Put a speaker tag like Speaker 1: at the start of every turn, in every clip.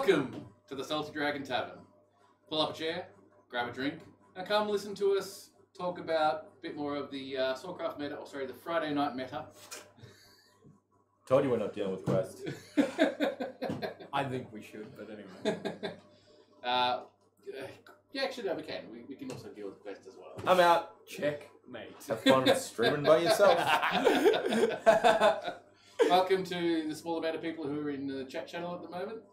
Speaker 1: Welcome to the Salty Dragon Tavern. Pull up a chair, grab a drink, and come listen to us talk about a bit more of the Soulcraft meta, or sorry, the Friday night meta.
Speaker 2: Told you we're not dealing with Quest.
Speaker 3: I think we should, but anyway.
Speaker 1: Yeah, actually, no, we can. We can also deal with Quest as well.
Speaker 2: I'm out.
Speaker 3: Checkmate.
Speaker 2: Have fun streaming by yourself.
Speaker 1: Welcome to the small amount of people who are in the chat channel at the moment.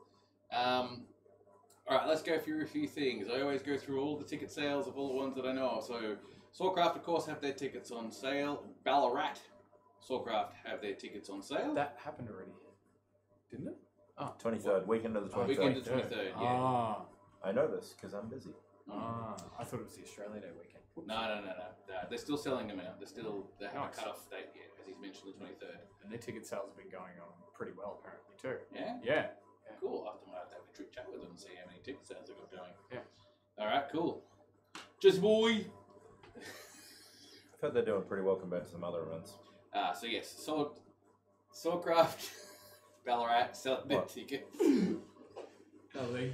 Speaker 1: Alright, let's go through a few things. I always go through all the ticket sales of all the ones that I know of. So, Soulcraft, of course, have their tickets on sale. Ballarat, Soulcraft have their tickets on sale.
Speaker 3: That happened already, didn't it?
Speaker 2: Oh, 23rd, weekend of the 23rd.
Speaker 1: Weekend of the 23rd, yeah.
Speaker 3: Ah.
Speaker 2: I know this because I'm busy.
Speaker 3: I thought it was the Australia Day weekend.
Speaker 1: No. They're still selling them out. They have
Speaker 3: Nice.
Speaker 1: a cut-off date yet, as he's mentioned, the 23rd.
Speaker 3: And their ticket sales have been going on pretty well, apparently, too.
Speaker 1: Yeah?
Speaker 3: Yeah.
Speaker 1: Cool. I'll have to have a quick chat with them and see how many ticket sales they've got going.
Speaker 3: Yeah.
Speaker 1: Alright, cool. Just boy.
Speaker 2: I've heard they're doing pretty well compared to some other events.
Speaker 1: So yes, Soulcraft, Ballarat selling their tickets.
Speaker 3: Lovely.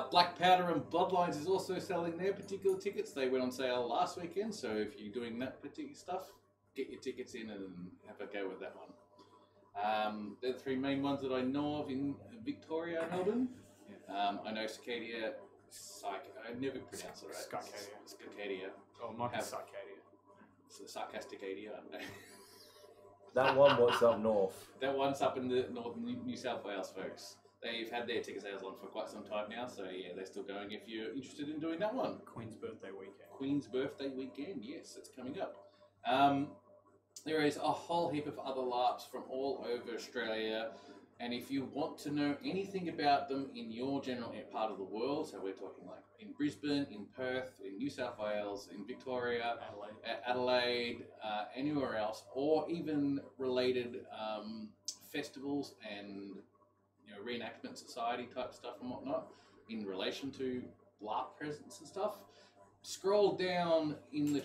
Speaker 1: Black Powder and Bloodlines is also selling their particular tickets. They went on sale last weekend, so if you're doing that particular stuff, get your tickets in and have a go with that one. They're the three main ones that I know of in Victoria and Melbourne. I know Cicadia, I never pronounce it right. Cicadia.
Speaker 3: Oh, might be Cicadia.
Speaker 1: Sarcasticadia, I don't know.
Speaker 2: That one was up north.
Speaker 1: That one's up in the northern New South Wales, folks. They've had their ticket sales on for quite some time now, so yeah, they're still going if you're interested in doing that one.
Speaker 3: Queen's birthday weekend.
Speaker 1: Queen's birthday weekend, yes, it's coming up. There is a whole heap of other LARPs from all over Australia, and if you want to know anything about them in your general part of the world, so we're talking like in Brisbane, in Perth, in New South Wales, in Victoria, Adelaide, anywhere else, or even related festivals and reenactment society type stuff and whatnot in relation to LARP presence and stuff, scroll down in the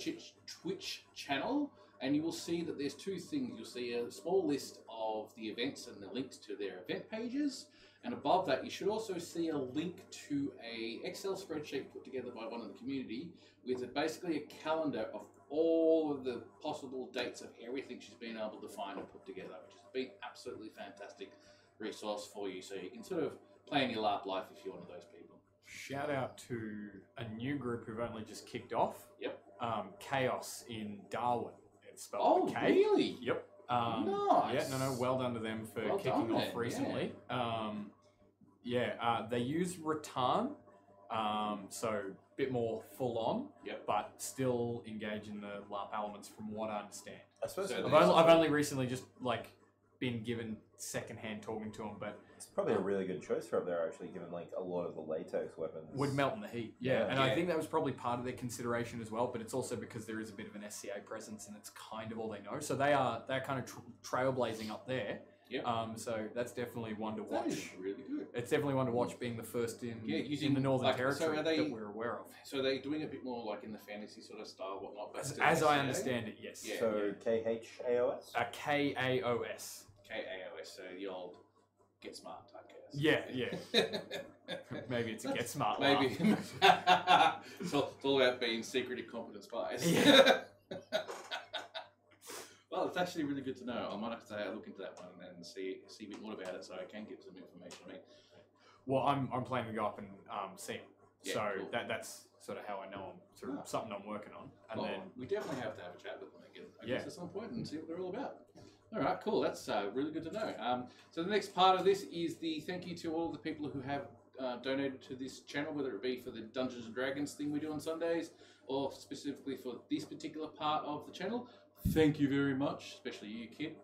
Speaker 1: Twitch channel and you will see that there's two things. You'll see a small list of the events and the links to their event pages, and above that you should also see a link to a Excel spreadsheet put together by one of the community with basically a calendar of all of the possible dates of everything she's been able to find and put together, which has been absolutely fantastic resource for you, so you can sort of plan your LARP life if you're one of those people.
Speaker 3: Shout out to a new group who've only just kicked off.
Speaker 1: Yep.
Speaker 3: Chaos in Darwin. It's spelled with K.
Speaker 1: Really?
Speaker 3: Yep.
Speaker 1: Nice.
Speaker 3: Yeah, no, well done to them for kicking off recently. They use Rattan, so a bit more full on, but still engage in the LARP elements from what I understand.
Speaker 2: I suppose
Speaker 1: So
Speaker 3: I've only recently just been given secondhand talking to them, but
Speaker 2: it's probably a really good choice for up there, actually, given like a lot of the latex weapons
Speaker 3: would melt in the heat. And I think that was probably part of their consideration as well, but it's also because there is a bit of an SCA presence and it's kind of all they know. So they're kind of trailblazing up there. So that's definitely one to watch.
Speaker 1: That is really good.
Speaker 3: It's definitely one to watch, being the first in
Speaker 1: using
Speaker 3: in the Northern
Speaker 1: so
Speaker 3: Territory
Speaker 1: are they,
Speaker 3: that we're aware of.
Speaker 1: So they're doing a bit more like in the fantasy sort of style, whatnot. But
Speaker 3: As I understand it, yes.
Speaker 2: So KHAOS?
Speaker 3: KAOS.
Speaker 1: KAOS, so the old Get Smart type chaos.
Speaker 3: Yeah. Maybe it's a Get Smart.
Speaker 1: Maybe. It's all about being secretive, competent spies.
Speaker 3: Yeah.
Speaker 1: Well, it's actually really good to know. I might have to look into that one and see a bit more about it, so I can get some information.
Speaker 3: Well, I'm planning to go up and see him.
Speaker 1: Yeah,
Speaker 3: so
Speaker 1: cool.
Speaker 3: that's sort of how I know him. Sort of something I'm working on. And then
Speaker 1: we definitely have to have a chat with them again, I guess, at some point and see what they're all about. All right, cool. That's really good to know. So the next part of this is the thank you to all the people who have donated to this channel, whether it be for the Dungeons and Dragons thing we do on Sundays, or specifically for this particular part of the channel. Thank you very much, especially you, kid.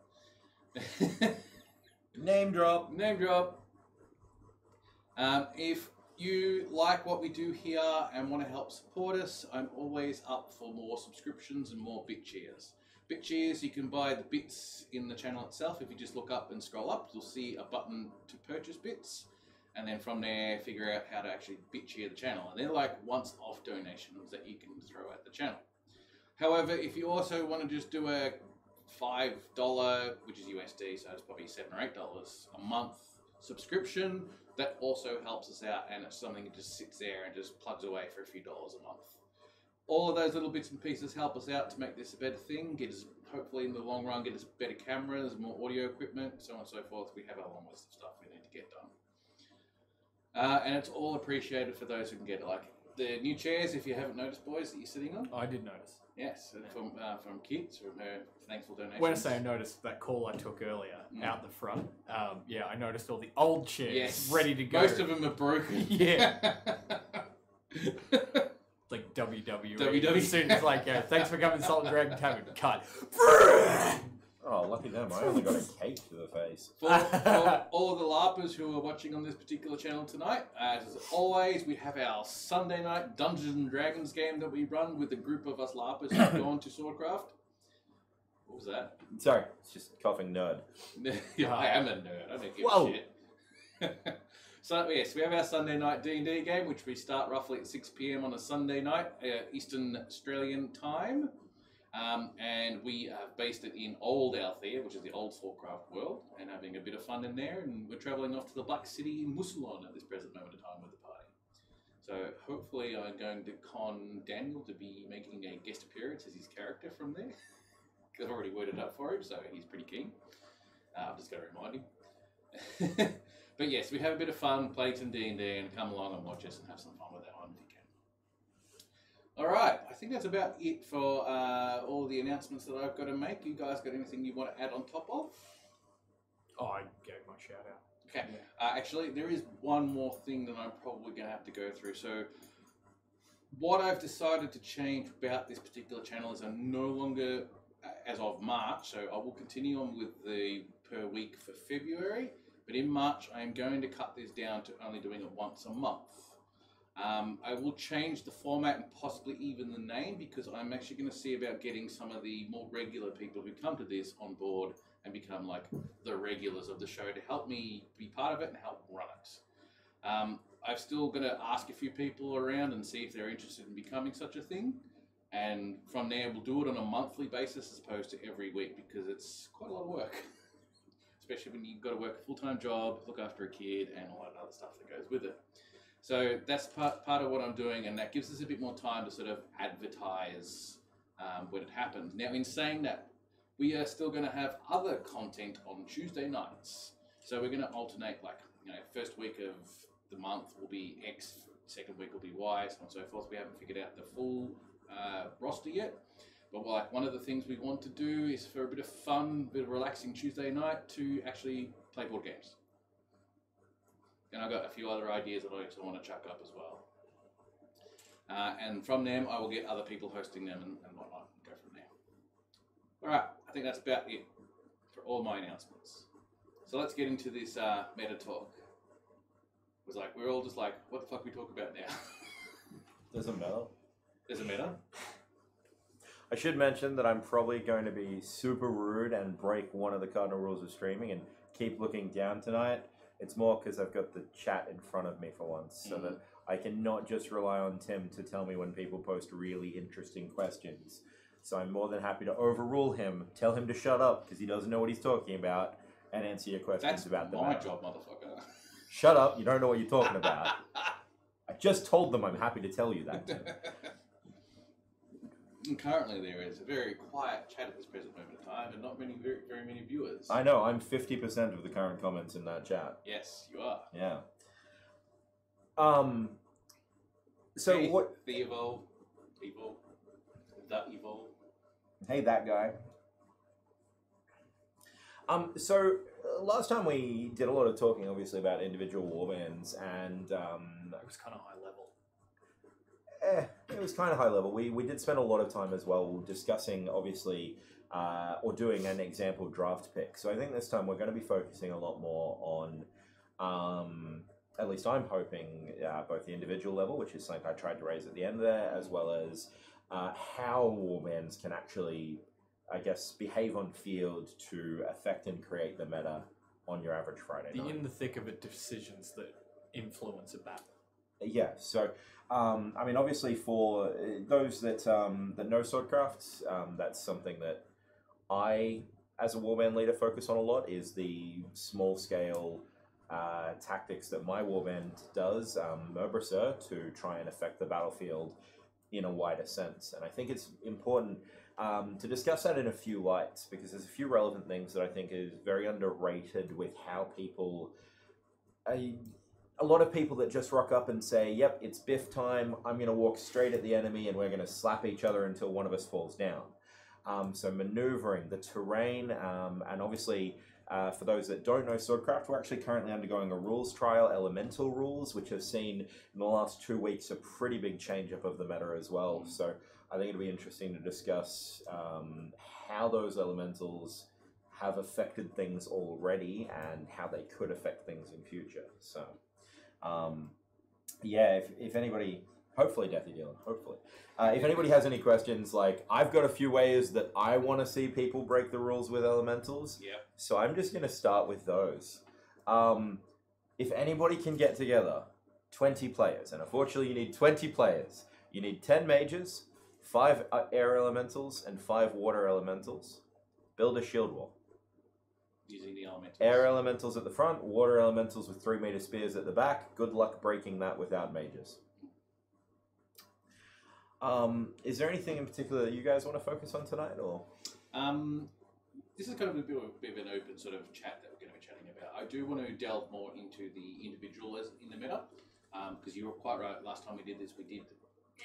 Speaker 2: Name drop.
Speaker 1: Name drop. If you like what we do here and want to help support us, I'm always up for more subscriptions and more bit cheers. Bit cheers, you can buy the bits in the channel itself. If you just look up and scroll up, you'll see a button to purchase bits. And then from there, figure out how to actually bit cheer the channel. And they're like once-off donations that you can throw at the channel. However, if you also want to just do a $5, which is USD, so it's probably $7 or $8 a month subscription, that also helps us out, and it's something that just sits there and just plugs away for a few dollars a month. All of those little bits and pieces help us out to make this a better thing, get us, hopefully in the long run, get us better cameras, more audio equipment, so on and so forth. We have a long list of stuff we need to get done. And it's all appreciated for those who can get it. Like the new chairs, if you haven't noticed, boys, that you're sitting on.
Speaker 3: I did notice.
Speaker 1: Yes, from Kids, from her thankful donation.
Speaker 3: When I say I noticed that call I took earlier out the front, yeah, I noticed all the old chairs ready to go.
Speaker 1: Most of them are broken.
Speaker 3: Yeah. Like WWE. As soon as like, thanks for coming to Salt and Dragon Tavern. Cut.
Speaker 2: Oh, lucky them. I only got a cake to the face.
Speaker 1: For all of the LARPers who are watching on this particular channel tonight, as always, we have our Sunday night Dungeons and Dragons game that we run with a group of us LARPers who've gone to Swordcraft. What was that?
Speaker 2: Sorry, it's just coughing nerd.
Speaker 1: Yeah, I am a nerd. I don't give a shit. So yes, we have our Sunday night D&D game, which we start roughly at 6 p.m. on a Sunday night, Eastern Australian time. And we have based it in Old Althea, which is the old Swordcraft world, and having a bit of fun in there. And we're travelling off to the Black City in Musalon at this present moment of time with the party. So hopefully I'm going to con Daniel to be making a guest appearance as his character from there. I've already worded up for him, so he's pretty keen. I've just got to remind him. But yes, we have a bit of fun, play some D&D, and come along and watch us and have some fun with that one if you can. Alright, I think that's about it for all the announcements that I've got to make. You guys got anything you want to add on top of?
Speaker 3: Oh, I gave my shout out.
Speaker 1: Okay. Actually, there is one more thing that I'm probably going to have to go through. So, what I've decided to change about this particular channel is I'm no longer, as of March, so I will continue on with the per week for February. But in March, I am going to cut this down to only doing it once a month. I will change the format and possibly even the name, because I'm actually going to see about getting some of the more regular people who come to this on board and become like the regulars of the show to help me be part of it and help run it. I'm still going to ask a few people around and see if they're interested in becoming such a thing. And from there, we'll do it on a monthly basis as opposed to every week, because it's quite a lot of work. Especially when you've got to work a full-time job, look after a kid, and all that other stuff that goes with it. So that's part of what I'm doing, and that gives us a bit more time to sort of advertise when it happens. Now, in saying that, we are still going to have other content on Tuesday nights. So we're going to alternate, like, first week of the month will be X, second week will be Y, so on and so forth. We haven't figured out the full roster yet. But like one of the things we want to do is for a bit of fun, a bit of relaxing Tuesday night to actually play board games. And I've got a few other ideas that I also want to chuck up as well. And from them, I will get other people hosting them and whatnot, and go from there. All right, I think that's about it for all my announcements. So let's get into this meta talk. It was like, we're all just like, what the fuck we talk about now?
Speaker 2: Doesn't matter.
Speaker 1: There's a meta?
Speaker 2: I should mention that I'm probably going to be super rude and break one of the cardinal rules of streaming and keep looking down tonight. It's more because I've got the chat in front of me for once, so that I can not just rely on Tim to tell me when people post really interesting questions. So I'm more than happy to overrule him, tell him to shut up because he doesn't know what he's talking about, and answer your questions about the
Speaker 1: matter. That's my job, motherfucker.
Speaker 2: Shut up, you don't know what you're talking about. I just told them I'm happy to tell you that, Tim.
Speaker 1: And currently there is a very quiet chat at this present moment of time and not very many viewers.
Speaker 2: I know, I'm 50% of the current comments in that chat.
Speaker 1: Yes, you are.
Speaker 2: Yeah. So
Speaker 1: hey,
Speaker 2: what...
Speaker 1: The Evolve. The Evolve.
Speaker 2: Hey, that guy. So last time we did a lot of talking, obviously, about individual warbands, and
Speaker 3: That was kind of high level.
Speaker 2: It was kind of high level. We did spend a lot of time as well discussing, obviously, or doing an example draft pick. So I think this time we're going to be focusing a lot more on, at least I'm hoping, both the individual level, which is something I tried to raise at the end there, as well as how warbands can actually, I guess, behave on field to affect and create the meta on your average Friday night.
Speaker 3: In the thick of it, decisions that influence a battle.
Speaker 2: Yeah, so I mean, obviously, for those that that know Swordcraft, that's something that I, as a warband leader, focus on a lot. Is the small scale tactics that my warband does, Merbriser, to try and affect the battlefield in a wider sense. And I think it's important to discuss that in a few lights, because there's a few relevant things that I think is very underrated with how people... a lot of people that just rock up and say, yep, it's biff time, I'm going to walk straight at the enemy and we're going to slap each other until one of us falls down. So maneuvering, the terrain, and obviously, for those that don't know Swordcraft, we're actually currently undergoing a rules trial, Elemental rules, which have seen in the last 2 weeks a pretty big change-up of the meta as well. So I think it'll be interesting to discuss how those Elementals have affected things already and how they could affect things in future. So, yeah, if anybody... Hopefully, Deathy Dylan, hopefully. If anybody has any questions, like, I've got a few ways that I want to see people break the rules with Elementals.
Speaker 1: Yeah.
Speaker 2: So I'm just going to start with those. If anybody can get together 20 players, and unfortunately you need 20 players, you need 10 mages, 5 air elementals, and 5 water elementals. Build a shield wall.
Speaker 1: Using the elementals.
Speaker 2: Air elementals at the front, water elementals with 3-meter spears at the back. Good luck breaking that without mages. Is there anything in particular that you guys want to focus on tonight, or?
Speaker 1: This is kind of a bit of an open sort of chat that we're going to be chatting about. I do want to delve more into the individual in the meta, because you were quite right. Last time we did this, we did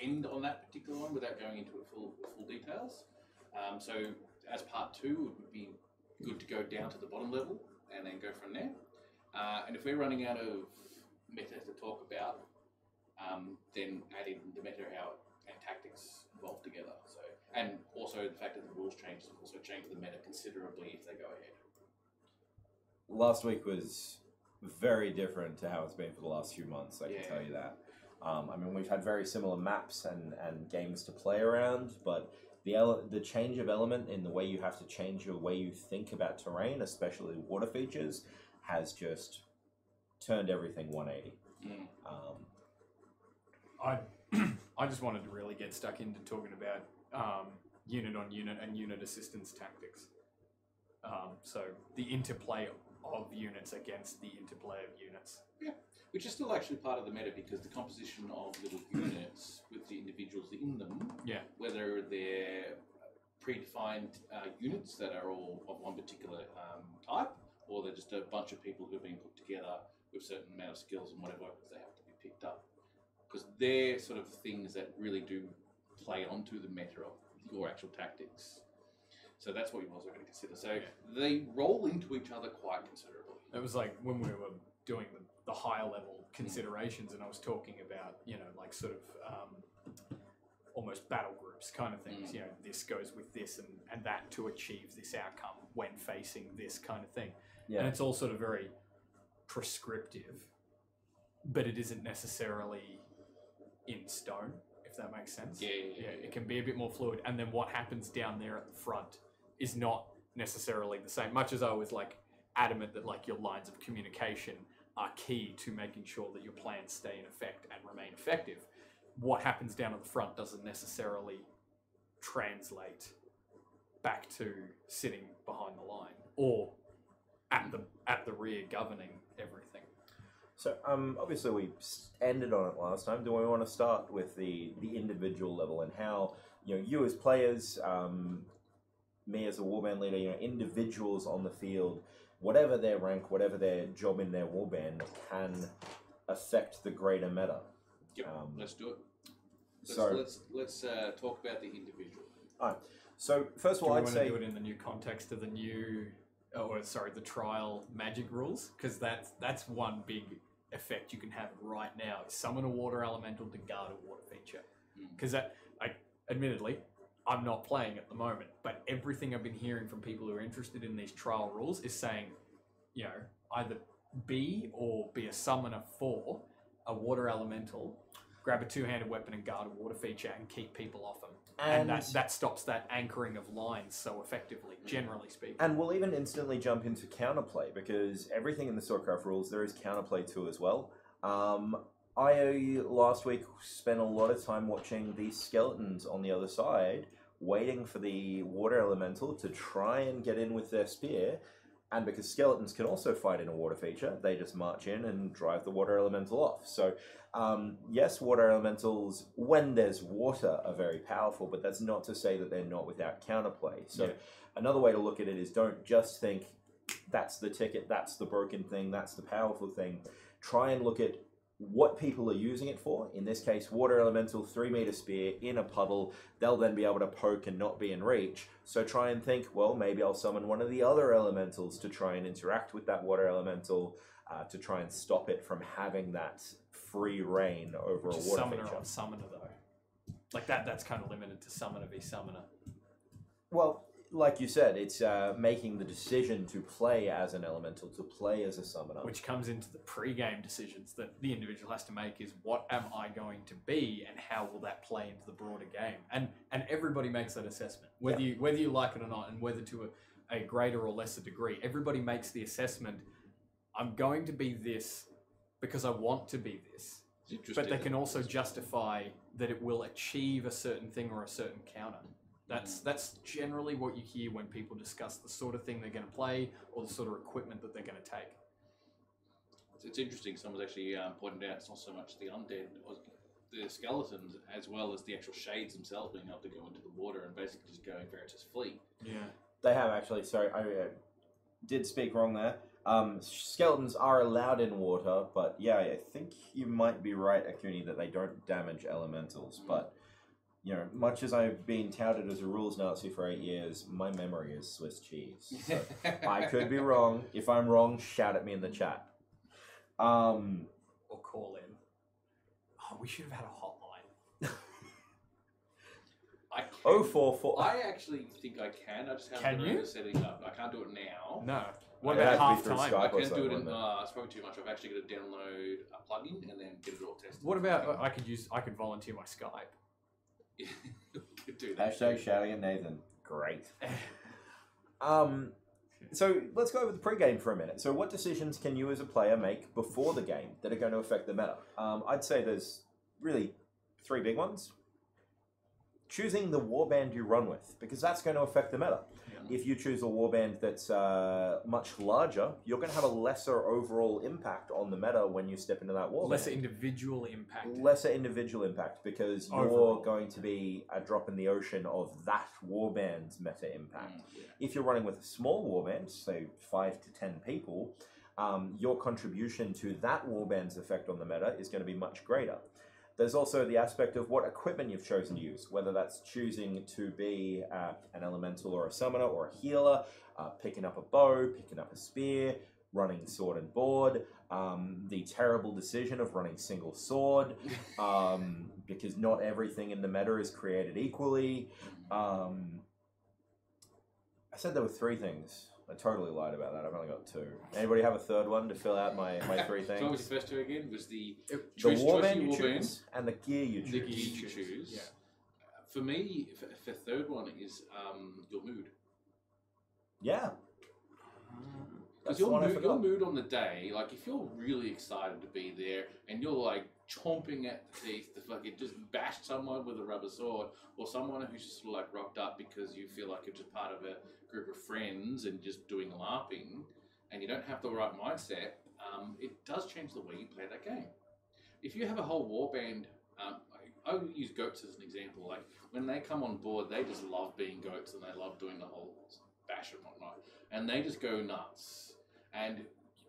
Speaker 1: end on that particular one without going into full details. So as part 2, it would be good to go down to the bottom level and then go from there. And if we're running out of meta to talk about, then add in the meta and tactics involved together. So, and also the fact that the rules change also change the meta considerably if they go ahead.
Speaker 2: Last week was very different to how it's been for the last few months, I can tell you that. I mean, we've had very similar maps and games to play around, but the change of element in the way you have to change your way you think about terrain, especially water features, has just turned everything 180.
Speaker 3: I just wanted to really get stuck into talking about unit on unit and unit assistance tactics. So the interplay of units against the interplay of units.
Speaker 1: Yeah, which is still actually part of the meta because the composition of little units with the individuals in them, whether they're predefined units that are all of one particular type, or they're just a bunch of people who've been put together with certain amount of skills and whatever they have to be picked up. Because they're sort of things that really do play onto the meta of your actual tactics. So that's what you're also going to consider. So they roll into each other quite considerably.
Speaker 3: It was like when we were doing the higher level considerations and I was talking about, like sort of almost battle groups kind of things. This goes with this and that to achieve this outcome when facing this kind of thing. Yeah. And it's all sort of very prescriptive, but it isn't necessarily in stone, if that makes sense. Yeah, it can be a bit more fluid. And then what happens down there at the front is not necessarily the same. Much as I was like adamant that like your lines of communication are key to making sure that your plans stay in effect and remain effective, what happens down at the front doesn't necessarily translate back to sitting behind the line or at the rear governing everything.
Speaker 2: So obviously we ended on it last time. Do we want to start with the individual level and how you as players, me as a warband leader, individuals on the field, whatever their rank, whatever their job in their warband, can affect the greater meta.
Speaker 1: Yep, let's do it. Let's talk about the individual.
Speaker 2: All right. So first of all, I'd say
Speaker 3: do it in the new context of the trial magic rules, because that's one big effect you can have right now. Is summon a water elemental to guard a water feature. Because admittedly, I'm not playing at the moment, but everything I've been hearing from people who are interested in these trial rules is saying, either be a summoner for a water elemental, grab a two-handed weapon and guard a water feature and keep people off them. And that stops that anchoring of lines so effectively, generally speaking.
Speaker 2: And we'll even instantly jump into counterplay, because everything in the Swordcraft rules, there is counterplay to as well. I, last week, spent a lot of time watching these skeletons on the other side, waiting for the water elemental to try and get in with their spear, And because skeletons can also fight in a water feature, they just march in and drive the water elemental off. So, yes, water elementals, when there's water, are very powerful, but that's not to say that they're not without counterplay. So, another way to look at it is don't just think that's the ticket, that's the broken thing, that's the powerful thing. Try and look at what people are using it for. In this case, water elemental, 3-meter spear in a puddle. They'll then be able to poke and not be in reach. So try and think, well, maybe I'll summon one of the other elementals to try and interact with that water elemental to try and stop it from having that free reign over a water
Speaker 3: summoner
Speaker 2: feature.
Speaker 3: on summoner, though. Like that's kind of limited to summoner v summoner.
Speaker 2: Well, like you said, it's making the decision to play as an elemental, to play as a summoner.
Speaker 3: Which comes into the pre-game decisions that the individual has to make is, what am I going to be and how will that play into the broader game? And everybody makes that assessment, whether you like it or not, and whether to a greater or lesser degree. Everybody makes the assessment, I'm going to be this because I want to be this. But they can also justify that it will achieve a certain thing or a certain counter. That's generally what you hear when people discuss the sort of thing they're going to play or the sort of equipment that they're going to take.
Speaker 1: It's interesting. Someone's actually pointed out it's not so much the undead, or the skeletons, as well as the actual shades themselves being able to go into the water and basically just go in Veritas flee.
Speaker 3: Yeah,
Speaker 2: they have actually. Sorry, I did speak wrong there. Skeletons are allowed in water, but yeah, I think you might be right, Akuni, that they don't damage elementals, but. You know, much as I've been touted as a rules Nazi for 8 years, my memory is Swiss cheese. So I could be wrong. If I'm wrong, shout at me in the chat.
Speaker 3: Or call in. Oh, we should have had a hotline.
Speaker 2: 044.
Speaker 1: I actually think I can. I just haven't done the setting up. I can't do it now.
Speaker 3: No. What about half time?
Speaker 1: I can do it in. It's probably too much. I've actually got to download a plugin and then get it all tested.
Speaker 3: What about I could volunteer my Skype.
Speaker 1: Could do that.
Speaker 2: Hashtag shouting at Nathan. Great. So let's go over the pre-game for a minute. So what decisions can you as a player make before the game that are going to affect the meta? I'd say there's really 3 big ones. Choosing the warband you run with, because that's going to affect the meta. If you choose a warband that's much larger, you're going to have a lesser overall impact on the meta when you step into that warband.
Speaker 3: Lesser individual impact.
Speaker 2: Lesser individual impact, because you're going to be a drop in the ocean of that warband's meta impact. If you're running with a small warband, say 5 to 10 people, your contribution to that warband's effect on the meta is going to be much greater. There's also the aspect of what equipment you've chosen to use, whether that's choosing to be an elemental or a summoner or a healer, picking up a bow, picking up a spear, running sword and board, the terrible decision of running single sword, because not everything in the meta is created equally. I said there were 3 things. I totally lied about that. I've only got 2. Anybody have a third one to fill out my 3 things?
Speaker 1: So what was the first 2 again? Was the
Speaker 2: warband you choose and the gear you choose.
Speaker 1: The gear you choose. Yeah. For me, the third one is your mood.
Speaker 2: Yeah.
Speaker 1: Because your mood on the day, like if you're really excited to be there and you're like chomping at the teeth to fucking just bash someone with a rubber sword, or someone who's just like rocked up because you feel like you're just part of a group of friends and just doing LARPing, and you don't have the right mindset, it does change the way you play that game. If you have a whole warband, I would use goats as an example. Like when they come on board, they just love being goats and they love doing the whole bash and whatnot, and they just go nuts. And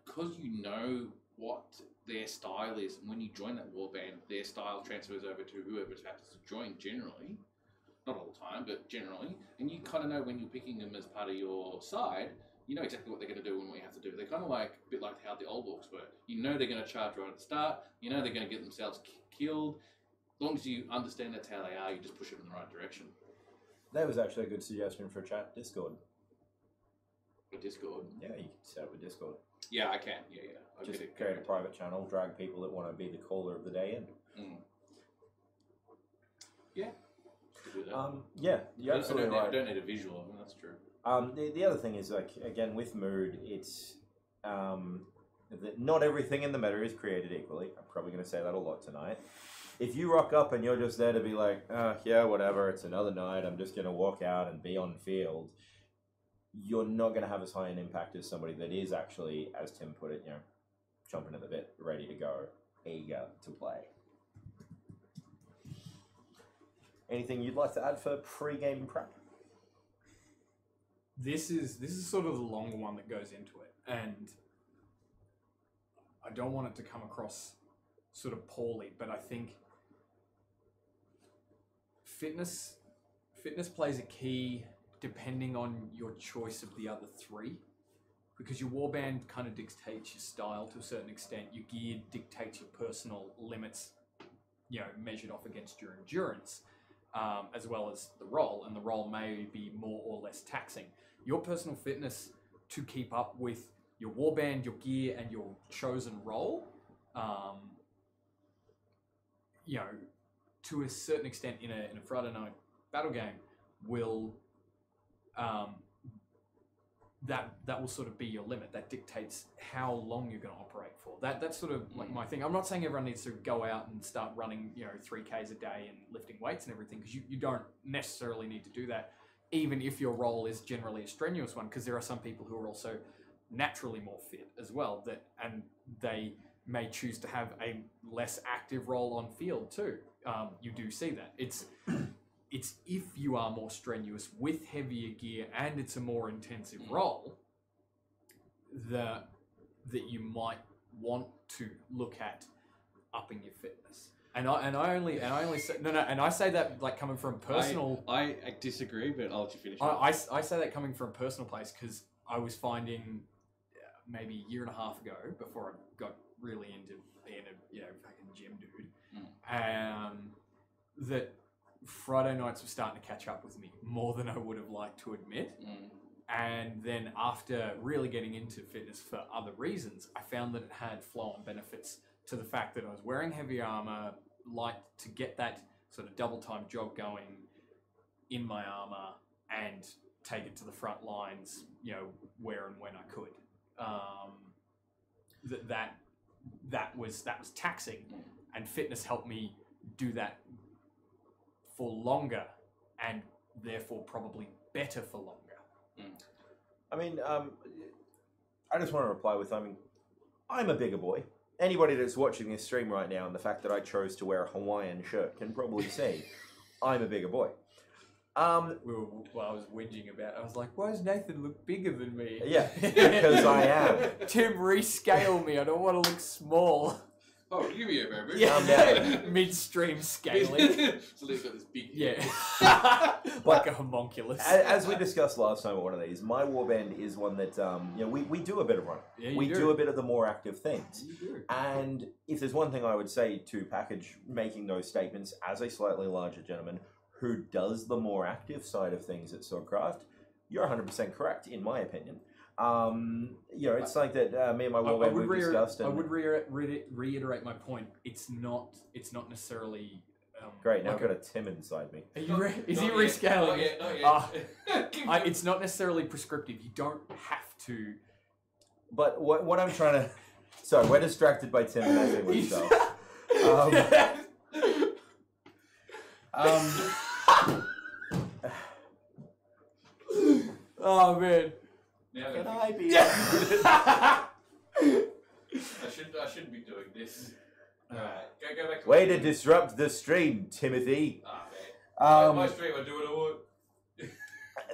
Speaker 1: because you know what their style is, and when you join that warband, their style transfers over to whoever happens to join generally. Not all the time, but generally. And you kind of know when you're picking them as part of your side, you know exactly what they're going to do and what you have to do. They're kind of like a bit like how the old orcs were. You know they're going to charge right at the start. You know they're going to get themselves killed. As long as you understand that's how they are, you just push them in the right direction.
Speaker 2: That was actually a good suggestion for a chat Discord.
Speaker 1: With Discord?
Speaker 2: Yeah, you can set up with Discord.
Speaker 1: Yeah, I can. Yeah.
Speaker 2: Just create a private channel, drag people that want to be the caller of the day in.
Speaker 1: Yeah.
Speaker 2: Yeah, you're absolutely right.
Speaker 1: I don't need a visual. I mean, that's true.
Speaker 2: The other thing is, like, again, with mood, it's that not everything in the meta is created equally. I'm probably going to say that a lot tonight. If you rock up and you're just there to be like, yeah, whatever, it's another night, I'm just going to walk out and be on field, you're not going to have as high an impact as somebody that is actually, as Tim put it, chomping at the bit, ready to go, eager to play. Anything you'd like to add for pre-game prep?
Speaker 3: This is sort of the longer one that goes into it, and I don't want it to come across sort of poorly, but I think fitness plays a key depending on your choice of the other three, because your warband kind of dictates your style to a certain extent. Your gear dictates your personal limits, measured off against your endurance, as well as the role, and the role may be more or less taxing. Your personal fitness to keep up with your warband, your gear, and your chosen role, to a certain extent in a Friday night battle game will that will sort of be your limit. That dictates how long you're going to operate for. That's sort of like my thing. I'm not saying everyone needs to go out and start running 3Ks a day and lifting weights and everything, because you don't necessarily need to do that, even if your role is generally a strenuous one, because there are some people who are also naturally more fit as well, and they may choose to have a less active role on field too. You do see that. It's if you are more strenuous with heavier gear and it's a more intensive role, that you might want to look at upping your fitness. And I only say and I say that like coming from personal.
Speaker 1: I disagree, but I'll let you finish.
Speaker 3: I say that coming from a personal place, because I was finding maybe a year and a half ago, before I got really into being a fucking gym dude, that Friday nights were starting to catch up with me more than I would have liked to admit. And then after really getting into fitness for other reasons, I found that it had flow-on benefits to the fact that I was wearing heavy armor, liked to get that sort of double-time job going in my armor and take it to the front lines, where and when I could. That was taxing, and fitness helped me do that for longer, and therefore probably better for longer.
Speaker 2: I mean, I just want to reply with, I'm a bigger boy. Anybody that's watching this stream right now, and the fact that I chose to wear a Hawaiian shirt, can probably see I'm a bigger boy.
Speaker 3: I was whinging about it. I was like, why does Nathan look bigger than me?
Speaker 2: Yeah, because I am.
Speaker 3: Tim, rescale me. I don't want to look small.
Speaker 1: Oh, give me a moment.
Speaker 3: Yeah. Midstream scaling.
Speaker 1: So they've got this big...
Speaker 3: Yeah. Like a homunculus.
Speaker 2: As we discussed last time at one of these, my warband is one that, we do a bit of running.
Speaker 3: Yeah,
Speaker 2: we do a bit of the more active things.
Speaker 3: You do.
Speaker 2: And if there's one thing I would say to package making those statements as a slightly larger gentleman who does the more active side of things at Swordcraft, you're 100% correct, in my opinion. It's like that me and my warband we've discussed.
Speaker 3: I would reiterate my point. It's not necessarily...
Speaker 2: Great, now I've got a Tim inside me.
Speaker 3: Is he rescaling?
Speaker 1: Not yet.
Speaker 3: It's not necessarily prescriptive. You don't have to...
Speaker 2: But what I'm trying to... Sorry, we're distracted by Tim messing with himself.
Speaker 3: Oh, man.
Speaker 1: Now
Speaker 2: Can I be...
Speaker 1: I shouldn't be doing this. Alright, go back to...
Speaker 2: Way to disrupt the stream, Timothy.
Speaker 1: Man. My stream, I do what I want.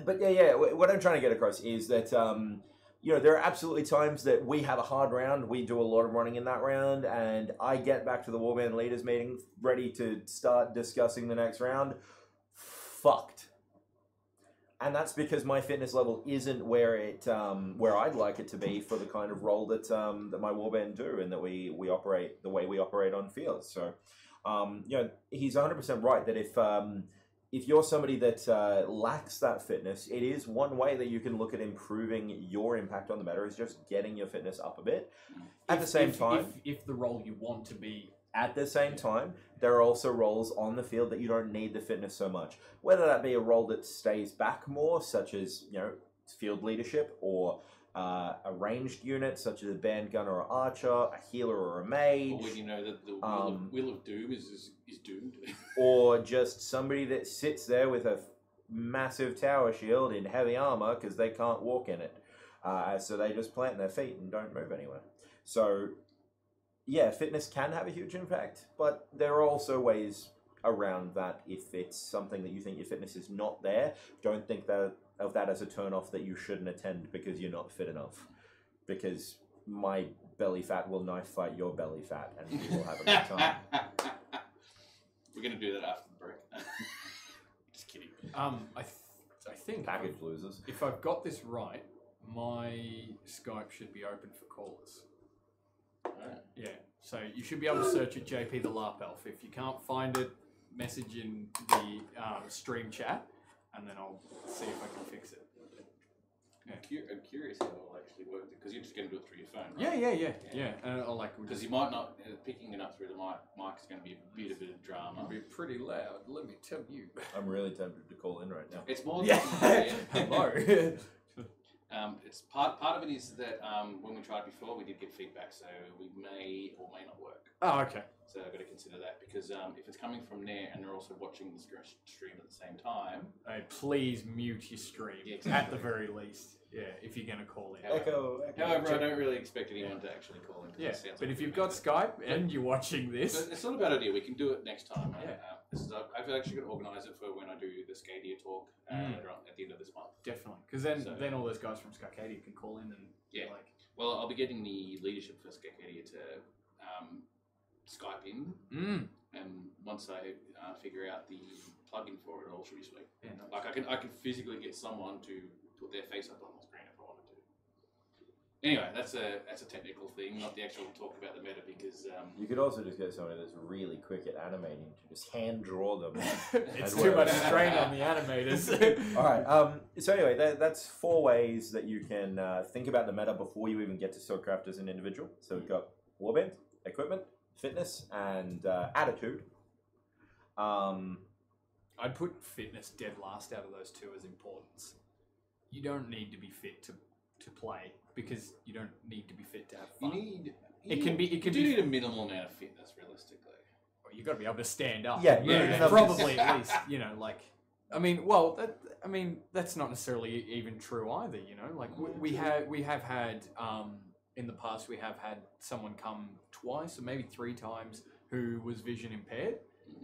Speaker 2: But yeah, what I'm trying to get across is that, there are absolutely times that we have a hard round, we do a lot of running in that round, and I get back to the Warband Leaders meeting, ready to start discussing the next round, fucked. And that's because my fitness level isn't where I'd like it to be for the kind of role that my warband do, and that we operate the way we operate on field. So, he's 100% right that if you're somebody that lacks that fitness, it is one way that you can look at improving your impact on the meta is just getting your fitness up a bit. At the same time,
Speaker 3: if the role you want to be.
Speaker 2: At the same time, there are also roles on the field that you don't need the fitness so much. Whether that be a role that stays back more, such as field leadership, or a ranged unit, such as a band gunner or archer, a healer or a mage.
Speaker 1: Or when you know that the wheel of doom is doomed.
Speaker 2: Or just somebody that sits there with a massive tower shield in heavy armor because they can't walk in it. So they just plant their feet and don't move anywhere. So, yeah, fitness can have a huge impact, but there are also ways around that. If it's something that you think your fitness is not there, don't think of that as a turn off that you shouldn't attend because you're not fit enough. Because my belly fat will knife fight your belly fat and we will have a good time.
Speaker 1: We're going to do that after the break. Just kidding.
Speaker 3: I think
Speaker 2: package losers.
Speaker 3: If I've got this right, my Skype should be open for callers.
Speaker 1: Right.
Speaker 3: Yeah, so you should be able to search at JP the LARP Elf. If you can't find it, message in the stream chat, and then I'll see if I can fix it.
Speaker 1: Yeah. I'm curious how it'll actually work because you're just going to do it through your phone, right?
Speaker 3: Yeah. And I'll
Speaker 1: because you might not picking it up through the mic is going to be a bit of drama.
Speaker 3: It'll be pretty loud. Let me tell you.
Speaker 2: I'm really tempted to call in right now.
Speaker 1: It's more.
Speaker 3: Hello.
Speaker 1: It's part of it is that when we tried before, we did get feedback, so we may or may not work.
Speaker 3: Oh, okay.
Speaker 1: So I've got to consider that because if it's coming from there and they're also watching the stream at the same time,
Speaker 3: please mute your stream at the very least. Yeah, if you're going to call in.
Speaker 2: Echo.
Speaker 1: However, I don't really expect anyone to actually call in.
Speaker 3: Yeah, but if you've got Skype and you're watching this,
Speaker 1: it's not a bad idea. We can do it next time. Yeah. I've actually got to organise it for when I do the Scadia talk later on at the end of this month.
Speaker 3: Definitely, because then all those guys from Skycadia can call in and like.
Speaker 1: Well, I'll be getting the leadership for Scadia to Skype in, and once I figure out the plugin for it, it all should be sweet.
Speaker 3: Yeah, nice.
Speaker 1: Like I can physically get someone to put their face up on the screen if I wanted to. Anyway, that's a technical thing, not the actual talk about the meta because
Speaker 2: you could also just get somebody that's really quick at animating to just hand draw them.
Speaker 3: It's too much strain on the animators.
Speaker 2: All right. So anyway, that's 4 ways that you can think about the meta before you even get to Swordcraft as an individual. So we've got warband, equipment, fitness, and attitude.
Speaker 3: I'd put fitness dead last out of those 2 as importance. You don't need to be fit to play because you don't need to be fit to have fun.
Speaker 1: You
Speaker 3: do
Speaker 1: need a minimal amount of fitness, realistically.
Speaker 3: Well, you've got to be able to stand up.
Speaker 2: Yeah.
Speaker 3: Probably at least, that's not necessarily even true either. Like we have had in the past we have had someone come twice or maybe 3 times who was vision impaired,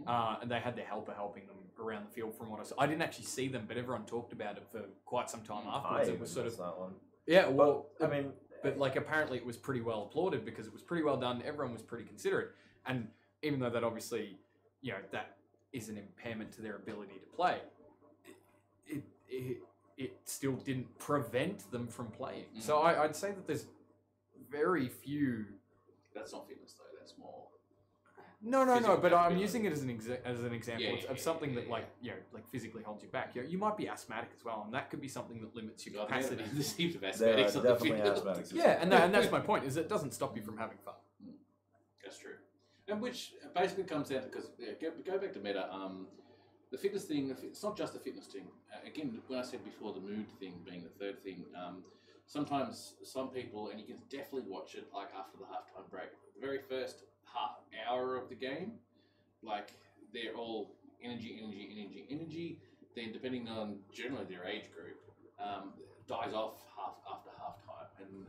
Speaker 3: and they had their helper helping them around the field. From what I saw, I didn't actually see them, but everyone talked about it for quite some time afterwards. It was sort of
Speaker 2: that one.
Speaker 3: Yeah, well, but like apparently it was pretty well applauded because it was pretty well done. Everyone was pretty considerate, and even though that obviously, that is an impairment to their ability to play, it still didn't prevent them from playing. So I'd say that there's very few.
Speaker 1: That's not fitness though. That's more.
Speaker 3: No. But I'm using it as an example of something that like physically holds you back. You might be asthmatic as well, and that could be something that limits your capacity.
Speaker 1: There's heaps of asthmatics on the field.
Speaker 3: Yeah, and that's my point. Is it doesn't stop you from having fun.
Speaker 1: That's true, and which basically comes down to because go back to meta. The fitness thing. It's not just a fitness thing. Again, when I said before, the mood thing being the third thing. Sometimes some people, and you can definitely watch it like after the halftime break, the very first half hour of the game, like they're all energy. Then depending on generally their age group, dies off after halftime,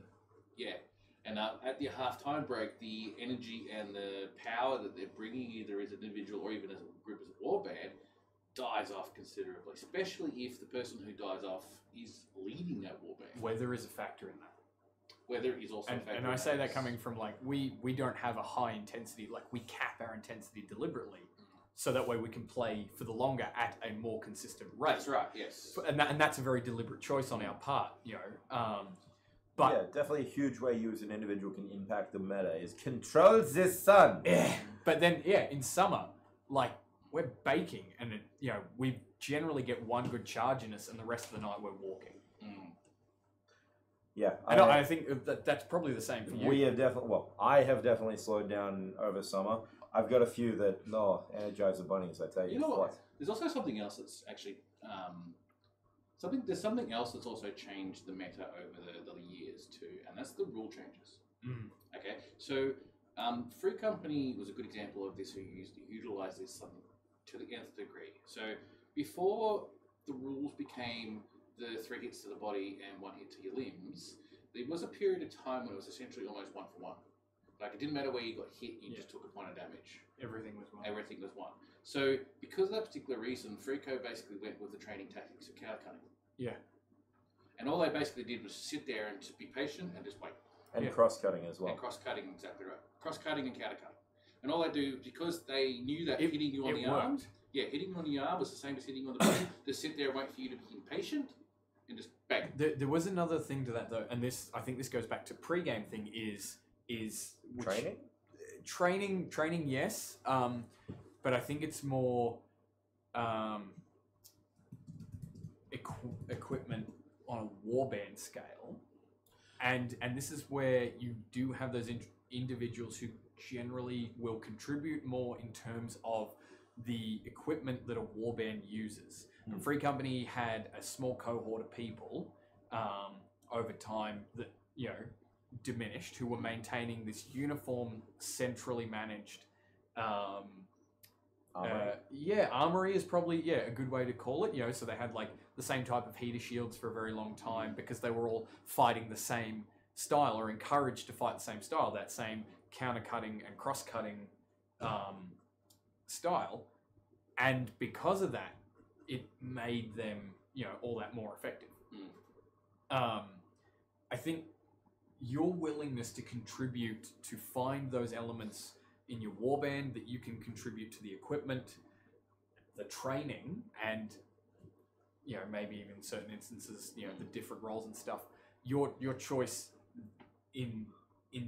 Speaker 1: and at the halftime break, the energy and the power that they're bringing, either as an individual or even as a group as a warband, dies off considerably. Especially if the person who dies off is leading that warband.
Speaker 3: Weather is a factor in that.
Speaker 1: Weather is also a factor.
Speaker 3: And I say that coming from like we don't have a high intensity, like we cap our intensity deliberately, so that way we can play for the longer at a more consistent rate.
Speaker 1: That's right. Yes.
Speaker 3: And that's a very deliberate choice on our part, But
Speaker 2: yeah, definitely a huge way you as an individual can impact the meta is control the sun.
Speaker 3: Yeah. But then in summer, like we're baking, and we generally get one good charge in us, and the rest of the night we're walking.
Speaker 2: Yeah,
Speaker 3: I think that's probably the same for you.
Speaker 2: We have definitely. I have definitely slowed down over summer. I've got a few that energize the bunnies. I tell you.
Speaker 1: You know what? There's also something else that's actually There's something else that's also changed the meta over the years too, and that's the rule changes. Okay, so Free Company was a good example of this. Who used to utilize this something to the nth degree. So before the rules became the 3 hits to the body and 1 hit to your limbs, there was a period of time when it was essentially almost 1 for 1. Like, it didn't matter where you got hit, you just took a point of damage.
Speaker 3: Everything was 1.
Speaker 1: Everything was 1. So, because of that particular reason, Freako basically went with the training tactics of cow cutting.
Speaker 3: Yeah.
Speaker 1: And all they basically did was sit there and just be patient and just wait.
Speaker 2: And cross-cutting as well.
Speaker 1: And cross-cutting, exactly right. Cross-cutting and counter-cutting. And all they do, because they knew that hitting you on the arm... Yeah, hitting you on the arm was the same as hitting on the body. Just sit there and wait for you to be impatient and just bang.
Speaker 3: There was another thing to that, though, and I think this goes back to pre-game thing, is
Speaker 2: training?
Speaker 3: Training, yes. But I think it's more equipment on a warband scale. And this is where you do have those individuals who generally will contribute more in terms of the equipment that a warband uses. And Free Company had a small cohort of people over time that, diminished, who were maintaining this uniform, centrally managed armory is probably a good way to call it. So they had like the same type of heater shields for a very long time because they were all fighting the same style, or encouraged to fight the same style, that same counter-cutting and cross-cutting style. And because of that, it made them, all that more effective. I think your willingness to contribute, to find those elements in your warband that you can contribute to the equipment, the training, and maybe even in certain instances, the different roles and stuff. Your choice in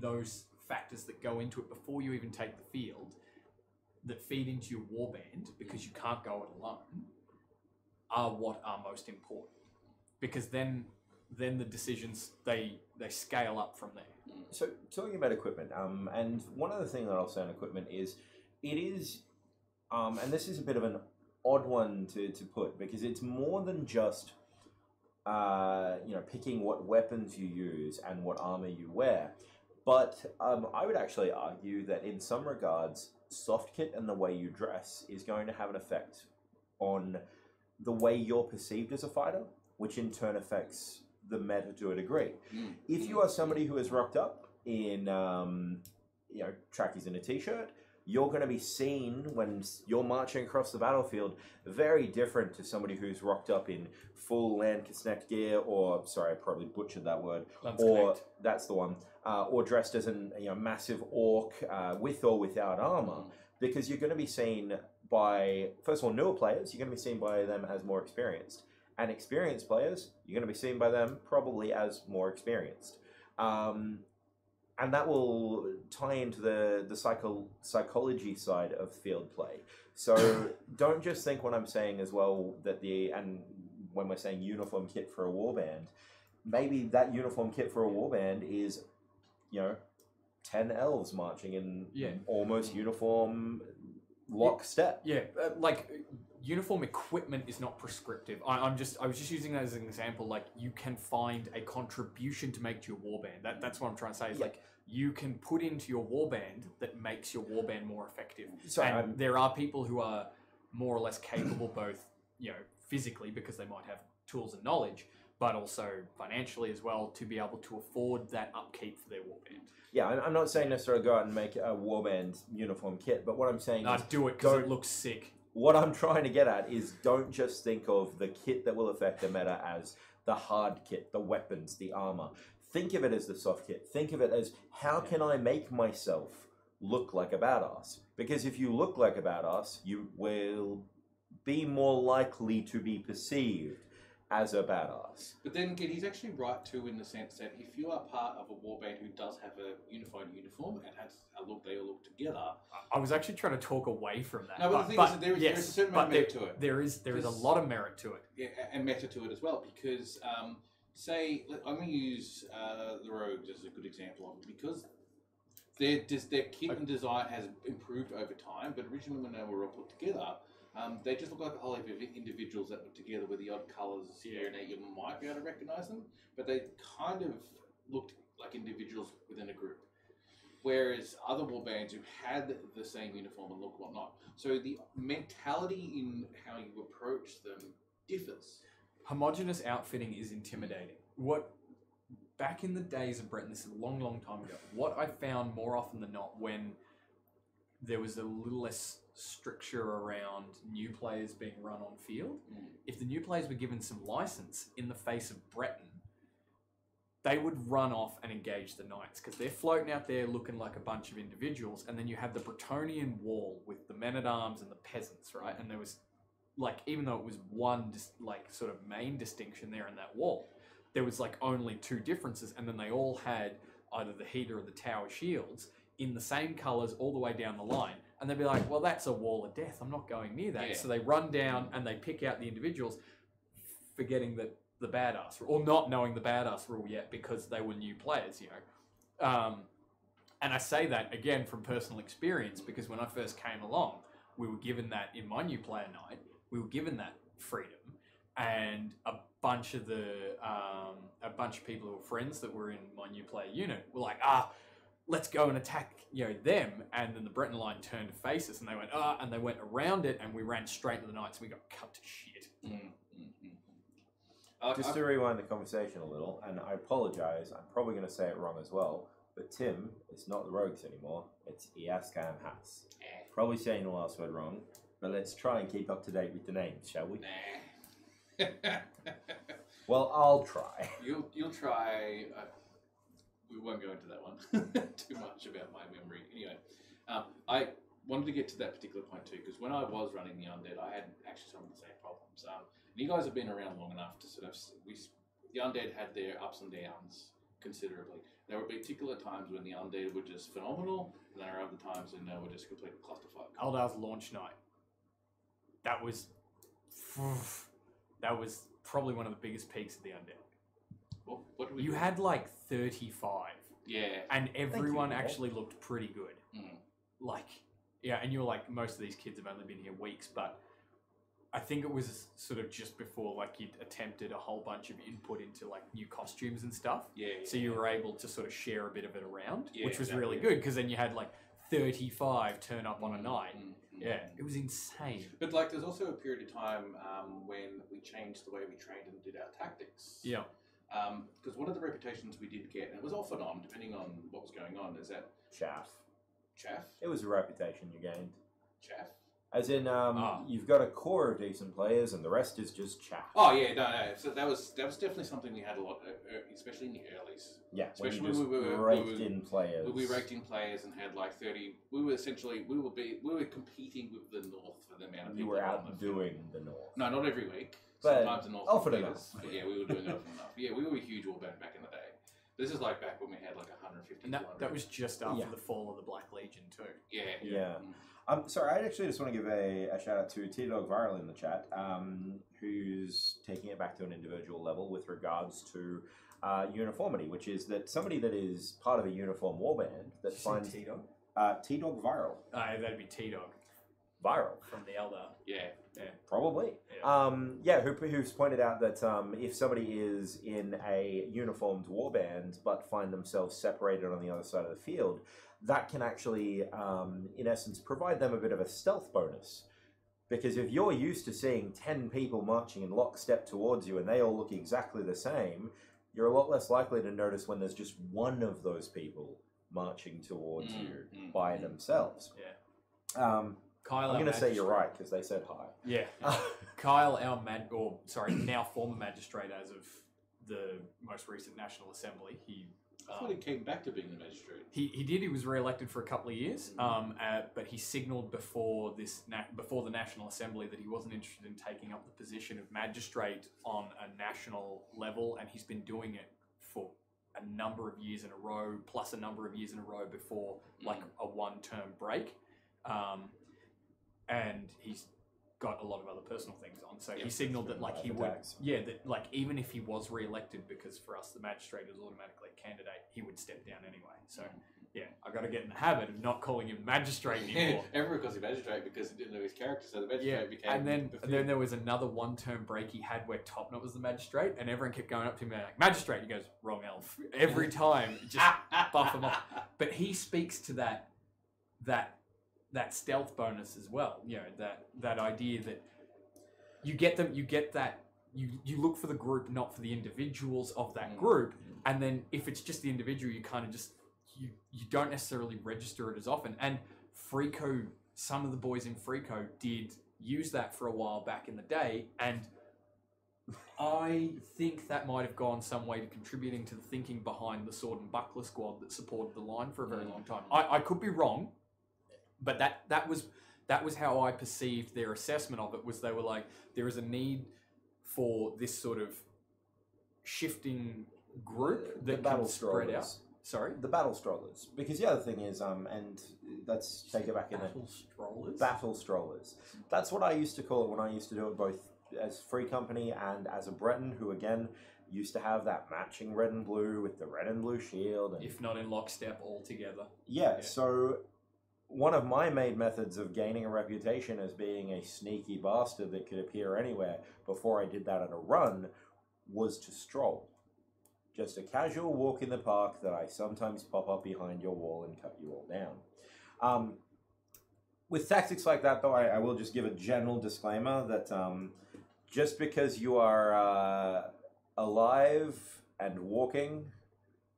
Speaker 3: those factors that go into it before you even take the field, that feed into your warband, because you can't go it alone, are what are most important. Because then the decisions, they scale up from there.
Speaker 2: So talking about equipment, and one other thing that I'll say on equipment is, it is, and this is a bit of an odd one to put, because it's more than just, picking what weapons you use and what armor you wear. But I would actually argue that in some regards, soft kit and the way you dress is going to have an effect on the way you're perceived as a fighter, which in turn affects the meta to a degree. If you are somebody who is rocked up in, trackies and a t-shirt, you're going to be seen when you're marching across the battlefield very different to somebody who's rocked up in full Landsknecht gear, or, sorry, I probably butchered that word, or that's the one, or dressed as a massive orc with or without armor, because you're going to be seen by, first of all, newer players, you're going to be seen by them as more experienced. And experienced players, you're going to be seen by them probably as more experienced. And that will tie into the psychology side of field play. So don't just think what I'm saying as well, that and when we're saying uniform kit for a warband, maybe that uniform kit for a warband is, 10 elves marching in almost uniform lockstep.
Speaker 3: Uniform equipment is not prescriptive. I was just using that as an example. Like, you can find a contribution to make to your warband. That's what I'm trying to say. Is like, you can put into your warband that makes your warband more effective. There are people who are more or less capable, both physically, because they might have tools and knowledge, but also financially as well, to be able to afford that upkeep for their warband.
Speaker 2: Yeah, I'm not saying necessarily go out and make a warband uniform kit, but what I'm saying is
Speaker 3: do it because it looks sick.
Speaker 2: What I'm trying to get at is, don't just think of the kit that will affect the meta as the hard kit, the weapons, the armor. Think of it as the soft kit. Think of it as, how can I make myself look like a badass? Because if you look like a badass, you will be more likely to be perceived as a badass.
Speaker 1: But then again, he's actually right too, in the sense that if you are part of a warband who does have a unified uniform and has a look, they all look together.
Speaker 3: I was actually trying to talk away from that.
Speaker 1: No, but the thing is, there is a certain amount of merit to it.
Speaker 3: There is a lot of merit to it.
Speaker 1: Yeah, and meta to it as well, because say, I'm going to use the rogues as a good example of it, because their kit and design has improved over time, but originally when they were all put together, they just look like a whole heap of individuals that put together with the odd colours here and there. You might be able to recognise them, but they kind of looked like individuals within a group. Whereas other warbands who had the same uniform and look and whatnot, so the mentality in how you approach them differs.
Speaker 3: Homogeneous outfitting is intimidating. Back in the days of Breton, this is a long, long time ago, what I found more often than not when there was a little less stricture around new players being run on field, if the new players were given some license in the face of Breton, they would run off and engage the knights because they're floating out there looking like a bunch of individuals, and then you have the Bretonian wall with the men-at-arms and the peasants, right? And there was, like, even though it was one sort of main distinction there in that wall, there was like only two differences, and then they all had either the heater or the tower shields in the same colours all the way down the line. And they'd be like, well, that's a wall of death. I'm not going near that. Yeah. So they run down and they pick out the individuals, forgetting that the badass, or not knowing the badass rule yet because they were new players, you know. And I say that, again, from personal experience, because when I first came along, we were given that in my new player night, we were given that freedom. And a bunch of people who were friends that were in my new player unit were like, let's go and attack, them. And then the Breton line turned to face us, and they went, and they went around it, and we ran straight to the knights, and we got cut to shit.
Speaker 2: Just to rewind the conversation a little, and I apologize, I'm probably going to say it wrong as well, but Tim, it's not the rogues anymore, it's Iaska and Haas. Probably saying the last word wrong, but let's try and keep up to date with the names, shall we? Well, I'll try.
Speaker 1: You'll try. We won't go into that one too much about my memory. Anyway, I wanted to get to that particular point too, because when I was running the Undead, I had actually some of the same problems. And you guys have been around long enough to sort of... the Undead had their ups and downs considerably. There would be particular times when the Undead were just phenomenal, and there are other times when they were just completely clusterfuck.
Speaker 3: Aldar's launch night. That was probably one of the biggest peaks of the Undead.
Speaker 1: What do we
Speaker 3: You
Speaker 1: do?
Speaker 3: had like 35.
Speaker 1: Yeah.
Speaker 3: And everyone actually looked pretty good.
Speaker 1: Mm.
Speaker 3: Like, yeah, and you were like, most of these kids have only been here weeks, but I think it was sort of just before, like, you'd attempted a whole bunch of input into, like, new costumes and stuff.
Speaker 1: Yeah.
Speaker 3: So you were able to sort of share a bit of it around,
Speaker 1: Yeah,
Speaker 3: which was
Speaker 1: exactly.
Speaker 3: really good, because then you had, like, 35 turn up on a night. Yeah, it was insane.
Speaker 1: But, like, there's also a period of time when we changed the way we trained and did our tactics.
Speaker 3: Yeah.
Speaker 1: Because one of the reputations we did get, and it was off and on, depending on what was going on, is that...
Speaker 2: Chaff.
Speaker 1: Chaff?
Speaker 2: It was a reputation you gained.
Speaker 1: Chaff?
Speaker 2: As in, you've got a core of decent players, and the rest is just chaff.
Speaker 1: Oh yeah, no. So that was definitely something we had a lot, especially in the earlies.
Speaker 2: Yeah,
Speaker 1: especially
Speaker 2: when you just raked in players.
Speaker 1: We raked in players and had like 30. We were competing with the North for the amount of people.
Speaker 2: You were outdoing the North.
Speaker 1: No, not every week.
Speaker 2: But
Speaker 1: sometimes the North.
Speaker 2: often enough.
Speaker 1: But yeah, we were doing often enough. Yeah, we were a huge warband back in the day. This is like back when we had like 150.
Speaker 3: And that was just after the fall of the Black Legion too.
Speaker 2: Yeah. Sorry, I actually just want to give a shout out to T-Dog Viral in the chat, who's taking it back to an individual level with regards to uniformity, which is that somebody that is part of a uniform warband that finds
Speaker 3: T-Dog?
Speaker 2: T-Dog Viral.
Speaker 3: That'd be T-Dog.
Speaker 2: Viral.
Speaker 3: From the Eldar.
Speaker 1: Yeah.
Speaker 2: Probably. Who's pointed out that if somebody is in a uniformed warband but find themselves separated on the other side of the field, that can actually, in essence, provide them a bit of a stealth bonus. Because if you're used to seeing 10 people marching in lockstep towards you and they all look exactly the same, you're a lot less likely to notice when there's just one of those people marching towards you by themselves.
Speaker 3: Yeah. Kyle,
Speaker 2: I'm going to say you're right, because they said hi.
Speaker 3: Yeah. Kyle, our now former magistrate as of the most recent National Assembly,
Speaker 1: I thought he came back to being the magistrate.
Speaker 3: He did. He was re-elected for a couple of years, but he signalled before the National Assembly that he wasn't interested in taking up the position of magistrate on a national level, and he's been doing it for a number of years in a row, plus a number of years in a row before, like a one-term break. And he's got a lot of other personal things on, so he signalled that like he would, that like even if he was re-elected, because for us the magistrate is automatically a candidate, he would step down anyway. So yeah, I got to get in the habit of not calling him magistrate anymore.
Speaker 1: Everyone calls him magistrate because he didn't know his character, so the magistrate became.
Speaker 3: And then there was another one-term break he had where Topnot was the magistrate, and everyone kept going up to him and like, magistrate. He goes, wrong elf every time, just buff him off. But he speaks to that stealth bonus as well. You know, that idea that you get that you look for the group, not for the individuals of that group. And then if it's just the individual, you kind of just you don't necessarily register it as often. And Freako, some of the boys in Freako did use that for a while back in the day, and I think that might have gone some way to contributing to the thinking behind the Sword and Buckler squad that supported the line for a very long time. I could be wrong, but that was how I perceived their assessment of it. Was they were like, there is a need for this sort of shifting group that can spread out. Sorry?
Speaker 2: The battle strollers. Because the other thing is, and let's take it back in
Speaker 3: Battle strollers?
Speaker 2: Battle strollers. that's what I used to call it when I used to do it both as Free Company and as a Breton, who again used to have that matching red and blue with the red and blue shield. And
Speaker 3: if not in lockstep altogether.
Speaker 2: Yeah, so one of my main methods of gaining a reputation as being a sneaky bastard that could appear anywhere before I did that at a run was to stroll. Just a casual walk in the park that I sometimes pop up behind your wall and cut you all down. With tactics like that, though, I will just give a general disclaimer that just because you are alive and walking,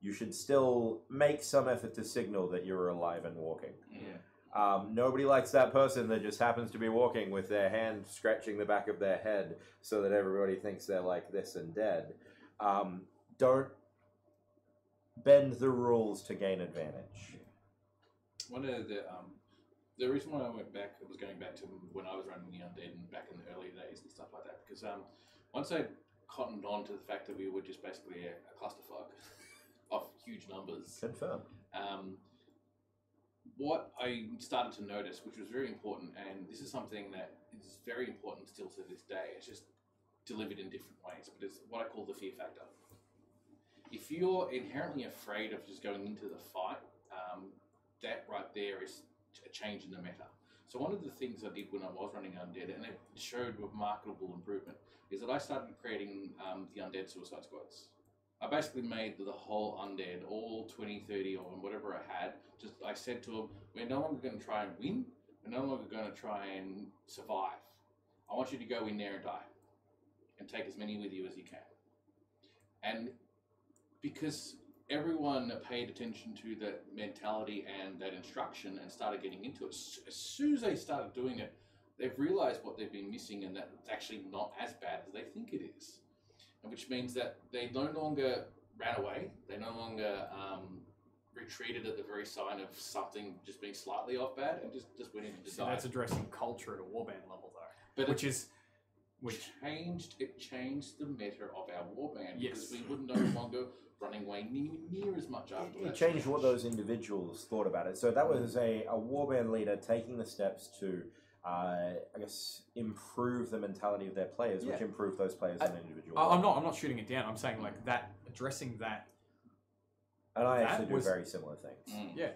Speaker 2: you should still make some effort to signal that you're alive and walking.
Speaker 3: Yeah.
Speaker 2: Nobody likes that person that just happens to be walking with their hand scratching the back of their head so that everybody thinks they're like this and dead. Don't bend the rules to gain advantage.
Speaker 1: One of the reason why I went back was going back to when I was running the Undead and back in the early days and stuff like that, because once I cottoned on to the fact that we were just basically a clusterfuck of huge numbers.
Speaker 2: Confirmed.
Speaker 1: What I started to notice, which was very important, and this is something that is very important still to this day, it's just delivered in different ways, but it's what I call the fear factor. If you're inherently afraid of just going into the fight, that right there is a change in the meta. So one of the things I did when I was running Undead, and it showed remarkable improvement, is that I started creating the Undead Suicide Squads. I basically made the whole Undead, all 20, 30 of them, whatever I had. Just I said to them, we're no longer going to try and win. We're no longer going to try and survive. I want you to go in there and die. And take as many with you as you can. And because everyone paid attention to that mentality and that instruction and started getting into it, as soon as they started doing it, they've realized what they've been missing and that it's actually not as bad as they think it is. And which means that they no longer ran away, they no longer retreated at the very sign of something just being slightly off bad and just went in and
Speaker 3: So that's addressing culture at a warband level, though.
Speaker 1: But
Speaker 3: which
Speaker 1: changed the meta of our warband.
Speaker 3: Yes.
Speaker 1: Because we would no longer running away near as much after that.
Speaker 2: It changed what those individuals thought about it. So that was a warband leader taking the steps to, I guess, improve the mentality of their players, which improved those players as an individual.
Speaker 3: I'm not shooting it down. I'm saying like that, addressing that.
Speaker 2: And I actually do very similar things.
Speaker 3: Yeah,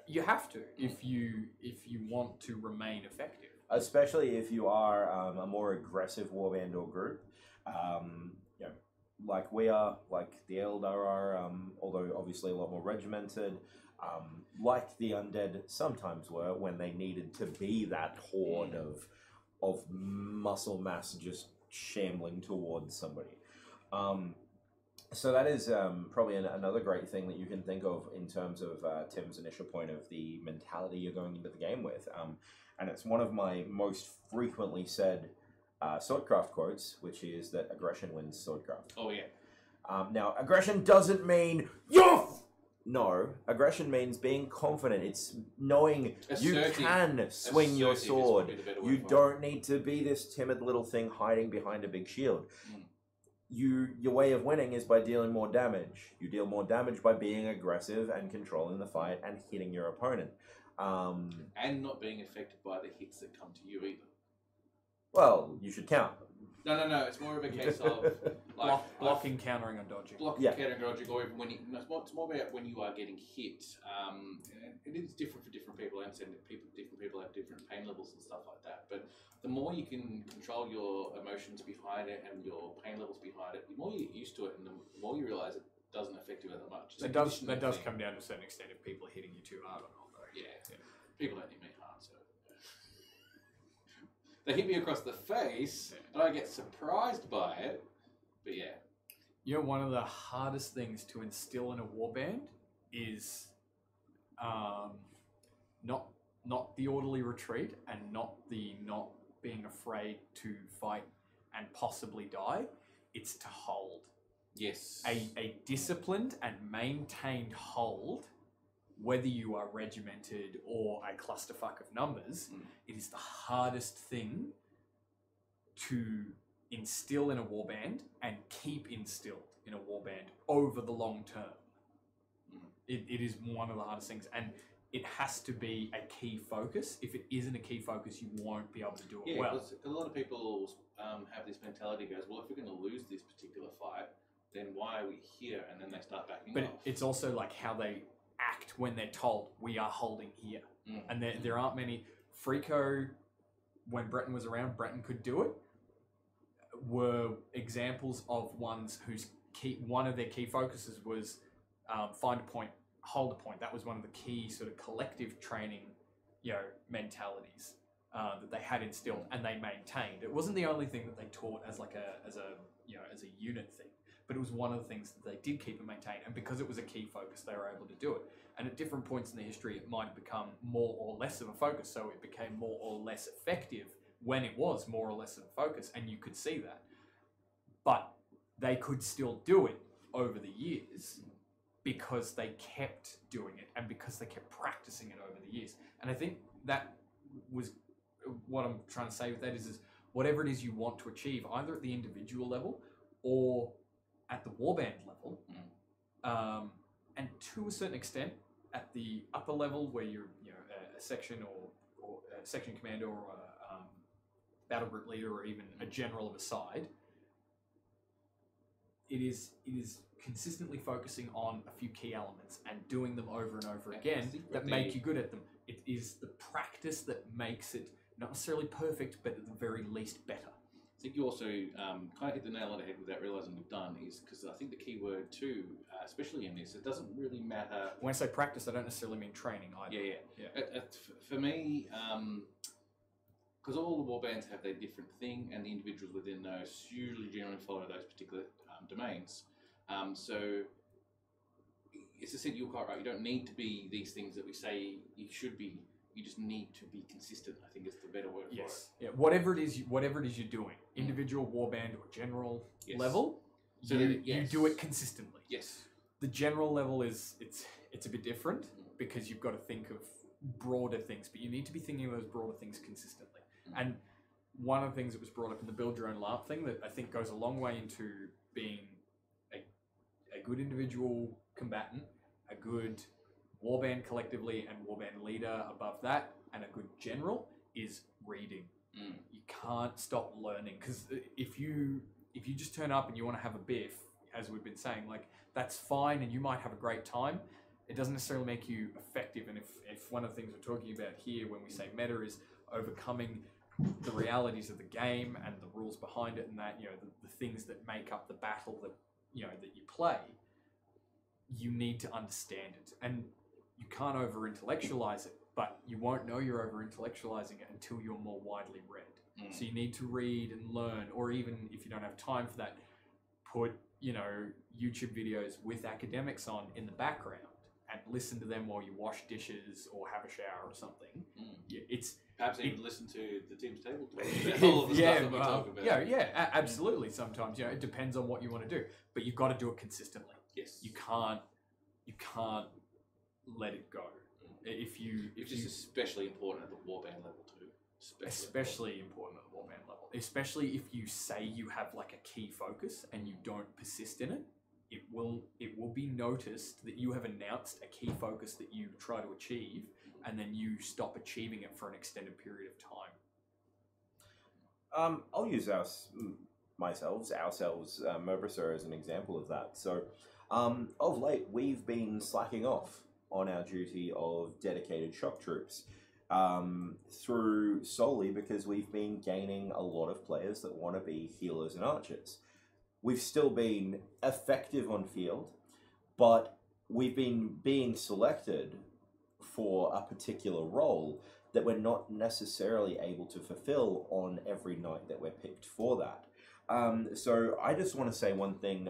Speaker 3: you have to if you want to remain effective.
Speaker 2: Especially if you are a more aggressive warband or group, you know, like we are, like the Eldar are, although obviously a lot more regimented, like the Undead sometimes were when they needed to be that horde of muscle mass just shambling towards somebody. So that is probably another great thing that you can think of in terms of Tim's initial point of the mentality you're going into the game with. And it's one of my most frequently said Swordcraft quotes, which is that aggression wins Swordcraft.
Speaker 1: Oh, yeah.
Speaker 2: Now, aggression doesn't mean YOF! No, aggression means being confident. It's knowing you can swing your sword. You don't need to be this timid little thing hiding behind a big shield. Your way of winning is by dealing more damage. You deal more damage by being aggressive and controlling the fight and hitting your opponent.
Speaker 1: And not being affected by the hits that come to you either.
Speaker 2: Well, you should count them.
Speaker 1: No. It's more of a case of like
Speaker 3: blocking, countering, and dodging.
Speaker 1: Blocking, countering, and dodging, or even when it's more about when you are getting hit. It is different for different people, and different people have different pain levels and stuff like that. But the more you can control your emotions behind it and your pain levels behind it, the more you get used to it, and the more you realize it doesn't affect you that much.
Speaker 3: That does come down to a certain extent if people are hitting you too hard or not.
Speaker 1: Yeah. People don't hit me hard, so They hit me across the face, and I get surprised by it. But yeah.
Speaker 3: You know, one of the hardest things to instill in a warband is not the orderly retreat and not being afraid to fight and possibly die. It's to hold.
Speaker 1: Yes.
Speaker 3: A disciplined and maintained hold, whether you are regimented or a clusterfuck of numbers, it is the hardest thing to instill in a warband and keep instilled in a warband over the long term. It is one of the hardest things, and it has to be a key focus. If it isn't a key focus, you won't be able to do it well.
Speaker 1: Because a lot of people have this mentality goes, well, if we're going to lose this particular fight, then why are we here? And then they start backing off.
Speaker 3: But it's also like how they act when they're told, we are holding here. And there aren't many. Freako, when Breton was around, Breton could do it, were examples of ones whose one of their key focuses was find a point, hold a point. That was one of the key sort of collective training, mentalities that they had instilled and they maintained. It wasn't the only thing that they taught as a unit thing, but it was one of the things that they did keep and maintain. And because it was a key focus, they were able to do it. And at different points in the history, it might have become more or less of a focus. So it became more or less effective when it was more or less of a focus, and you could see that. But they could still do it over the years because they kept doing it and because they kept practicing it over the years. And I think that was what I'm trying to say with that is whatever it is you want to achieve, either at the individual level or at the warband level, and to a certain extent at the upper level where you're a section or a section commander or a battle group leader or even a general of a side, it is consistently focusing on a few key elements and doing them over and over again that make you good at them. It is the practice that makes it not necessarily perfect, but at the very least better.
Speaker 1: I think you also kind of hit the nail on the head without realising you've done is because I think the key word too, especially in this, it doesn't really matter.
Speaker 3: When I say practice, I don't necessarily mean training either.
Speaker 1: Yeah. For me, because all the warbands have their different thing, and the individuals within those usually generally follow those particular domains. So it's just said you're quite right. You don't need to be these things that we say you should be. You just need to be consistent. I think is the better word for it.
Speaker 3: Yeah. Whatever it is you're doing, individual, warband, or general level, so you do it consistently.
Speaker 1: Yes.
Speaker 3: The general level it's a bit different because you've got to think of broader things, but you need to be thinking of those broader things consistently. And one of the things that was brought up in the build your own LARP thing that I think goes a long way into being a good individual combatant, a good warband collectively and warband leader above that, and a good general is reading. You can't stop learning, because if you just turn up and you want to have a biff, as we've been saying, like that's fine and you might have a great time, it doesn't necessarily make you effective. And if one of the things we're talking about here when we say meta is overcoming the realities of the game and the rules behind it, and that the things that make up the battle that that you play, you need to understand it. And you can't over-intellectualize it, but you won't know you're over-intellectualizing it until you're more widely read. So you need to read and learn, or even if you don't have time for that, put YouTube videos with academics on in the background and listen to them while you wash dishes or have a shower or something. It's
Speaker 1: perhaps even listen to the team's table talk. All of the stuff that we talk about.
Speaker 3: Absolutely. Sometimes it depends on what you want to do, but you've got to do it consistently.
Speaker 1: Yes,
Speaker 3: you can't let it go. It's
Speaker 1: especially important at the warband level too.
Speaker 3: Especially important at the warband level. Especially if you say you have like a key focus and you don't persist in it, it will be noticed that you have announced a key focus that you try to achieve, and then you stop achieving it for an extended period of time.
Speaker 2: I'll use ourselves, Mobrisa as an example of that. So, of late, we've been slacking off on our duty of dedicated shock troops through solely because we've been gaining a lot of players that want to be healers and archers. We've still been effective on field, but we've been being selected for a particular role that we're not necessarily able to fulfill on every night that we're picked for that. So I just want to say one thing,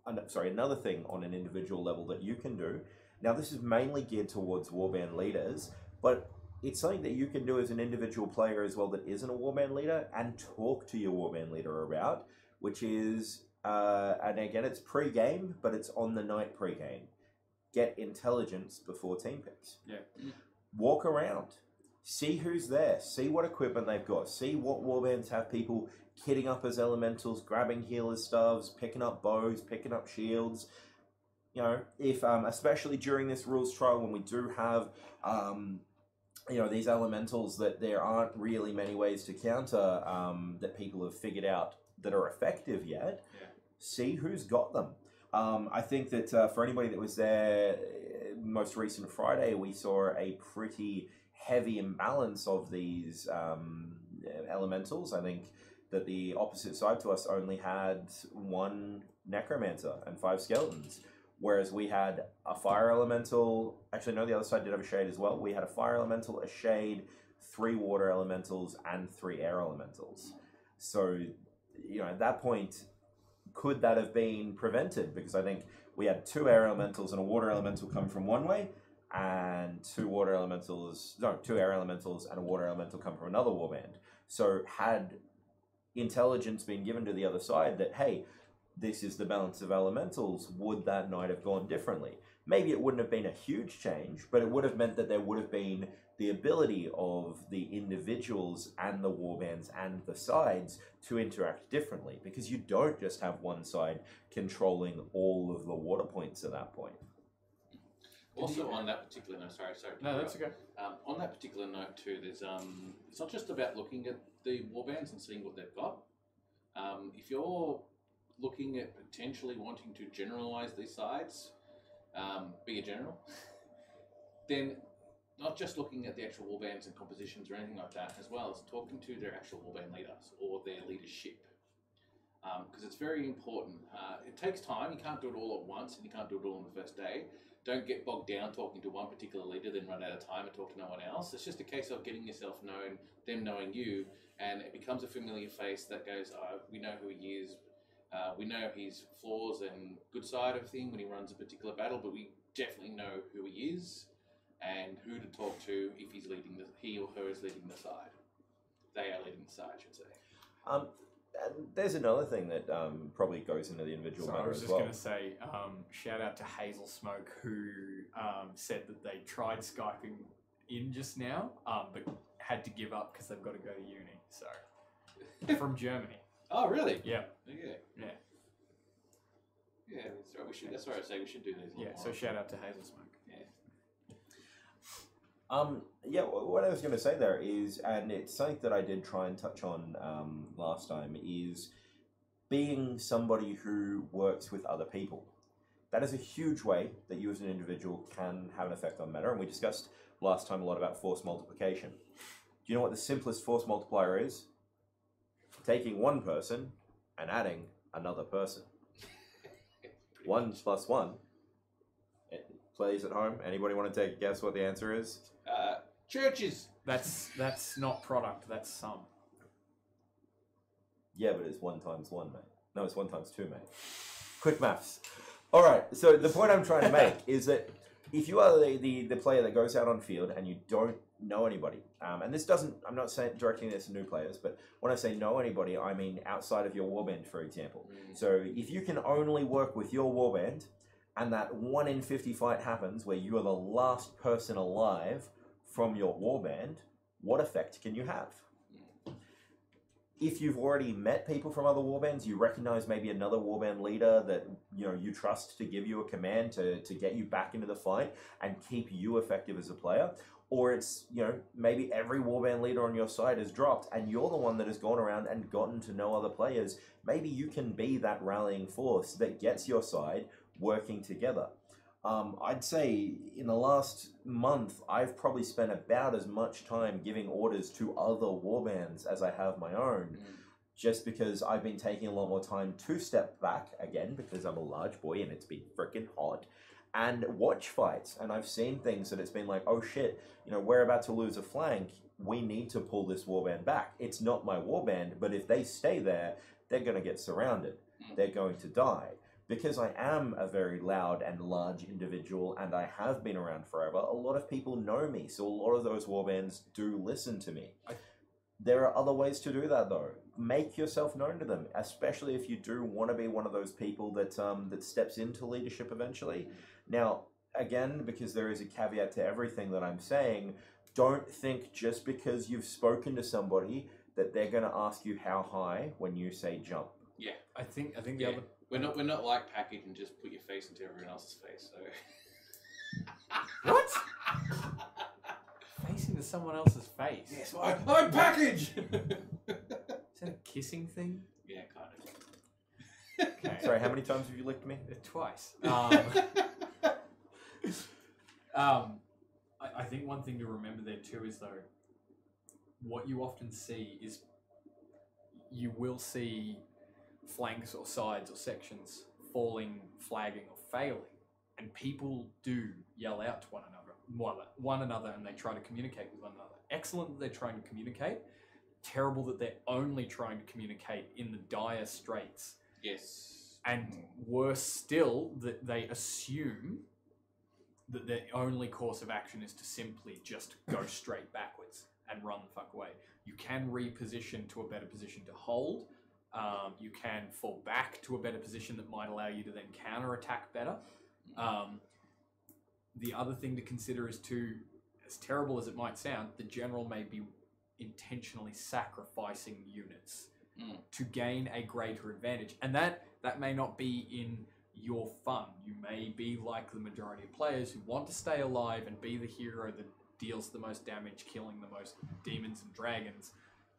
Speaker 2: another thing on an individual level that you can do. Now, this is mainly geared towards warband leaders, but it's something that you can do as an individual player as well that isn't a warband leader and talk to your warband leader about, which is, and again, it's pre-game, but it's on the night pre-game. Get intelligence before team picks.
Speaker 3: Yeah.
Speaker 2: Walk around. See who's there. See what equipment they've got. See what warbands have people kitting up as elementals, grabbing healer staves, picking up bows, picking up shields. You know, if especially during this rules trial when we do have you know, these elementals that there aren't really many ways to counter that people have figured out that are effective yet.
Speaker 3: Yeah.
Speaker 2: See who's got them. I think that for anybody that was there most recent Friday, we saw a pretty heavy imbalance of these elementals. I think that the opposite side to us only had 1 necromancer and 5 skeletons, whereas we had a fire elemental. Actually, no, the other side did have a shade as well. We had a fire elemental, a shade, 3 water elementals, and 3 air elementals. So, you know, at that point, could that have been prevented? Because I think we had 2 air elementals and a water elemental come from one way, and 2 air elementals and a water elemental come from another warband. So had intelligence been given to the other side that, hey, this is the balance of elementals, would that night have gone differently? Maybe it wouldn't have been a huge change, but it would have meant that there would have been the ability of the individuals and the warbands and the sides to interact differently, because you don't just have one side controlling all of the water points at that point.
Speaker 1: Also, on that particular note, sorry.
Speaker 3: No, that's okay.
Speaker 1: On that particular note too, there's it's not just about looking at the warbands and seeing what they've got. If you're looking at potentially wanting to generalize these sides, be a general, then not just looking at the actual warbands and compositions or anything like that, as well as talking to their actual warband leaders or their leadership. Because it's very important. It takes time. You can't do it all at once, and you can't do it all on the first day. Don't get bogged down talking to one particular leader, then run out of time and talk to no one else. It's just a case of getting yourself known, them knowing you, and it becomes a familiar face that goes, oh, we know who he is. We know his flaws and good side of thing when he runs a particular battle, but we definitely know who he is and who to talk to if he's leading he or her is leading the side. They are leading the side, I should say.
Speaker 2: And there's another thing that probably goes into the individual matter as well.
Speaker 3: I was just going to say, shout out to Hazel Smoke, who said that they tried Skyping in just now, but had to give up because they've got to go to uni. So, from Germany.
Speaker 1: Oh, really?
Speaker 3: Yeah.
Speaker 1: Okay.
Speaker 3: Yeah.
Speaker 1: Yeah, that's right. That's what I was saying. We should do this.
Speaker 3: Yeah. So shout out to Hazel Smoke.
Speaker 2: Yeah. What I was going to say there is, and it's something that I did try and touch on last time, is being somebody who works with other people. That is a huge way that you as an individual can have an effect on meta, and we discussed last time a lot about force multiplication. Do you know what the simplest force multiplier is? Taking one person and adding another person. 1 plus 1. Plays at home. Anybody want to take a guess what the answer is?
Speaker 1: Churches.
Speaker 3: That's not product. That's sum.
Speaker 2: Yeah, but it's 1 times 1, mate. No, it's 1 times 2, mate. Quick maths. All right. So the point I'm trying to make is that if you are the player that goes out on field and you don't know anybody, and this doesn't, I'm not saying directing this to new players, but when I say know anybody, I mean outside of your warband, for example. So if you can only work with your warband, and that 1 in 50 fight happens where you are the last person alive from your warband, what effect can you have? If you've already met people from other warbands, you recognize maybe another warband leader that you trust to give you a command to get you back into the fight and keep you effective as a player. Or it's, maybe every warband leader on your side has dropped and you're the one that has gone around and gotten to know other players. Maybe you can be that rallying force that gets your side working together. I'd say in the last month, I've probably spent about as much time giving orders to other warbands as I have my own, just because I've been taking a lot more time to step back again because I'm a large boy and it's been freaking hot, and watch fights. And I've seen things that it's been like, oh shit, you know, we're about to lose a flank. We need to pull this warband back. It's not my warband, but if they stay there, they're going to get surrounded. They're going to die. Because I am a very loud and large individual and I have been around forever, a lot of people know me. So a lot of those warbands do listen to me. There are other ways to do that though. Make yourself known to them, especially if you do want to be one of those people that that steps into leadership eventually. Now, again, because there is a caveat to everything that I'm saying, don't think just because you've spoken to somebody that they're going to ask you how high when you say jump.
Speaker 3: Yeah, I think the other...
Speaker 1: We're not like Package and just put your face into everyone else's face. So
Speaker 3: what? Face into someone else's face?
Speaker 1: Yes, I'm Package.
Speaker 3: Is that a kissing thing?
Speaker 1: Yeah, kind of.
Speaker 2: Okay. Sorry, how many times have you licked me?
Speaker 3: Twice. I think one thing to remember there too is though, what you often see is you will see flanks or sides or sections falling, flagging or failing, and people do yell out to one another and they try to communicate with one another. Excellent that they're trying to communicate. Terrible that they're only trying to communicate in the dire straits.
Speaker 1: Yes.
Speaker 3: And worse still, that they assume that their only course of action is to simply just go straight backwards and run the fuck away. You can reposition to a better position to hold. You can fall back to a better position that might allow you to then counter-attack better. The other thing to consider is too, as terrible as it might sound, the general may be intentionally sacrificing units to gain a greater advantage. And that may not be in your fun. You may be like the majority of players who want to stay alive and be the hero that deals the most damage, killing the most demons and dragons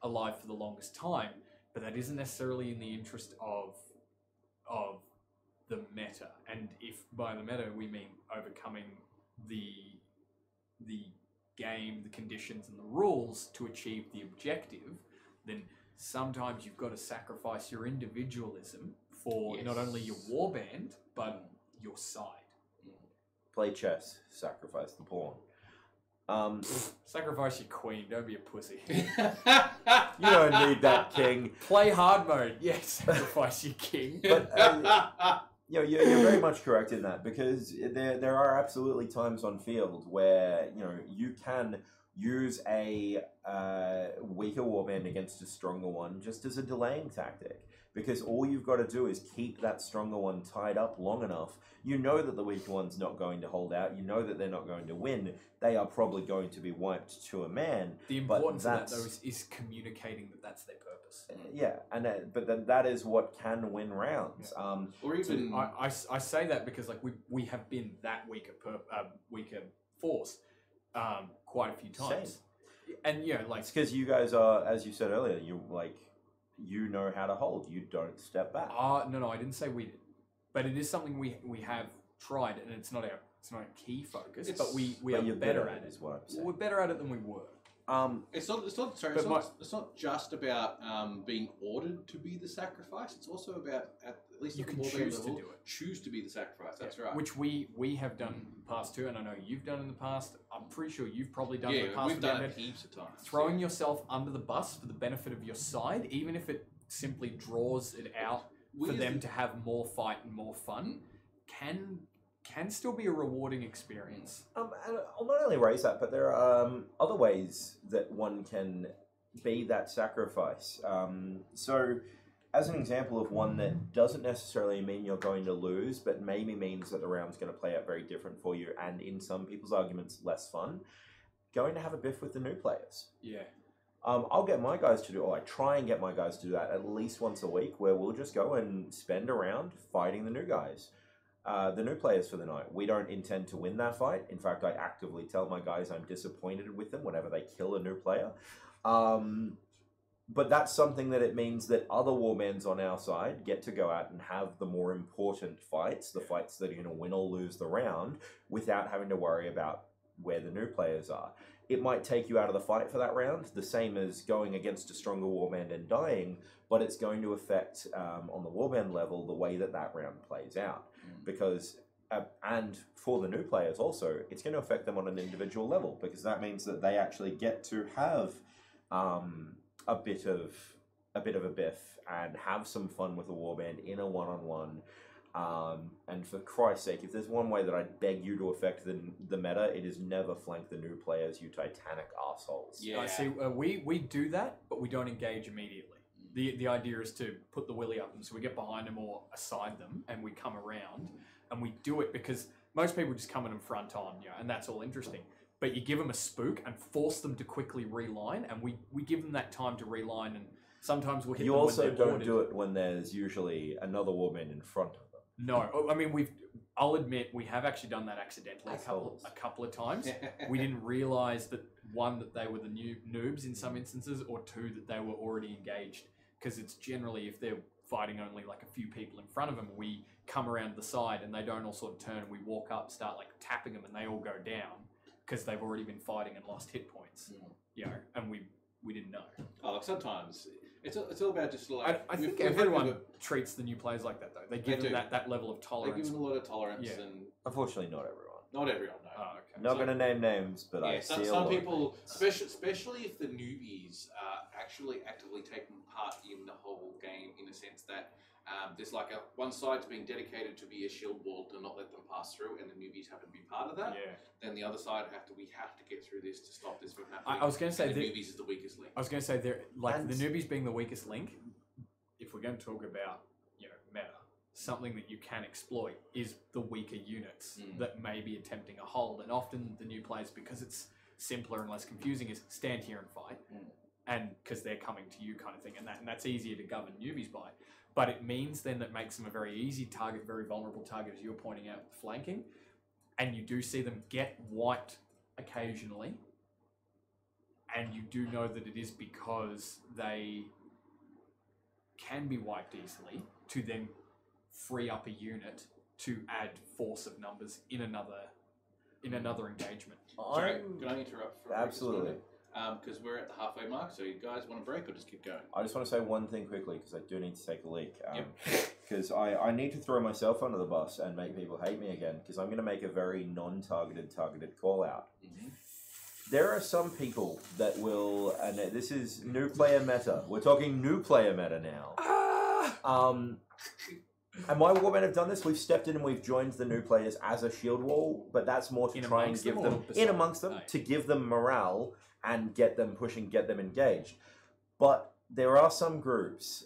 Speaker 3: alive for the longest time. But that isn't necessarily in the interest of the meta. And if by the meta we mean overcoming the game, the conditions and the rules to achieve the objective, then sometimes you've got to sacrifice your individualism for not only your warband, but your side.
Speaker 2: Play chess, sacrifice the pawn.
Speaker 3: Sacrifice your queen, don't be a pussy.
Speaker 2: You don't need that, king.
Speaker 3: Play hard mode, yes, sacrifice your king.
Speaker 2: But you know, you're very much correct in that, because there are absolutely times on field where, you know, you can use a weaker warband against a stronger one just as a delaying tactic. Because all you've got to do is keep that stronger one tied up long enough. You know that the weaker one's not going to hold out. You know that they're not going to win. They are probably going to be wiped to a man.
Speaker 3: The importance of that, though, is communicating that that's their purpose.
Speaker 2: Yeah, and but then that is what can win rounds.
Speaker 3: Or even I say that because like we have been that weaker force quite a few times. Same. And you know, like
Speaker 2: it's because you guys are, as you said earlier, you know how to hold. You don't step back.
Speaker 3: No, I didn't say we did, but it is something we have tried, and it's not a key focus. But we are better at it.
Speaker 2: Is what I'm saying.
Speaker 3: We're better at it than we were.
Speaker 1: It's not just about being ordered to be the sacrifice. It's also about at least
Speaker 3: you
Speaker 1: at
Speaker 3: can
Speaker 1: the
Speaker 3: choose
Speaker 1: level,
Speaker 3: to do it.
Speaker 1: Choose to be the sacrifice. That's right.
Speaker 3: Which we have done in the past too, and I know you've done in the past. I'm pretty sure you've probably done in the past.
Speaker 1: We've done it heaps of times.
Speaker 3: Throwing yourself under the bus for the benefit of your side, even if it simply draws it out for them to have more fight and more fun, can still be a rewarding experience.
Speaker 2: And I'll not only raise that, but there are other ways that one can be that sacrifice. So, as an example of one that doesn't necessarily mean you're going to lose, but maybe means that the round's going to play out very different for you, and in some people's arguments, less fun, going to have a biff with the new players.
Speaker 3: Yeah.
Speaker 2: I'll get my guys to do, or I try and get my guys to do that at least once a week, where we'll just go and spend a round fighting the new guys. The new players for the night. We don't intend to win that fight. In fact, I actively tell my guys I'm disappointed with them whenever they kill a new player. But that's something that it means that other warbands on our side get to go out and have the more important fights, the fights that are going to win or lose the round, without having to worry about where the new players are. It might take you out of the fight for that round, the same as going against a stronger warband and dying, but it's going to affect, on the warband level, the way that round plays out. Because and for the new players also, it's going to affect them on an individual level, because that means that they actually get to have a bit of a biff and have some fun with a warband in a one-on-one. And for Christ's sake, if there's one way that I'd beg you to affect the meta, it is never flank the new players, you titanic assholes.
Speaker 3: Yeah, I see. We do that, but we don't engage immediately. The idea is to put the willy up them, so we get behind them or aside them, and we come around, and we do it because most people just come in and front on, and that's all interesting. But you give them a spook and force them to quickly reline, and we give them that time to reline, and sometimes we'll hit them when they're
Speaker 2: You also don't
Speaker 3: boarded.
Speaker 2: do it when there's usually another warband in front of them.
Speaker 3: No, I mean I'll admit we have actually done that accidentally a couple of times. We didn't realise that one, that they were the new noobs in some instances, or two, that they were already engaged. Because it's generally, if they're fighting only like a few people in front of them, we come around the side and they don't all sort of turn, and we walk up, start like tapping them, and they all go down because they've already been fighting and lost hit points. And we didn't know.
Speaker 1: Oh, like sometimes it's all about just like
Speaker 3: I think everyone treats the new players like that though. They give them that level of tolerance.
Speaker 1: They give them a lot of tolerance, and
Speaker 2: unfortunately, not everyone.
Speaker 1: Not everyone, no.
Speaker 3: Oh, okay.
Speaker 2: Not going to name names, but I see
Speaker 1: some people, especially if the newbies are actually actively taking part in the whole game, in a sense that there's like one side's being dedicated to be a shield wall to not let them pass through, and the newbies have to be part of that.
Speaker 3: Yeah.
Speaker 1: Then the other side we have to get through this to stop this from happening.
Speaker 3: I was going to say
Speaker 1: the newbies is the weakest link.
Speaker 3: I was going to say the newbies being the weakest link. If we're going to talk about meta, something that you can exploit is the weaker units that may be attempting a hold, and often the new players, because it's simpler and less confusing, is stand here and fight, and because they're coming to you kind of thing, and that's easier to govern newbies by. But it means then that makes them a very easy target, very vulnerable target, as you were pointing out with flanking, and you do see them get wiped occasionally, and you do know that it is because they can be wiped easily to then free up a unit to add force of numbers in another engagement.
Speaker 1: Sorry, can I interrupt for
Speaker 2: Absolutely.
Speaker 1: Because we're at the halfway mark, so you guys want a break or just keep going?
Speaker 2: I just want to say one thing quickly, because I do need to take a leak. Because I need to throw myself under the bus and make people hate me again, because I'm going to make a very targeted call out. There are some people that will, and this is new player meta. We're talking new player meta now. And my warband have done this. We've stepped in and we've joined the new players as a shield wall, but that's more to try and give them in amongst them, to give them morale and get them pushing, get them engaged. But there are some groups,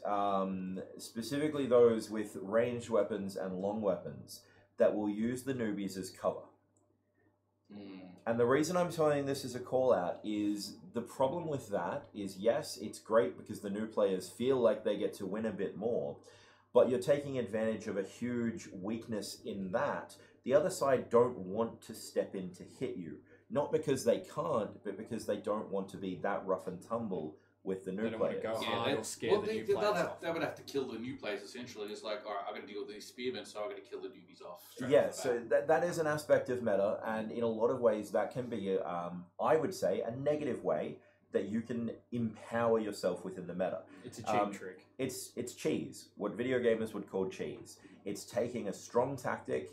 Speaker 2: specifically those with ranged weapons and long weapons, that will use the newbies as cover. And the reason I'm telling this as a call out is the problem with that is, yes, it's great because the new players feel like they get to win a bit more, but you're taking advantage of a huge weakness in that the other side don't want to step in to hit you. Not because they can't, but because they don't want to be that rough and tumble with the new players.
Speaker 1: They would have to kill the new players essentially. It's like, all right, I'm going to deal with these spearmen, so I'm going to kill the newbies off.
Speaker 2: Yeah, so that is an aspect of meta, and in a lot of ways that can be, I would say, a negative way that you can empower yourself within the meta.
Speaker 3: It's a cheap trick.
Speaker 2: It's cheese, what video gamers would call cheese. It's taking a strong tactic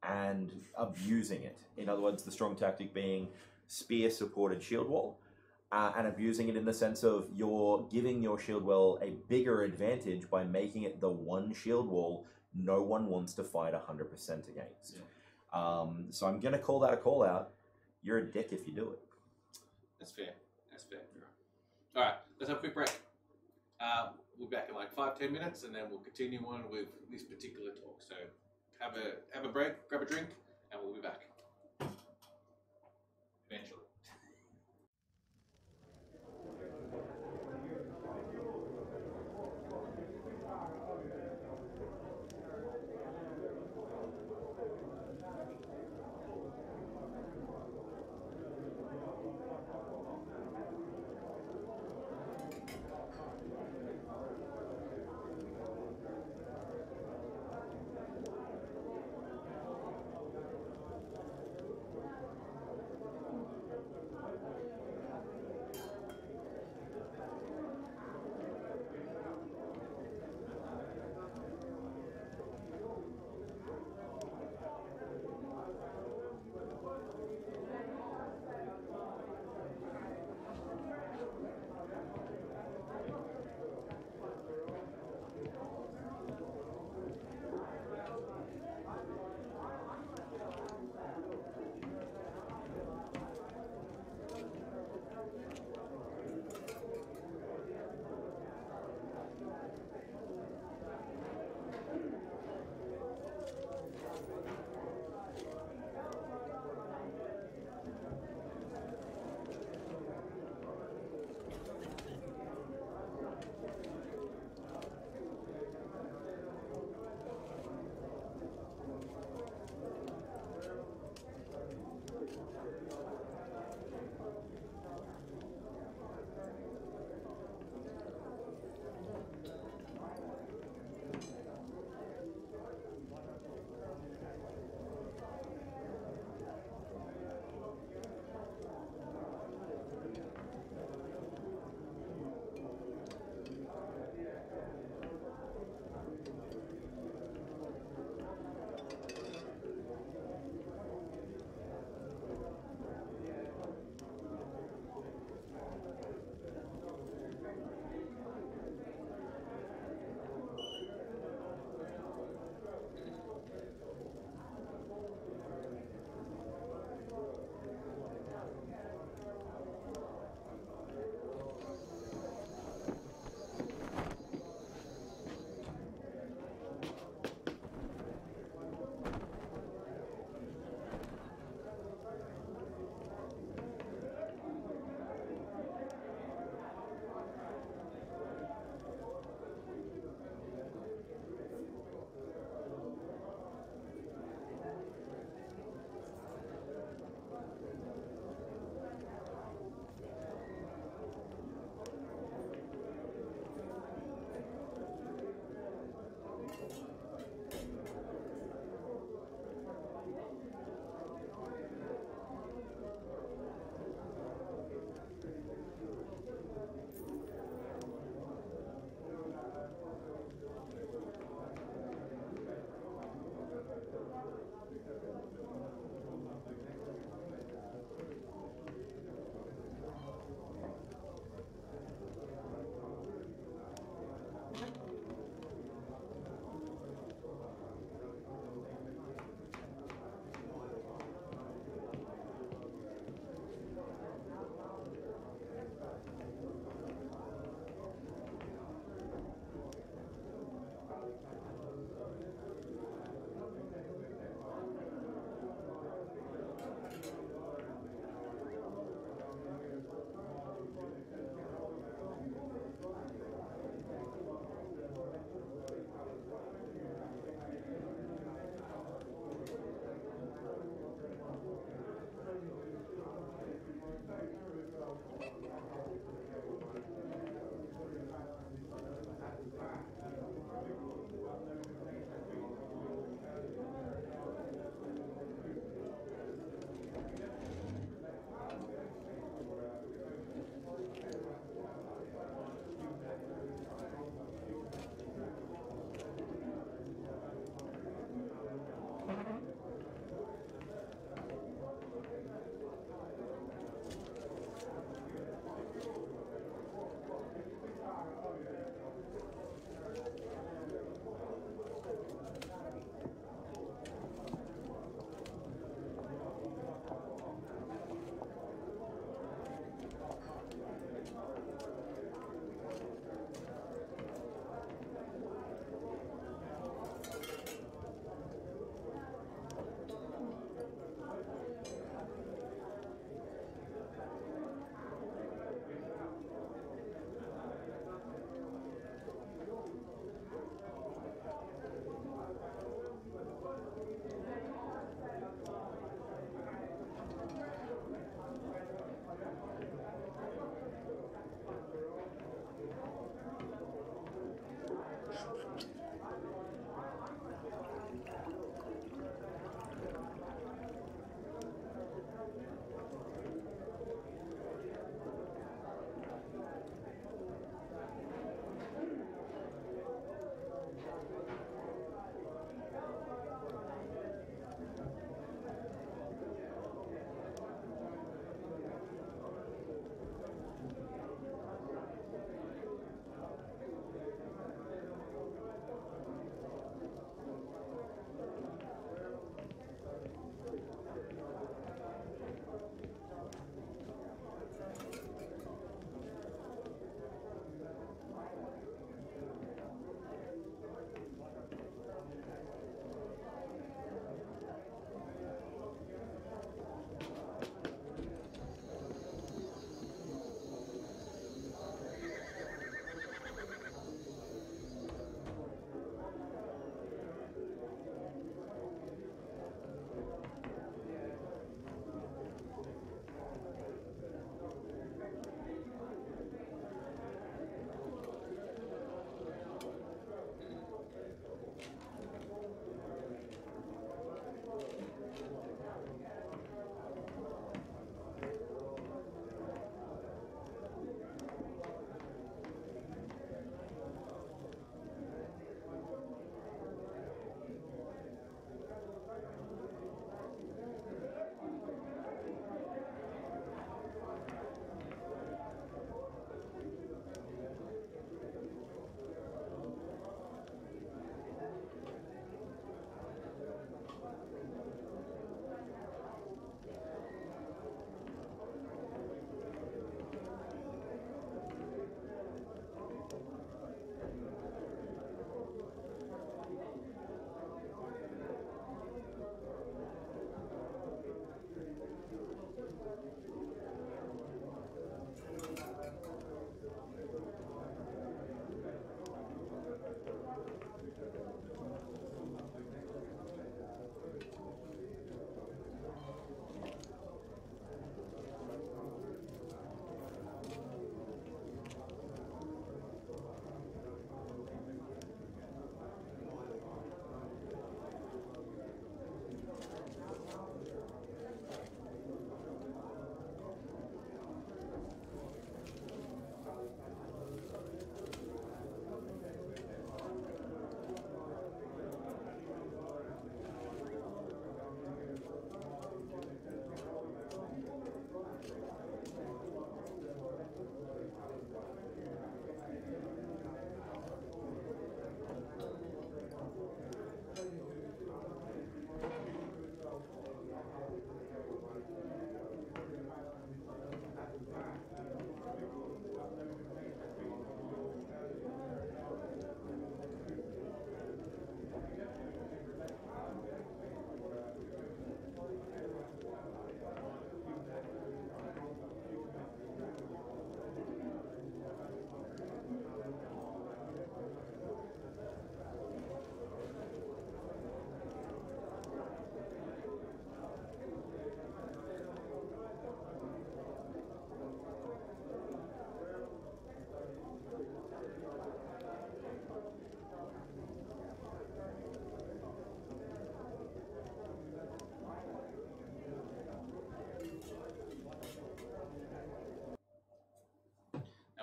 Speaker 2: and abusing it. In other words, the strong tactic being spear-supported shield wall, and abusing it in the sense of you're giving your shield wall a bigger advantage by making it the one shield wall no one wants to fight 100% against. So I'm going to call that a call out. You're a dick if you do it.
Speaker 1: That's fair. All right, let's have a quick break. We'll be back in like 5-10 minutes, and then we'll continue on with this particular talk. So have a break, grab a drink, and we'll be back. Eventually.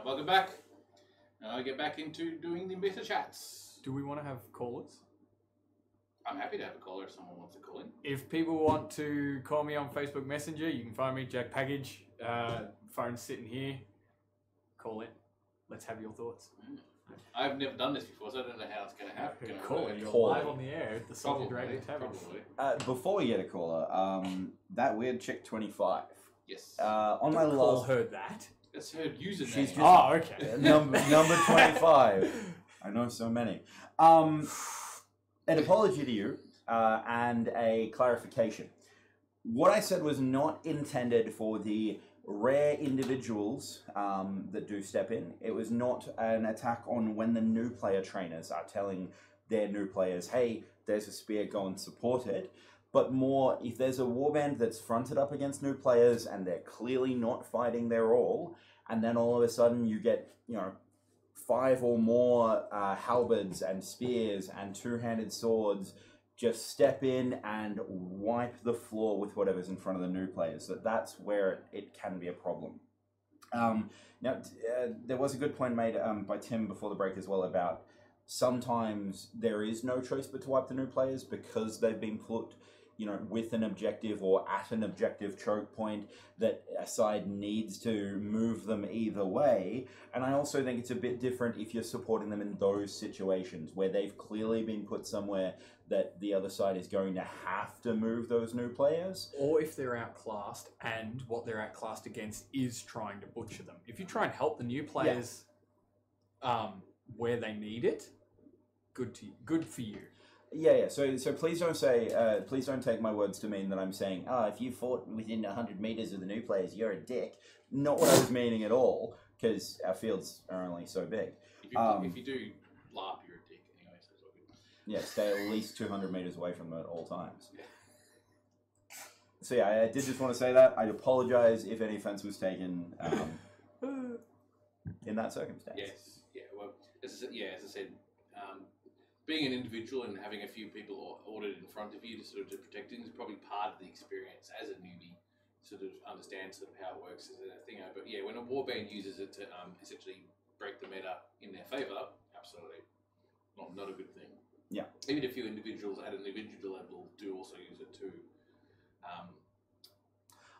Speaker 1: welcome back. Now I get back into doing the better chats.
Speaker 3: Do we want to have callers?
Speaker 1: I'm happy to have a caller if someone wants to call in.
Speaker 3: If people want to call me on Facebook Messenger, you can find me, Jack Package. Phone's sitting here. Call in. Let's have your thoughts.
Speaker 1: I've never done this before, so I don't know how it's going to happen.
Speaker 3: Call it. You're live on the air at the Salty Dragon Tavern.
Speaker 2: Before we get a caller, that weird chick 25.
Speaker 1: Yes.
Speaker 2: On my
Speaker 3: call
Speaker 2: last...
Speaker 3: heard that.
Speaker 1: That's her username.
Speaker 2: She's just
Speaker 3: okay.
Speaker 2: number 25. I know so many. An apology to you and a clarification. What I said was not intended for the rare individuals that do step in. It was not an attack on when the new player trainers are telling their new players, hey, there's a spear, go and support it. But more, if there's a warband that's fronted up against new players and they're clearly not fighting their all, and then all of a sudden you get, 5 or more halberds and spears and two-handed swords, just step in and wipe the floor with whatever's in front of the new players. So that's where it can be a problem. There was a good point made by Tim before the break as well about sometimes there is no choice but to wipe the new players because they've been put, with an objective or at an objective choke point that a side needs to move them either way. And I also think it's a bit different if you're supporting them in those situations where they've clearly been put somewhere that the other side is going to have to move those new players.
Speaker 3: Or if they're outclassed and what they're outclassed against is trying to butcher them. If you try and help the new players where they need it, good for you.
Speaker 2: Yeah. So please don't say, please don't take my words to mean that I'm saying, if you fought within 100 meters of the new players, you're a dick. Not what I was meaning at all, because our fields are only so big.
Speaker 1: If you do LARP, you're a dick anyway, so it's all good.
Speaker 2: Yeah, stay at least 200 meters away from them at all times. Yeah. So yeah, I did just want to say that. I apologize if any offense was taken in that circumstance.
Speaker 1: Yes. Yeah. Well, as I said, being an individual and having a few people ordered in front of you to protect things is probably part of the experience as a newbie. Sort of understand how it works as a thing. But yeah, when a warband uses it to essentially break the meta in their favour, absolutely not a good thing.
Speaker 2: Yeah.
Speaker 1: Even a few individuals at an individual level do also use it too.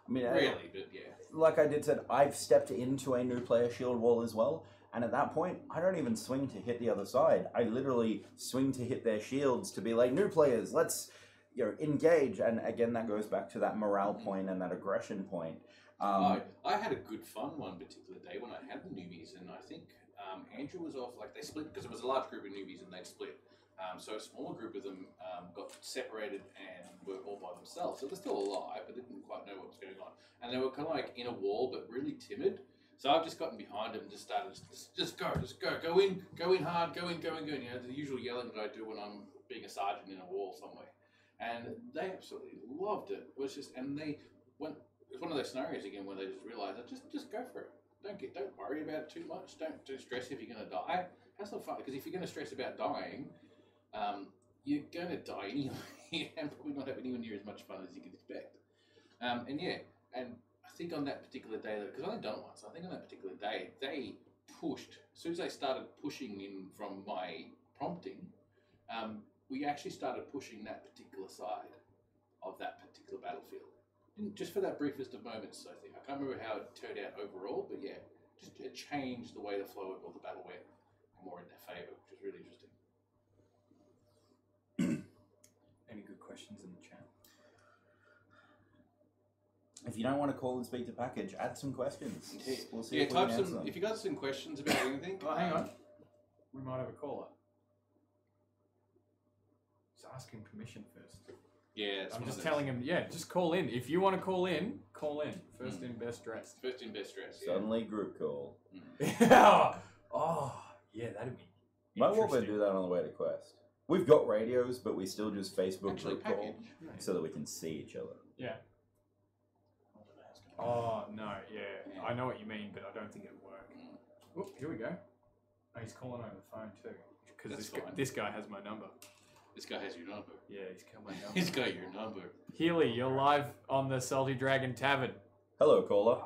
Speaker 1: Really, but yeah.
Speaker 2: Like I did said, I've stepped into a new player shield wall as well. And at that point, I don't even swing to hit the other side. I literally swing to hit their shields to be like, new players, let's engage. And again, that goes back to that morale point and that aggression point.
Speaker 1: I had a good fun one particular day when I had the newbies, and I think Andrew was off. Like they split because it was a large group of newbies, and they'd split. So a smaller group of them got separated and were all by themselves. So they're still alive, but they didn't quite know what was going on. And they were kind of like in a wall, but really timid. So I've just gotten behind them and just started, just go in hard, go in. The usual yelling that I do when I'm being a sergeant in a wall somewhere. And they absolutely loved it. It was just, and it was one of those scenarios again where they just realised, just go for it. Don't worry about it too much. Don't stress if you're going to die. That's not fun, because if you're going to stress about dying, you're going to die anyway, and probably not have anywhere near as much fun as you could expect. And I think on that particular day, because I've only done it once, I think on that particular day, they pushed, as soon as they started pushing in from my prompting, we actually started pushing that particular side of that particular battlefield. And just for that briefest of moments, I think. I can't remember how it turned out overall, but yeah, just it changed the way the flow of the battle went more in their favour, which was really interesting.
Speaker 3: Any good questions in the chat?
Speaker 2: If you don't want to call and speak to Package, add some questions. We'll see if we
Speaker 1: type
Speaker 2: can answer them.
Speaker 1: if you got some questions about anything.
Speaker 3: Hang on. We might have a caller. Just ask him permission first.
Speaker 1: Yeah,
Speaker 3: I'm just telling him, just call in. If you want to call in, call in. First in, best dressed.
Speaker 1: First in, best dressed. Yeah.
Speaker 2: Suddenly group call.
Speaker 3: Oh, yeah, that'd be
Speaker 2: Might well do that on the way to Quest. We've got radios, but we still just Facebook group call so that we can see each other.
Speaker 3: Yeah. Oh, no, yeah. I know what you mean, but I don't think it'll work. Oh, here we go. Oh, he's calling over the phone too. Because this guy has my number.
Speaker 1: This guy has your number.
Speaker 3: Yeah, he's got my number.
Speaker 1: He's got your number.
Speaker 3: Healy, you're live on the Salty Dragon Tavern.
Speaker 2: Hello, caller.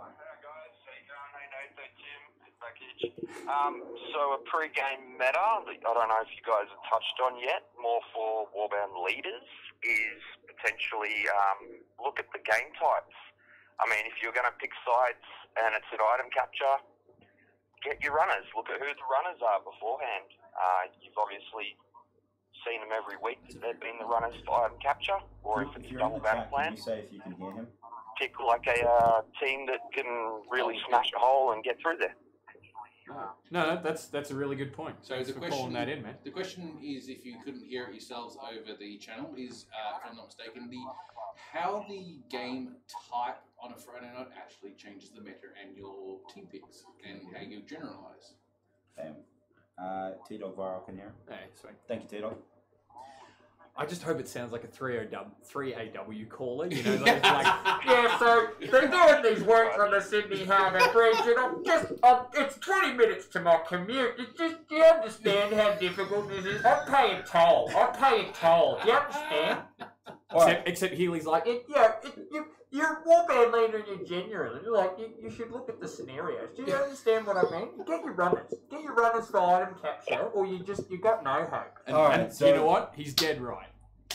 Speaker 4: So a pre-game meta, I don't know if you guys have touched on yet, more for Warband leaders, is potentially look at the game types. I mean, if you're going to pick sides and it's an item capture, get your runners. Look at who the runners are beforehand. You've obviously seen them every week. They've been the runners for item capture, or if it's a double battle plan.
Speaker 2: Can you say if you can hear him?
Speaker 4: Pick like a team that can really smash a hole and get through there.
Speaker 3: No, that's a really good point.
Speaker 1: So
Speaker 3: Thanks
Speaker 1: the
Speaker 3: for
Speaker 1: question,
Speaker 3: calling that in, man.
Speaker 1: The question is, if you couldn't hear it yourselves over the channel, is if I'm not mistaken, how the game type on a Friday night actually changes the meta and your team picks and how you generalize.
Speaker 2: T-Dog Viral can hear him.
Speaker 3: Hey, sweet.
Speaker 2: Thank you, T-Dog.
Speaker 3: I just hope it sounds like a 3AW caller, you know, like, it's like, yeah, so they're doing these works on the Sydney Harbour Bridge, and it's 20 minutes to my commute. It's just, do you understand how difficult this is? I pay a toll. Do you understand? Except Healy's like, you're a warband leader and you're genuine. You're like, you should look at the scenarios. Do you understand what I mean? Get your runners for item capture, or you got no hope. And so, you know what? He's dead right.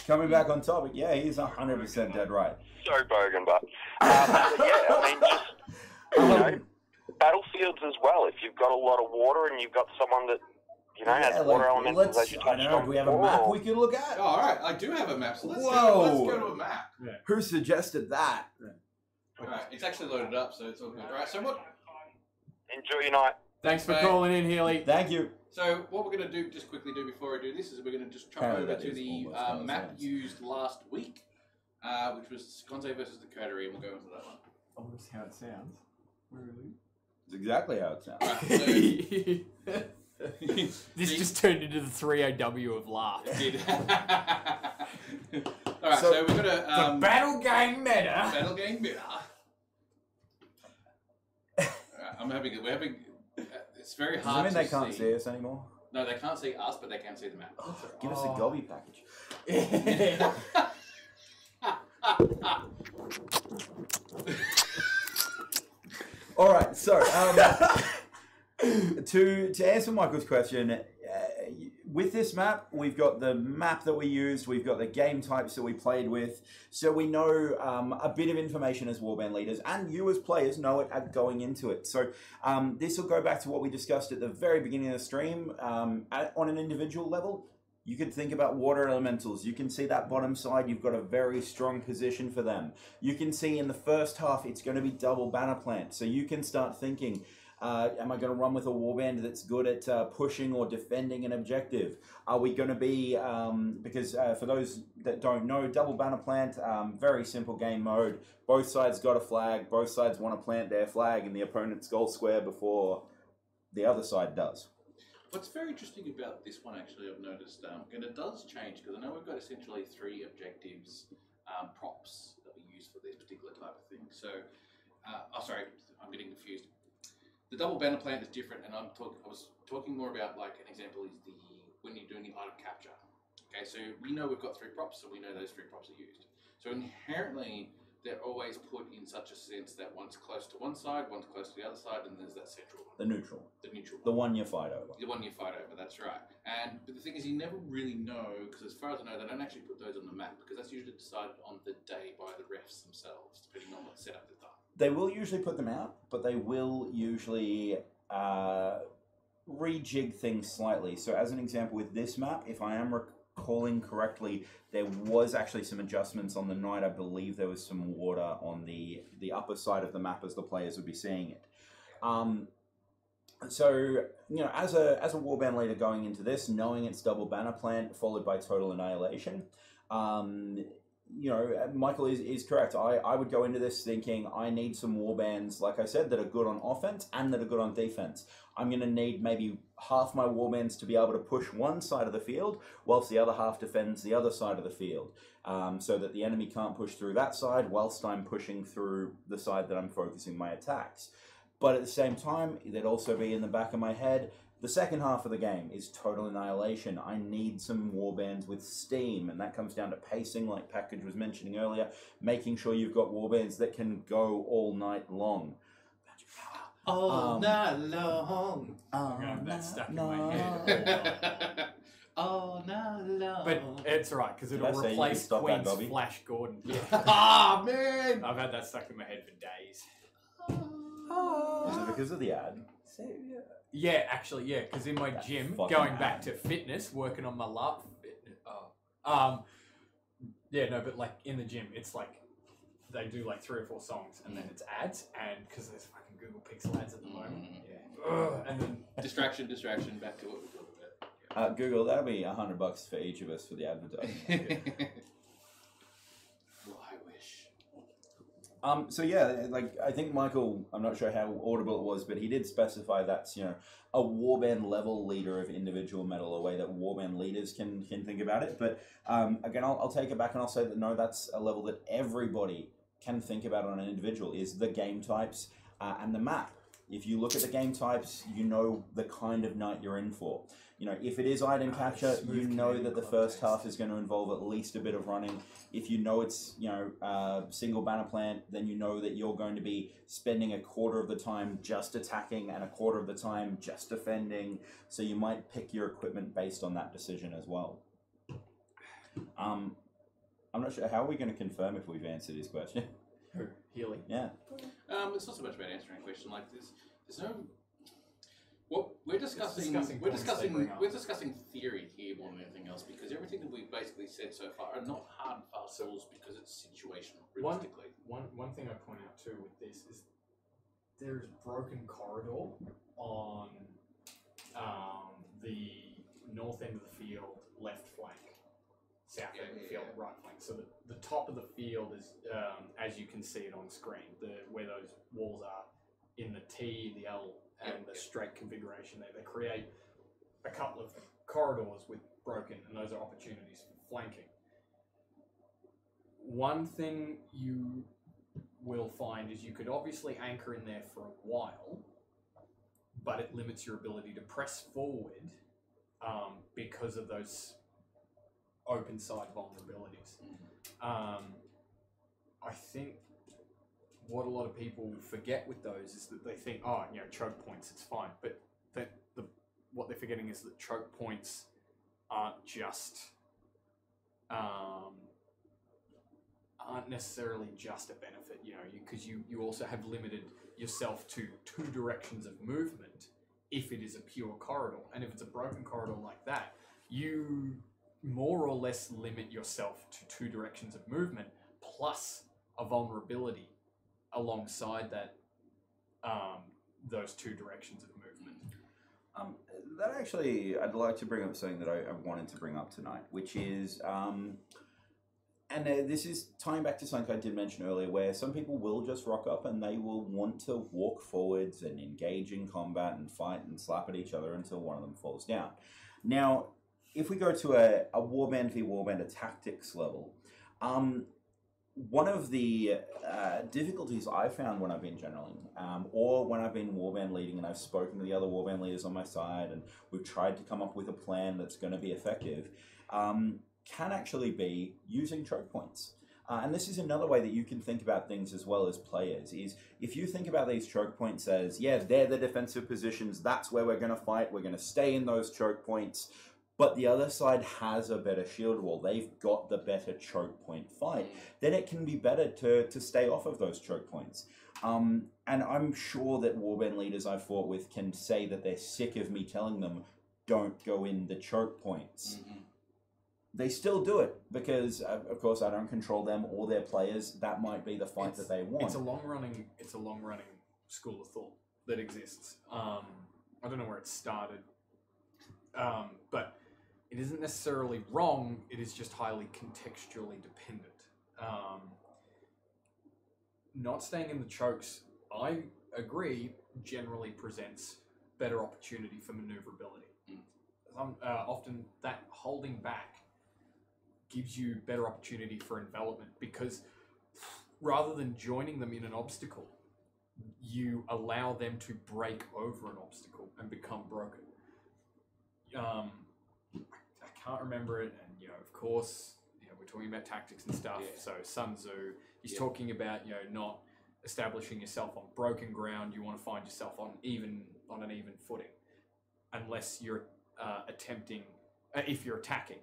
Speaker 2: Coming back on topic, yeah, he's 100% dead right.
Speaker 4: So bogan, but yeah, I mean, just battlefields as well. If you've got a lot of water and you've got someone that has water elementals, as you touched on.
Speaker 2: Do we have a map we could look at?
Speaker 1: Oh, all right, I do have a map. So let's go to a map.
Speaker 2: Yeah. Who suggested that?
Speaker 1: All right, it's actually loaded up, so it's all good. All right, so what?
Speaker 4: Enjoy your night.
Speaker 3: Thanks for calling in, Healy.
Speaker 2: Thank you.
Speaker 1: So what we're going to do, just quickly before I do this, is we're going to just jump over to the map used last week, which was Conte versus the Coterie, and we'll go into that one.
Speaker 3: Oh, that's how it sounds. Really?
Speaker 2: It's exactly how it sounds.
Speaker 1: Right, so
Speaker 3: this just turned into the 3AW of laugh.
Speaker 1: Alright, so we're gonna
Speaker 3: the battle game meta.
Speaker 1: Battle game meta. We're having it's very hard.
Speaker 2: Does that mean they can't see us anymore?
Speaker 1: No, they can't see us, but they can see the map.
Speaker 2: Give us a gobby package. All right, so to answer Michael's question, with this map, we've got the map that we used, we've got the game types that we played with, so we know a bit of information as warband leaders, and you as players know it going into it. So this will go back to what we discussed at the very beginning of the stream. On an individual level, you could think about water elementals. You can see that bottom side, you've got a very strong position for them. You can see in the first half, it's going to be double banner plant, so you can start thinking, am I going to run with a warband that's good at pushing or defending an objective? Are we going to be, because for those that don't know, double banner plant, very simple game mode. Both sides got a flag, both sides want to plant their flag in the opponent's goal square before the other side does.
Speaker 1: What's very interesting about this one, actually, I've noticed, and it does change, because I know we've got essentially 3 objectives, props that we use for this particular type of thing. So, sorry, I'm getting confused. The double banner plant is different, and I was talking more about, like, an example is when you're doing the item capture. Okay, so we know we've got 3 props, so we know those 3 props are used. So inherently, they're always put in such a sense that one's close to one side, one's close to the other side, and there's that central one.
Speaker 2: The neutral.
Speaker 1: The neutral.
Speaker 2: The one you fight over.
Speaker 1: The one you fight over, that's right. But the thing is, you never really know, because as far as I know, they don't actually put those on the map, because that's usually decided on the day by the refs themselves, depending on what setup they've done.
Speaker 2: They will usually put them out, but they will usually rejig things slightly. So as an example with this map, if I am recalling correctly, there was actually some adjustments on the night. I believe there was some water on the upper side of the map as the players would be seeing it. So, you know, as a warband leader going into this, knowing it's double banner plant followed by total annihilation, you know, Michael is correct. I would go into this thinking I need some warbands, like I said, that are good on offense and that are good on defense. I'm going to need maybe half my warbands to be able to push one side of the field, whilst the other half defends the other side of the field, so that the enemy can't push through that side whilst I'm pushing through the side that I'm focusing my attacks. But at the same time, there'd also be in the back of my head, the second half of the game is total annihilation. I need some warbands with steam, and that comes down to pacing, like Package was mentioning earlier, making sure you've got warbands that can go all night long.
Speaker 1: All night long.
Speaker 3: I'm gonna have that stuck in my head.
Speaker 1: All night long.
Speaker 3: But it's alright, because it'll replace Queen's Flash Gordon. Yeah.
Speaker 1: Ah, man!
Speaker 3: I've had that stuck in my head for days.
Speaker 2: Is it because of the ad?
Speaker 3: Yeah, actually, yeah, because in my gym, going back to fitness, working on my lat fitness. Yeah, no, but like in the gym, it's like they do like 3 or 4 songs, and then it's ads, and because there's fucking Google Pixel ads at the moment, and then
Speaker 1: distraction. Back to what we talked
Speaker 2: about. Google, that'll be $100 for each of us for the advertising. So yeah, like I think Michael, I'm not sure how audible it was, but he did specify that's, you know, a warband level leader of individual metal, a way that warband leaders can think about it. But again, I'll take it back and I'll say that no, that's a level that everybody can think about on an individual, is the game types and the map. If you look at the game types, you know the kind of night you're in for. You know, if it is item capture, you know that the first half is going to involve at least a bit of running. If you know it's, you know, single banner plant, then you know that you're going to be spending a quarter of the time just attacking and a quarter of the time just defending. So you might pick your equipment based on that decision as well. I'm not sure, how are we going to confirm if we've answered his question?
Speaker 3: Who? Healy?
Speaker 2: Yeah.
Speaker 1: It's not so much about answering a question like this. There's no. Well, we're discussing theory here more than anything else, because everything that we've basically said so far are not hard and fast rules because it's situational, realistically.
Speaker 3: One thing I point out too with this is there's broken corridor on the north end of the field, left flank, south end of the field, right flank. So the top of the field is, as you can see it on screen, where those walls are in the T, the L, and the straight configuration there. They create a couple of corridors with broken, and those are opportunities for flanking. One thing you will find is you could obviously anchor in there for a while, but it limits your ability to press forward because of those open side vulnerabilities. I think what a lot of people forget with those is that they think, oh, you know, choke points, it's fine. But what they're forgetting is that choke points aren't necessarily just a benefit, you know, because you also have limited yourself to 2 directions of movement if it is a pure corridor. And if it's a broken corridor like that, you more or less limit yourself to 2 directions of movement plus a vulnerability alongside that, those 2 directions of movement.
Speaker 2: That actually, I'd like to bring up something that I wanted to bring up tonight, which is, and this is tying back to something I did mention earlier, where some people will just rock up and they will want to walk forwards and engage in combat and fight and slap at each other until one of them falls down. Now, if we go to a warband v warband, a tactics level, one of the difficulties I found when I've been generaling, or when I've been warband leading and I've spoken to the other warband leaders on my side and we've tried to come up with a plan that's going to be effective, can actually be using choke points. And this is another way that you can think about things as well as players, is if you think about these choke points as, yeah, they're the defensive positions, that's where we're going to fight, we're going to stay in those choke points, but the other side has a better shield wall, they've got the better choke point fight, then it can be better to stay off of those choke points. And I'm sure that warband leaders I've fought with can say that they're sick of me telling them, don't go in the choke points. Mm-hmm. They still do it because, of course, I don't control them or their players. That might be the fight that they want.
Speaker 3: It's a long running school of thought that exists. I don't know where it started, but it isn't necessarily wrong. It is just highly contextually dependent. Not staying in the chokes, I agree, generally presents better opportunity for maneuverability. Often that holding back gives you better opportunity for envelopment, because rather than joining them in an obstacle, you allow them to break over an obstacle and become broken. I can't remember it, and of course, we're talking about tactics and stuff. Yeah. So Sun Tzu, he's talking about not establishing yourself on broken ground. You want to find yourself on an even footing, unless you're attempting. If you're attacking,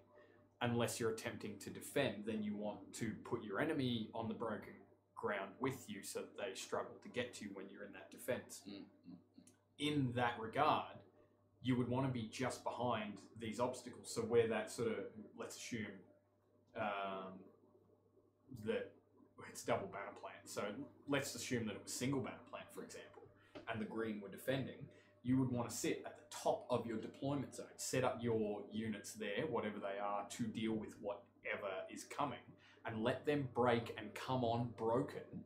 Speaker 3: unless you're attempting to defend, then you want to put your enemy on the broken ground with you, so that they struggle to get to you when you're in that defense. In that regard, you would want to be just behind these obstacles. So where that sort of, let's assume that it's double banner plan. So let's assume that it was single banner plan, for example, and the green were defending. You would want to sit at the top of your deployment zone, set up your units there, whatever they are, to deal with whatever is coming, and let them break and come on broken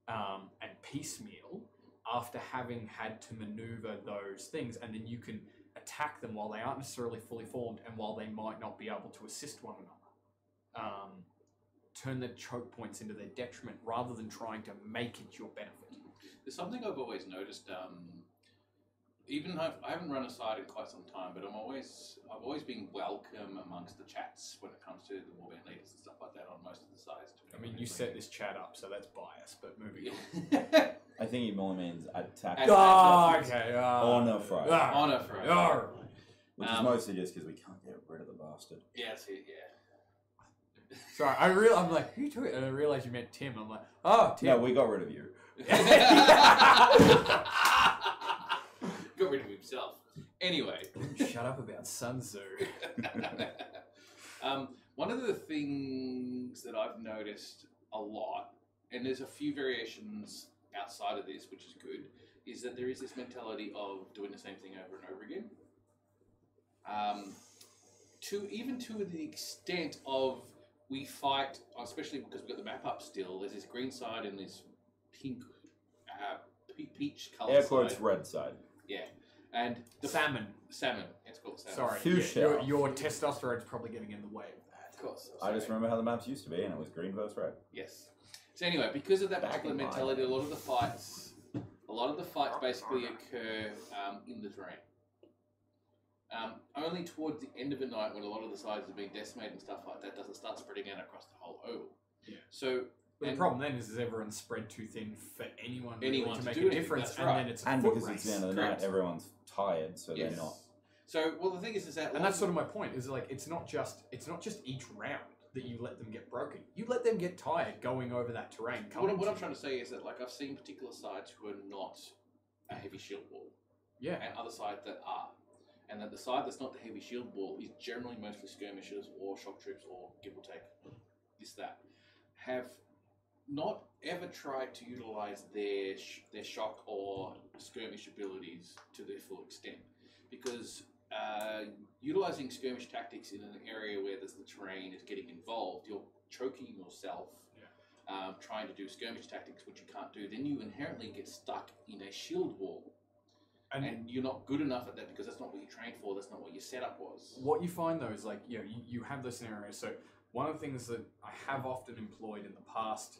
Speaker 3: and piecemeal after having had to maneuver those things. And then you can attack them while they aren't necessarily fully formed and while they might not be able to assist one another. Turn their choke points into their detriment rather than trying to make it your benefit.
Speaker 1: There's something I've always noticed. Even though I haven't run a side in quite some time, but I've always been welcome amongst the chats when it comes to the warband leaders and stuff like that on most of the sides.
Speaker 3: I mean, you set this chat up, so that's bias. But moving on.
Speaker 2: I think he more means attack.
Speaker 3: Okay.
Speaker 2: Honor Friday.
Speaker 1: Honor Friday.
Speaker 2: Which is mostly just because we can't get rid of the bastard.
Speaker 1: Yeah.
Speaker 3: Sorry, I'm like, who took it? And I realized you meant Tim. I'm like, oh, Tim.
Speaker 2: No, we got rid of you.
Speaker 1: Got rid of himself. Anyway.
Speaker 3: Shut up about Sun Tzu.
Speaker 1: One of the things that I've noticed a lot, and there's a few variations outside of this, which is good, is that there is this mentality of doing the same thing over and over again. To the extent of we fight, especially because we've got the map up still, there's this green side and this pink, peach colour
Speaker 2: Air
Speaker 1: side.
Speaker 2: quotes red side.
Speaker 1: Yeah. And the
Speaker 3: salmon.
Speaker 1: It's called salmon.
Speaker 3: Sorry.
Speaker 2: Fuchsia.
Speaker 3: Your testosterone's probably getting in the way of that.
Speaker 1: Of course.
Speaker 2: I just remember how the maps used to be, and it was green versus red.
Speaker 1: Yes. So anyway, because of that
Speaker 2: Back
Speaker 1: particular
Speaker 2: in
Speaker 1: mentality, a lot of the fights basically occur in the terrain. Only towards the end of the night, when a lot of the sides are being decimated and stuff like that, does it start spreading out across the whole oval.
Speaker 3: Yeah.
Speaker 1: So
Speaker 3: the problem then is everyone's spread too thin for anyone really to make
Speaker 1: do
Speaker 3: a difference,
Speaker 1: and
Speaker 3: then it's a
Speaker 2: and
Speaker 3: foot
Speaker 2: because
Speaker 3: race.
Speaker 2: it's the end of the night, everyone's tired, so they're not.
Speaker 1: So, well, the thing is that,
Speaker 3: and that's sort of my point. Is like it's not just each round that you let them get broken. You let them get tired going over that terrain.
Speaker 1: What I'm trying to say is that, like, I've seen particular sides who are not a heavy shield wall, and other sides that are, and that the side that's not the heavy shield wall is generally mostly skirmishers or shock troops or give or take this that have not ever tried to utilize their shock or skirmish abilities to their full extent, because utilizing skirmish tactics in an area where the terrain is getting involved, you're choking yourself trying to do skirmish tactics, which you can't do. Then you inherently get stuck in a shield wall, and you're not good enough at that because that's not what you trained for. That's not what your setup was.
Speaker 3: What you find though is like you have those scenarios. So one of the things that I have often employed in the past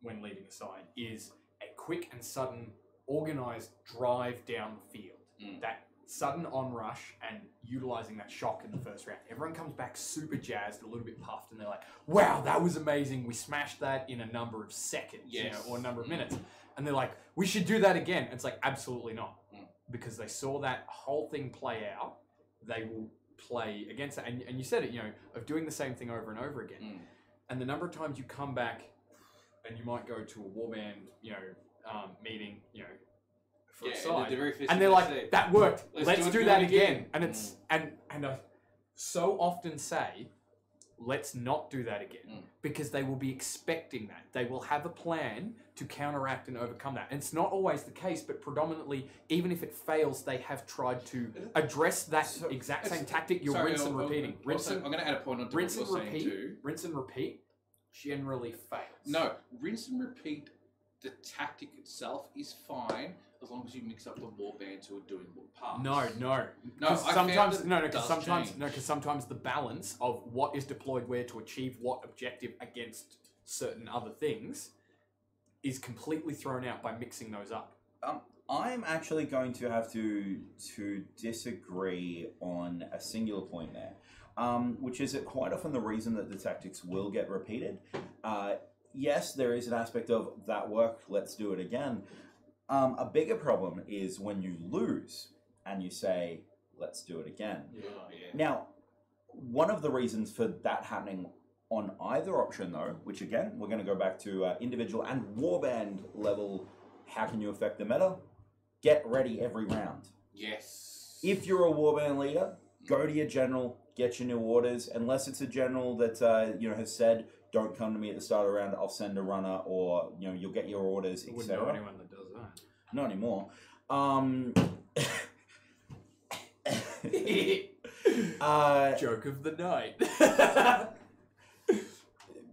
Speaker 3: when leading a side is a quick and sudden organized drive down the field. That sudden onrush and utilizing that shock in the first round. Everyone comes back super jazzed, a little bit puffed, and they're like, wow, that was amazing. We smashed that in a number of seconds, or a number of minutes. And they're like, we should do that again. It's like, absolutely not. Because they saw that whole thing play out. They will play against it. And you said it, of doing the same thing over and over again. And the number of times you come back and you might go to a warband, meeting, for a side, and they're like, that worked. Let's do that again. And it's and I so often say, let's not do that again, because they will be expecting that. They will have a plan to counteract and overcome that. And it's not always the case, but predominantly, even if it fails, they have tried to address that exact same tactic. You're rinse and repeating.
Speaker 1: I'm going to add a point on to what you're saying too.
Speaker 3: Rinse and repeat generally fails.
Speaker 1: No, rinse and repeat. The tactic itself is fine as long as you mix up the warbands who are doing what parts.
Speaker 3: No. Because sometimes the balance of what is deployed where to achieve what objective against certain other things is completely thrown out by mixing those up.
Speaker 2: I'm actually going to have to disagree on a singular point there, which is that quite often the reason that the tactics will get repeated yes, there is an aspect of that worked, let's do it again. A bigger problem is when you lose and you say, let's do it again.
Speaker 1: Yeah.
Speaker 2: Now, one of the reasons for that happening on either option, though, which again, we're going to go back to individual and warband level, how can you affect the meta? Get ready every round.
Speaker 1: Yes.
Speaker 2: If you're a warband leader, go to your general, get your new orders. Unless it's a general that has said, don't come to me at the start of the round, I'll send a runner, or you'll get your orders,
Speaker 3: I wouldn't know
Speaker 2: etc.
Speaker 3: anyone that does that.
Speaker 2: Not anymore.
Speaker 3: Joke of the night.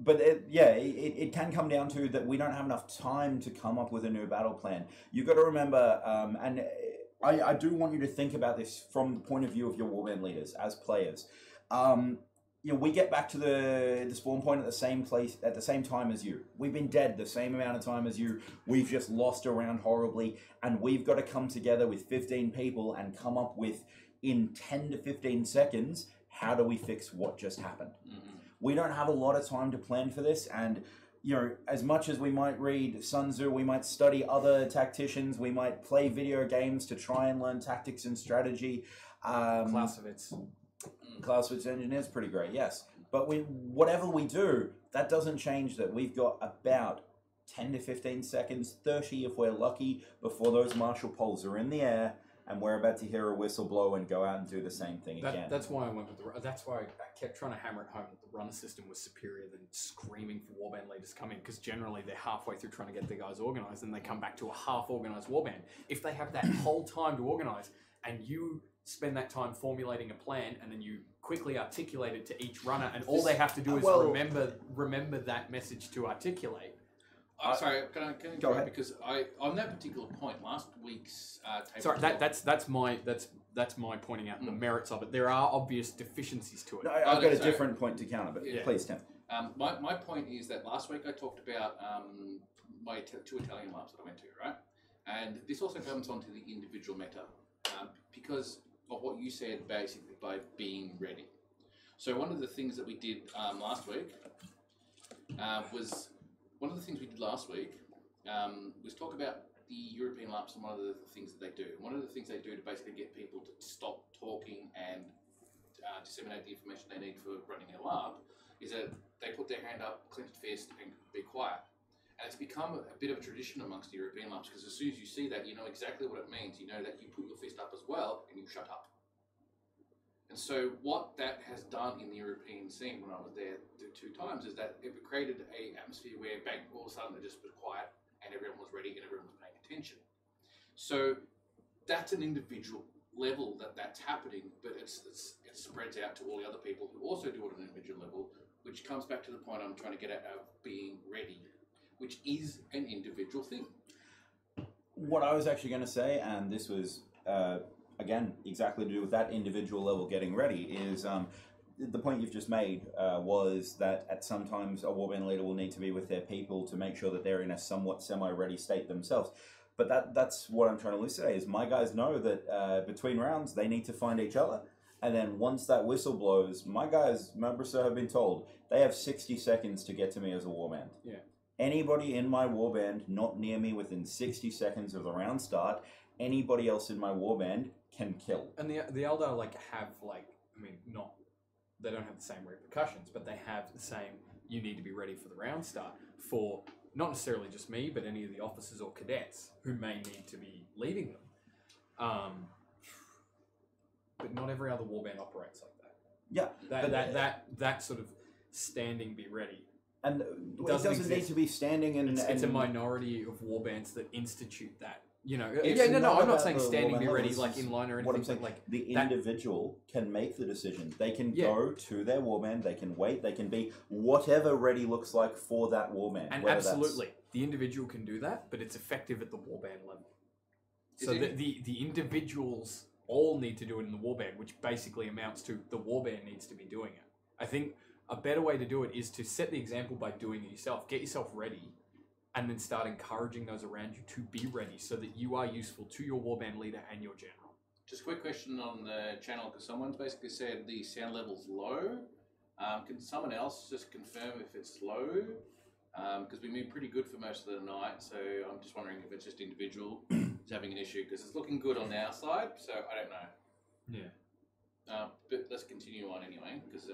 Speaker 2: But it can come down to that we don't have enough time to come up with a new battle plan. You've got to remember, and I do want you to think about this from the point of view of your warband leaders as players. We get back to the spawn point at the same place at the same time as you. We've been dead the same amount of time as you. We've just lost a round horribly, and we've got to come together with 15 people and come up with, in 10 to 15 seconds, how do we fix what just happened? Mm-hmm. We don't have a lot of time to plan for this, and as much as we might read Sun Tzu, we might study other tacticians, we might play video games to try and learn tactics and strategy.
Speaker 3: Clausewitz
Speaker 2: Engine is pretty great, yes. But whatever we do, that doesn't change that we've got about 10 to 15 seconds, 30 if we're lucky, before those martial poles are in the air, and we're about to hear a whistle blow and go out and do the same thing again.
Speaker 3: That's why I went with that's why I kept trying to hammer it home that the runner system was superior than screaming for warband leaders to come in, because generally they're halfway through trying to get their guys organised and they come back to a half-organised warband. If they have that whole time to organise and you spend that time formulating a plan and then you quickly articulate it to each runner and all they have to do is remember that message to articulate.
Speaker 1: Sorry, can I
Speaker 2: go ahead?
Speaker 1: Because on that particular point, last week's table.
Speaker 3: Sorry, that's my pointing out the merits of it. There are obvious deficiencies to it.
Speaker 2: No, I've got a different point to counter, but please, Tim.
Speaker 1: My point is that last week I talked about my two Italian labs that I went to, right? And this also comes onto the individual meta because of what you said, basically, by being ready. So one of the things that we did last week was talk about the European LARPs and one of the things that they do. One of the things they do to basically get people to stop talking and disseminate the information they need for running a LARP is that they put their hand up, clenched fist, and be quiet. And it's become a bit of a tradition amongst the European LARPs because as soon as you see that, you know exactly what it means. You know that you put your fist up as well and you shut up. And so what that has done in the European scene when I was there the 2 times is that it created an atmosphere where bang, all of a sudden it just was quiet and everyone was ready and everyone was paying attention. So that's an individual level that's happening, but it spreads out to all the other people who also do it on an individual level, which comes back to the point I'm trying to get at of being ready, which is an individual thing.
Speaker 2: What I was actually going to say, and this was again exactly to do with that individual level getting ready, is the point you've just made was that at sometimes a warband leader will need to be with their people to make sure that they're in a somewhat semi-ready state themselves. But that's what I'm trying to elucidate, is my guys know that between rounds they need to find each other, and then once that whistle blows, my guys, Bristow, have been told they have 60 seconds to get to me as a warband.
Speaker 3: Yeah.
Speaker 2: Anybody in my warband not near me within 60 seconds of the round start, anybody else in my warband can kill.
Speaker 3: And the Eldar they don't have the same repercussions, but they have the same, you need to be ready for the round start for not necessarily just me, but any of the officers or cadets who may need to be leading them. But not every other warband operates like that.
Speaker 2: Yeah.
Speaker 3: That sort of standing be ready.
Speaker 2: And it doesn't need to be standing in...
Speaker 3: It's a minority of warbands that institute that. I'm not saying standing be ready like in line or anything.
Speaker 2: What I'm saying,
Speaker 3: like
Speaker 2: the individual can make the decision. They can go to their warband, they can wait, they can be whatever ready looks like for that warband.
Speaker 3: And absolutely, the individual can do that, but it's effective at the warband level. So the individuals all need to do it in the warband, which basically amounts to the warband needs to be doing it. I think a better way to do it is to set the example by doing it yourself. Get yourself ready, and then start encouraging those around you to be ready so that you are useful to your warband leader and your general.
Speaker 1: Just a quick question on the channel, because someone's basically said the sound level's low. Can someone else just confirm if it's low? because we moved pretty good for most of the night. So I'm just wondering if it's just individual is having an issue because it's looking good on our side. So I don't know.
Speaker 3: Yeah.
Speaker 1: But let's continue on anyway, because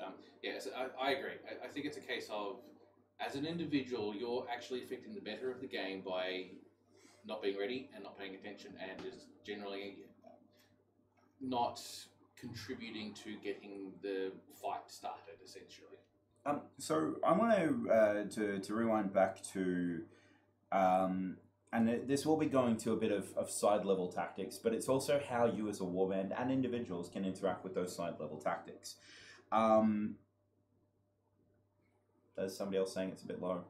Speaker 1: so I agree. I think it's a case of, as an individual, you're actually affecting the better of the game by not being ready and not paying attention, and just generally not contributing to getting the fight started, essentially.
Speaker 5: So I want to rewind back to, and this will be going to a bit of side level tactics, but it's also how you as a warband and individuals can interact with those side level tactics. There's somebody else saying it's a bit low.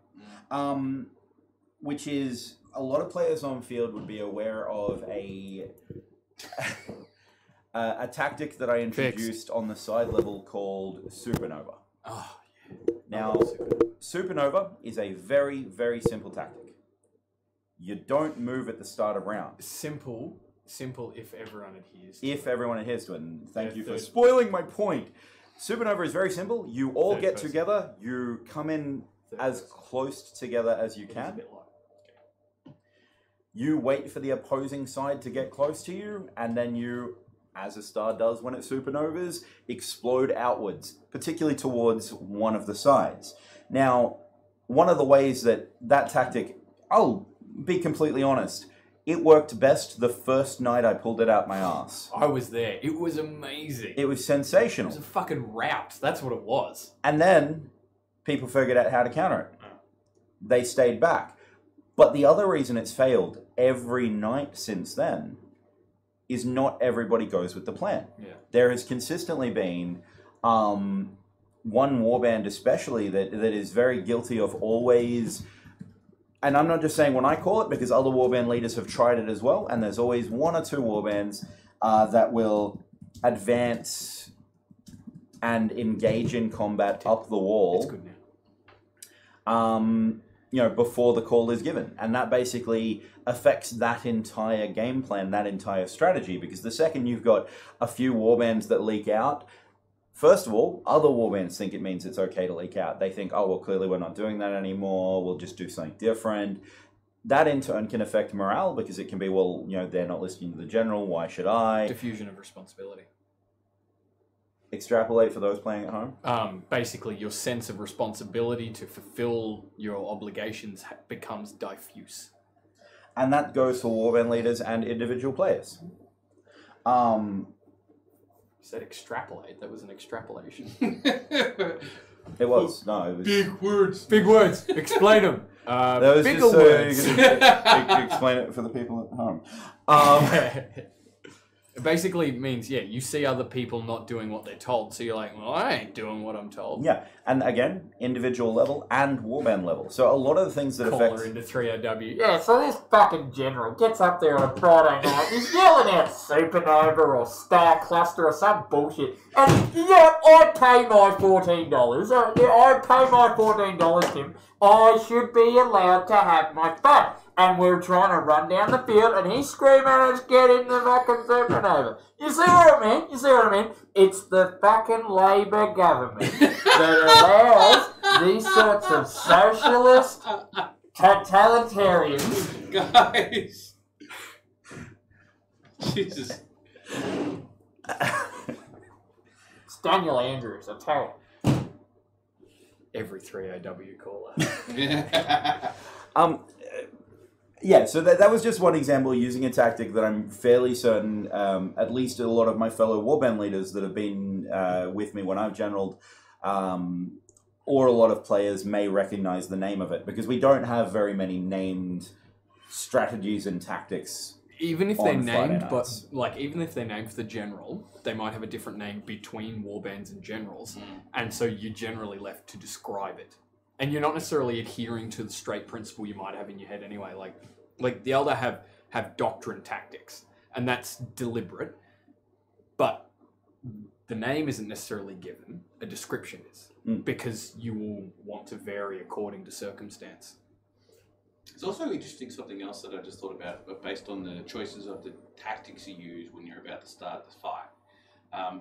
Speaker 5: Which is, a lot of players on field would be aware of a tactic that I introduced on the side level called Supernova.
Speaker 3: Oh,
Speaker 5: now, Supernova is a very, very simple tactic. You don't move at the start of round.
Speaker 3: Simple if everyone adheres to
Speaker 5: If everyone adheres to it. And thank you for spoiling my point. Supernova is very simple. You all get together. You come in as close together as you can. You wait for the opposing side to get close to you, and then you, as a star does when it supernovas, explode outwards, particularly towards one of the sides. Now, one of the ways that tactic, I'll be completely honest, it worked best the first night I pulled it out my ass.
Speaker 3: I was there. It was amazing.
Speaker 5: It was sensational.
Speaker 3: It was a fucking rout. That's what it was.
Speaker 5: And then people figured out how to counter it. They stayed back. But the other reason it's failed every night since then is not everybody goes with the plan.
Speaker 3: Yeah.
Speaker 5: There has consistently been one warband especially that is very guilty of always, and I'm not just saying when I call it, because other warband leaders have tried it as well, and there's always one or two warbands that will advance and engage in combat up the wall.
Speaker 3: It's good now.
Speaker 5: Before the call is given. And that basically affects that entire game plan, that entire strategy, because the second you've got a few warbands that leak out, first of all, other warbands think it means it's okay to leak out. They think, oh, well, clearly we're not doing that anymore. We'll just do something different. That in turn can affect morale, because it can be, well, they're not listening to the general. Why should I?
Speaker 3: Diffusion of responsibility.
Speaker 5: Extrapolate for those playing at home.
Speaker 3: Basically, your sense of responsibility to fulfill your obligations becomes diffuse.
Speaker 5: And that goes for warband leaders and individual players.
Speaker 3: You said extrapolate. That was an extrapolation.
Speaker 5: It was. No, it was...
Speaker 3: Big words. Big words. Explain them.
Speaker 5: That was
Speaker 3: bigger
Speaker 5: just
Speaker 3: words.
Speaker 5: You can explain it for the people at home.
Speaker 3: It basically means, you see other people not doing what they're told, so you're like, well, I ain't doing what I'm told.
Speaker 5: Yeah, and again, individual level and warband level. So a lot of the things that
Speaker 3: Call
Speaker 5: affect...
Speaker 3: her into 3OW.
Speaker 6: Yeah, so this fucking general gets up there on a Friday night, he's yelling out Supernova or Star Cluster or some bullshit. And, I pay my $14. I pay my $14 to him. I should be allowed to have my fun. And we're trying to run down the field, and he's screaming at us, get in the fucking Supernova. You see what I mean? It's the fucking Labour government that allows these sorts of socialist totalitarians.
Speaker 1: Guys. Jesus.
Speaker 6: It's Daniel Andrews, I tell you.
Speaker 3: Every 3OW caller.
Speaker 5: Yeah, so that was just one example using a tactic that I'm fairly certain, at least a lot of my fellow warband leaders that have been with me when I've generaled, or a lot of players may recognize the name of it, because we don't have very many named strategies and tactics.
Speaker 3: Even if they're named, even if they're named for the general, they might have a different name between warbands and generals, and so you're generally left to describe it. And you're not necessarily adhering to the straight principle you might have in your head anyway. Like the Elder have doctrine tactics, and that's deliberate. But the name isn't necessarily given. A description is, because you will want to vary according to circumstance.
Speaker 1: It's also interesting something else that I just thought about, but based on the choices of the tactics you use when you're about to start the fight.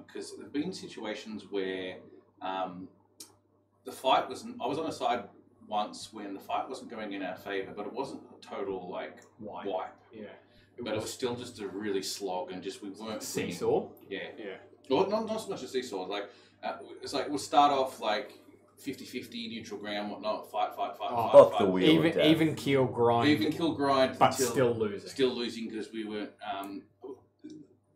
Speaker 1: Because there have been situations where... the fight was... I was on a side once when the fight wasn't going in our favour, but it wasn't a total like wipe.
Speaker 3: Yeah.
Speaker 1: But it was still just a really slog, and just we weren't
Speaker 3: seesaw.
Speaker 1: Yeah.
Speaker 3: Yeah.
Speaker 1: Well, not so much a seesaw. Like it's like we'll start off like 50-50 neutral ground, whatnot. Fight.
Speaker 2: Off the wheel.
Speaker 3: Even kill grind.
Speaker 1: Even kill grind,
Speaker 3: but still losing.
Speaker 1: Still losing because we weren't.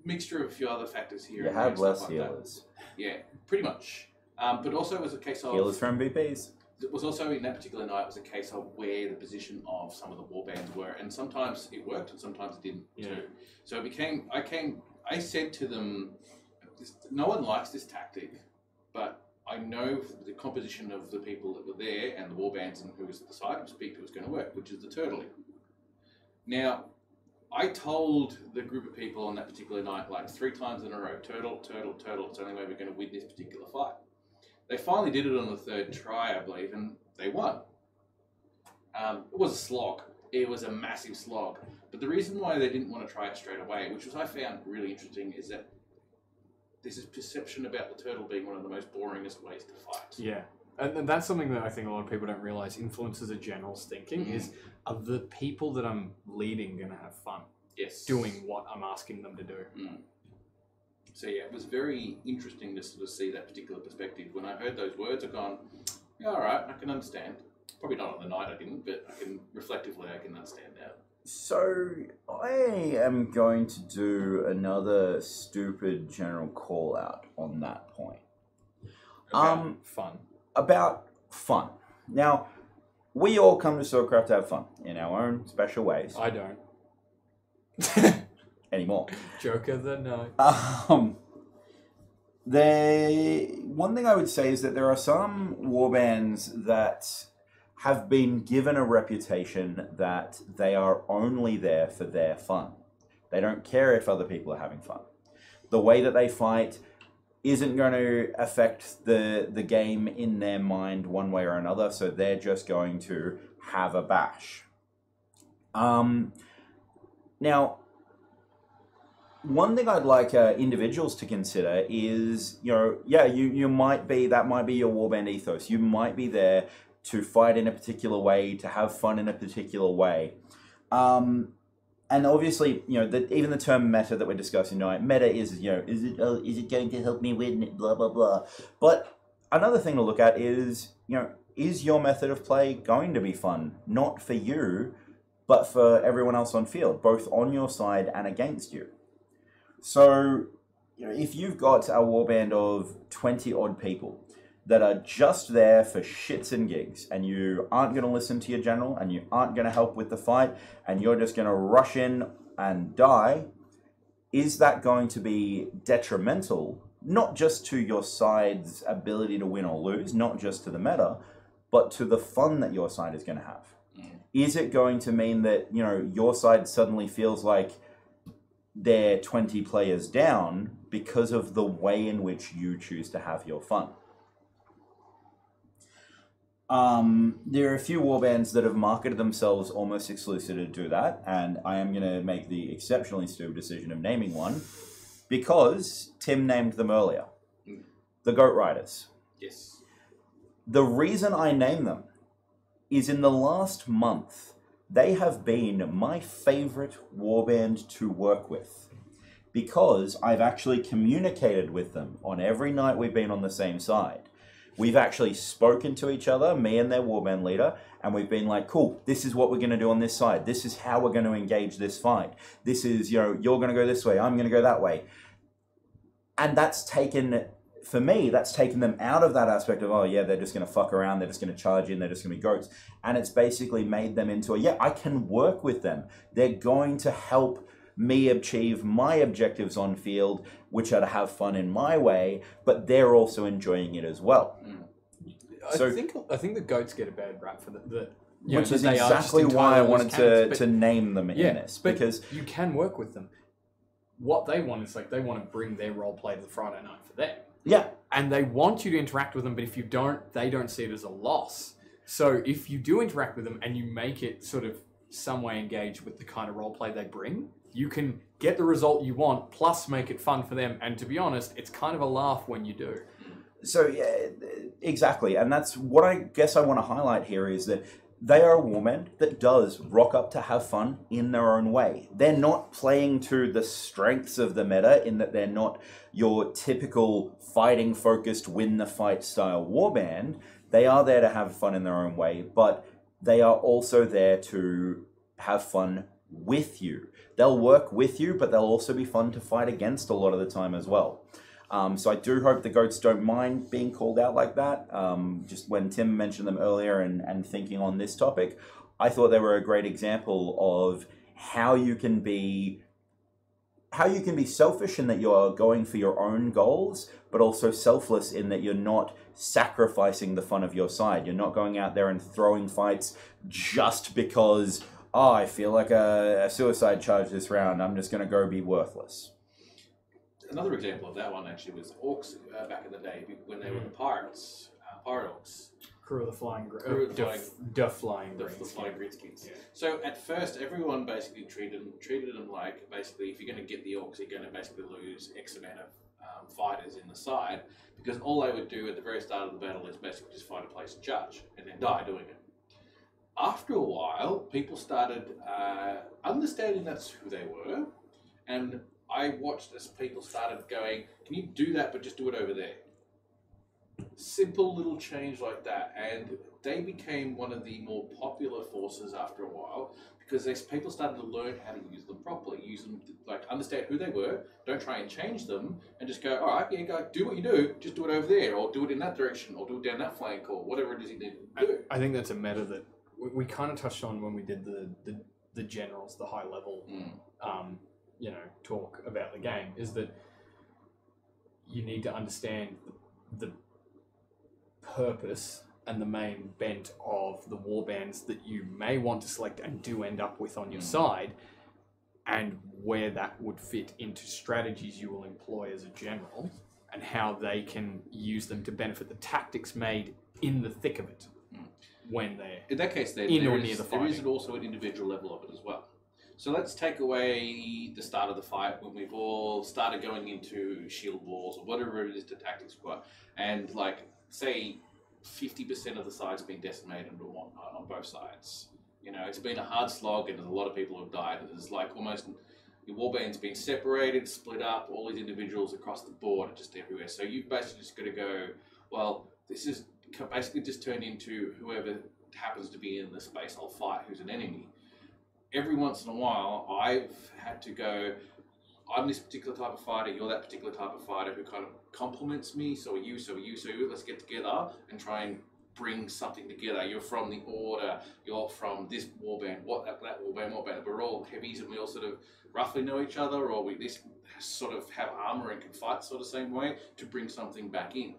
Speaker 1: Mixture of a few other factors here.
Speaker 2: You have less healers.
Speaker 1: Yeah, pretty much. But also it was a case of
Speaker 2: healers for MVPs.
Speaker 1: It was also in that particular night. It was a case of where the position of some of the warbands were, and sometimes it worked, and sometimes it didn't too. So it became. I said to them, "No one likes this tactic, but I know the composition of the people that were there and the warbands and who was at the side of speak was going to work, which is the turtling." Now, I told the group of people on that particular night like 3 times in a row, turtle. It's the only way we're going to win this particular fight. They finally did it on the 3rd try, I believe, and they won. It was a slog. It was a massive slog. But the reason why they didn't want to try it straight away, which I found really interesting, is that there's this perception about the turtle being one of the most boringest ways to fight.
Speaker 3: Yeah. And that's something that I think a lot of people don't realise influences a general's thinking is, are the people that I'm leading going to have fun?
Speaker 1: Yes.
Speaker 3: Doing what I'm asking them to do.
Speaker 1: So yeah, it was very interesting to sort of see that particular perspective. When I heard those words, I've gone, yeah, all right, I can understand. Probably not on the night I didn't, but I can reflectively I can understand now.
Speaker 5: So I am going to do another stupid general call out on that point.
Speaker 3: Fun.
Speaker 5: About fun. Now, we all come to Swordcraft to have fun in our own special ways.
Speaker 3: I don't.
Speaker 5: Anymore.
Speaker 3: Joke of the night.
Speaker 5: One thing I would say is that there are some warbands that have been given a reputation that they are only there for their fun. They don't care if other people are having fun. The way that they fight isn't going to affect the game in their mind one way or another, so they're just going to have a bash. Now, one thing I'd like individuals to consider is, you might be, that might be your warband ethos. You might be there to fight in a particular way, to have fun in a particular way. And obviously, even the term meta that we're discussing tonight, meta is, is it going to help me win, blah, blah, blah. But another thing to look at is, is your method of play going to be fun? Not for you, but for everyone else on field, both on your side and against you. So, if you've got a warband of 20-odd people that are just there for shits and gigs, and you aren't going to listen to your general, and you aren't going to help with the fight, and you're just going to rush in and die, is that going to be detrimental, not just to your side's ability to win or lose, not just to the meta, but to the fun that your side is going to have? Is it going to mean that, your side suddenly feels like they're 20 players down because of the way in which you choose to have your fun? There are a few warbands that have marketed themselves almost exclusively to do that, and I am going to make the exceptionally stupid decision of naming one because Tim named them earlier. The Goat Riders.
Speaker 1: Yes.
Speaker 5: The reason I name them is in the last month, they have been my favorite warband to work with because I've actually communicated with them on every night we've been on the same side. We've actually spoken to each other, me and their warband leader, and we've been like, cool, this is what we're going to do on this side. This is how we're going to engage this fight. This is, you're going to go this way, I'm going to go that way. And that's taken, for me, that's taken them out of that aspect of, oh yeah, they're just going to fuck around, they're just going to charge in, they're just going to be goats. And it's basically made them into I can work with them. They're going to help me achieve my objectives on field, which are to have fun in my way, but they're also enjoying it as well.
Speaker 3: I think the goats get a bad rap for
Speaker 5: which is exactly why I wanted to name them in this, because
Speaker 3: you can work with them. What they want is they want to bring their role play to the Friday night for them.
Speaker 5: Yeah.
Speaker 3: And they want you to interact with them, but if you don't, they don't see it as a loss. So if you do interact with them and you make it sort of some way engaged with the kind of role play they bring, you can get the result you want, plus make it fun for them. And to be honest, it's kind of a laugh when you do.
Speaker 5: So yeah, exactly, and that's what I guess I want to highlight here is that they are a warband that does rock up to have fun in their own way. They're not playing to the strengths of the meta in that they're not your typical fighting focused win the fight style warband. They are there to have fun in their own way, but they are also there to have fun with you. They'll work with you, but they'll also be fun to fight against a lot of the time as well. So I do hope the goats don't mind being called out like that. Just when Tim mentioned them earlier and thinking on this topic, I thought they were a great example of how you can be selfish in that you're going for your own goals, but also selfless in that you're not sacrificing the fun of your side. You're not going out there and throwing fights just because, oh, I feel like a suicide charge this round, I'm just going to go be worthless.
Speaker 1: Another example of that one actually was orcs back in the day when they were the pirates, pirate orcs.
Speaker 3: Crew of the Flying
Speaker 1: Flying Gridskins. Yeah. So at first, everyone basically treated them like basically if you're going to get the orcs, you're going to basically lose X amount of fighters in the side, because all they would do at the very start of the battle is basically just find a place to judge and then die doing it. After a while, people started understanding that's who they were, and I watched as people started going, can you do that, but just do it over there? Simple little change like that, and they became one of the more popular forces after a while because people started to learn how to use them properly, use them to, like, understand who they were, don't try and change them, and just go, all right, yeah, go do what you do, just do it over there, or do it in that direction, or do it down that flank, or whatever it is you need to do.
Speaker 3: I think that's a meta that we kind of touched on when we did the generals, the high level, talk about the game, is that you need to understand the purpose and the main bent of the warbands that you may want to select and do end up with on your side, and where that would fit into strategies you will employ as a general, and how they can use them to benefit the tactics made in the thick of it when they're
Speaker 1: in that case. There is also an individual level of it as well. So let's take away the start of the fight when we've all started going into shield walls or whatever it is to tactics squad, and like say 50% of the side's been decimated on both sides. You know, it's been a hard slog and there's a lot of people who have died. There's like almost your warband's been separated, split up, all these individuals across the board are just everywhere. So you've basically just got to go, well, this is basically just turned into whoever happens to be in the space I'll fight who's an enemy. Every once in a while, I've had to go, I'm this particular type of fighter, you're that particular type of fighter who kind of complements me, so are you, let's get together and try and bring something together. You're from the Order, you're from this warband, that warband, we're all heavies and we all sort of roughly know each other, or we this sort of have armor and can fight sort of same way to bring something back in.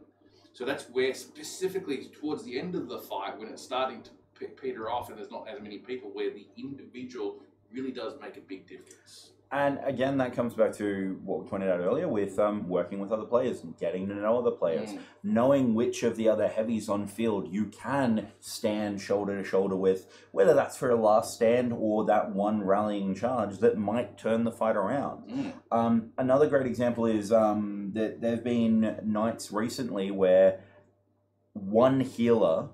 Speaker 1: So that's where specifically towards the end of the fight, when it's starting to peter off and there's not as many people, where the individual really does make a big difference.
Speaker 5: And again, that comes back to what we pointed out earlier with working with other players and getting to know other players, knowing which of the other heavies on field you can stand shoulder to shoulder with, whether that's for a last stand or that one rallying charge that might turn the fight around. Another great example is that there have been nights recently where one healer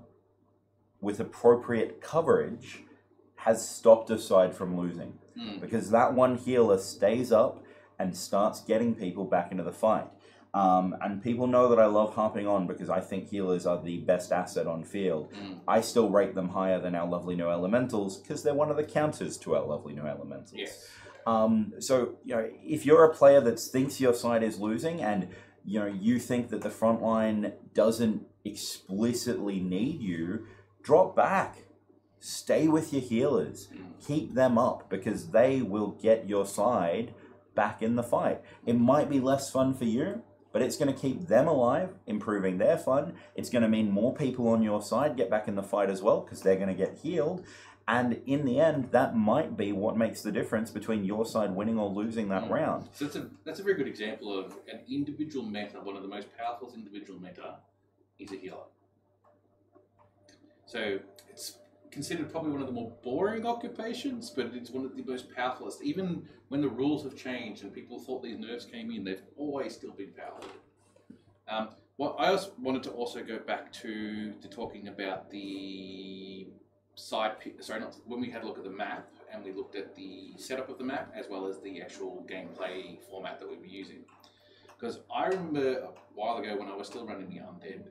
Speaker 5: with appropriate coverage has stopped a side from losing. Because that one healer stays up and starts getting people back into the fight. And people know that I love harping on because I think healers are the best asset on field. I still rate them higher than our lovely new elementals because they're one of the counters to our lovely new elementals.
Speaker 1: Yes.
Speaker 5: So, if you're a player that thinks your side is losing and, you think that the front line doesn't explicitly need you, drop back. Stay with your healers. Keep them up because they will get your side back in the fight. It might be less fun for you, but it's going to keep them alive, improving their fun. It's going to mean more people on your side get back in the fight as well because they're going to get healed. And in the end, that might be what makes the difference between your side winning or losing that round.
Speaker 1: So that's a very good example of an individual meta. One of the most powerful individual meta is a healer. So it's considered probably one of the more boring occupations, but it's one of the most powerful. Even when the rules have changed and people thought these nerfs came in, they've always still been powerful. Well, I also wanted to also go back to talking about the when we had a look at the map and we looked at the setup of the map as well as the actual gameplay format that we were using. Because I remember a while ago when I was still running the Undead,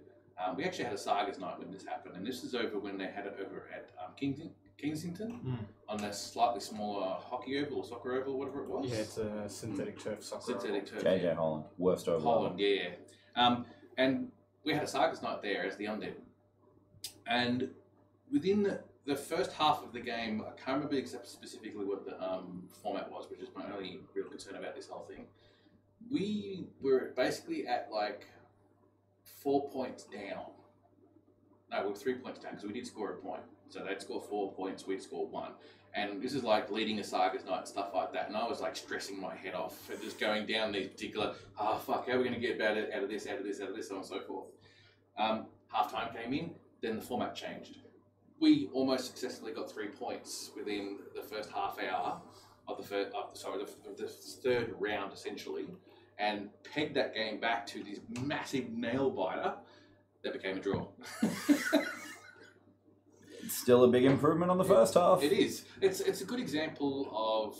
Speaker 1: we actually had a Sagas night when this happened, and this is over when they had it over at Kensington on a slightly smaller hockey oval or soccer oval, whatever it was.
Speaker 3: Yeah, it's a synthetic turf soccer.
Speaker 1: Synthetic turf.
Speaker 5: JJ Holland, worst oval.
Speaker 1: Holland, yeah. And we had a Sagas night there as the Undead. And within the first half of the game, I can't remember specifically what the format was, which is my only real concern about this whole thing. We were basically at like 4 points down. No, we were 3 points down because we did score a point. So they'd score 4 points, we'd score 1. And this is like leading a Sagas night and stuff like that. And I was like stressing my head off and just going down these particular, fuck, how are we going to get out of this, so on and so forth. Half-time came in, then the format changed. We almost successfully got 3 points within the first half hour of the third round, essentially, and pegged that game back to this massive nail biter that became a draw.
Speaker 5: It's still a big improvement on the first half.
Speaker 1: It is. It's a good example of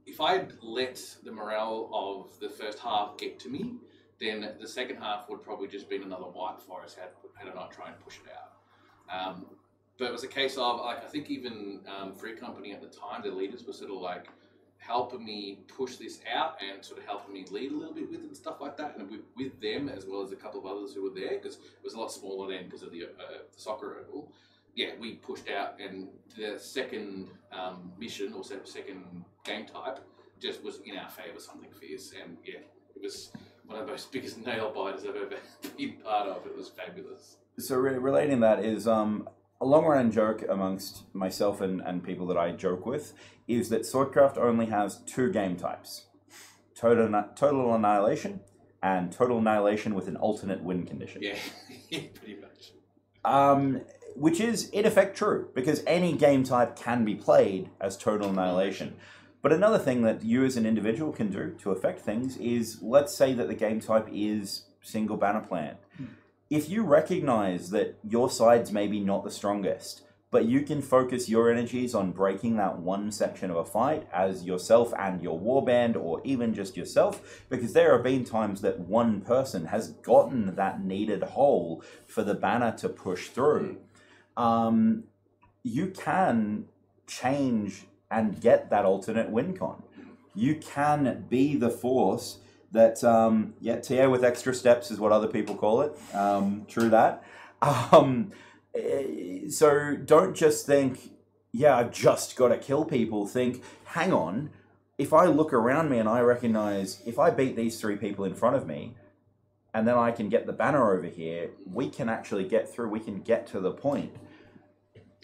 Speaker 1: if I'd let the morale of the first half get to me, then the second half would probably just been another white for us had I not tried and push it out. But it was a case of, like, I think even Free Company at the time, the leaders were sort of like helping me push this out and sort of helping me lead a little bit with it and stuff like that. And with them, as well as a couple of others who were there, because it was a lot smaller then because of the soccer oval. Yeah, we pushed out, and the second mission or second game type just was in our favour, something fierce. And yeah, it was one of the most biggest nail biters I've ever been part of. It was fabulous.
Speaker 5: So relating that is a long-running joke amongst myself and people that I joke with is that Swordcraft only has 2 game types. Total Annihilation and Total Annihilation with an alternate win condition.
Speaker 1: Yeah, pretty much.
Speaker 5: Which is, in effect, true, because any game type can be played as Total Annihilation. But another thing that you as an individual can do to affect things is, let's say that the game type is single banner plan. If you recognize that your side's maybe not the strongest, but you can focus your energies on breaking that one section of a fight as yourself and your warband, or even just yourself, because there have been times that one person has gotten that needed hole for the banner to push through. You can change and get that alternate win con. You can be the force that, TA with extra steps is what other people call it. True that. So don't just think, I've just got to kill people. Think, hang on, if I look around me and I recognize, if I beat these 3 people in front of me, and then I can get the banner over here, we can actually get through, we can get to the point.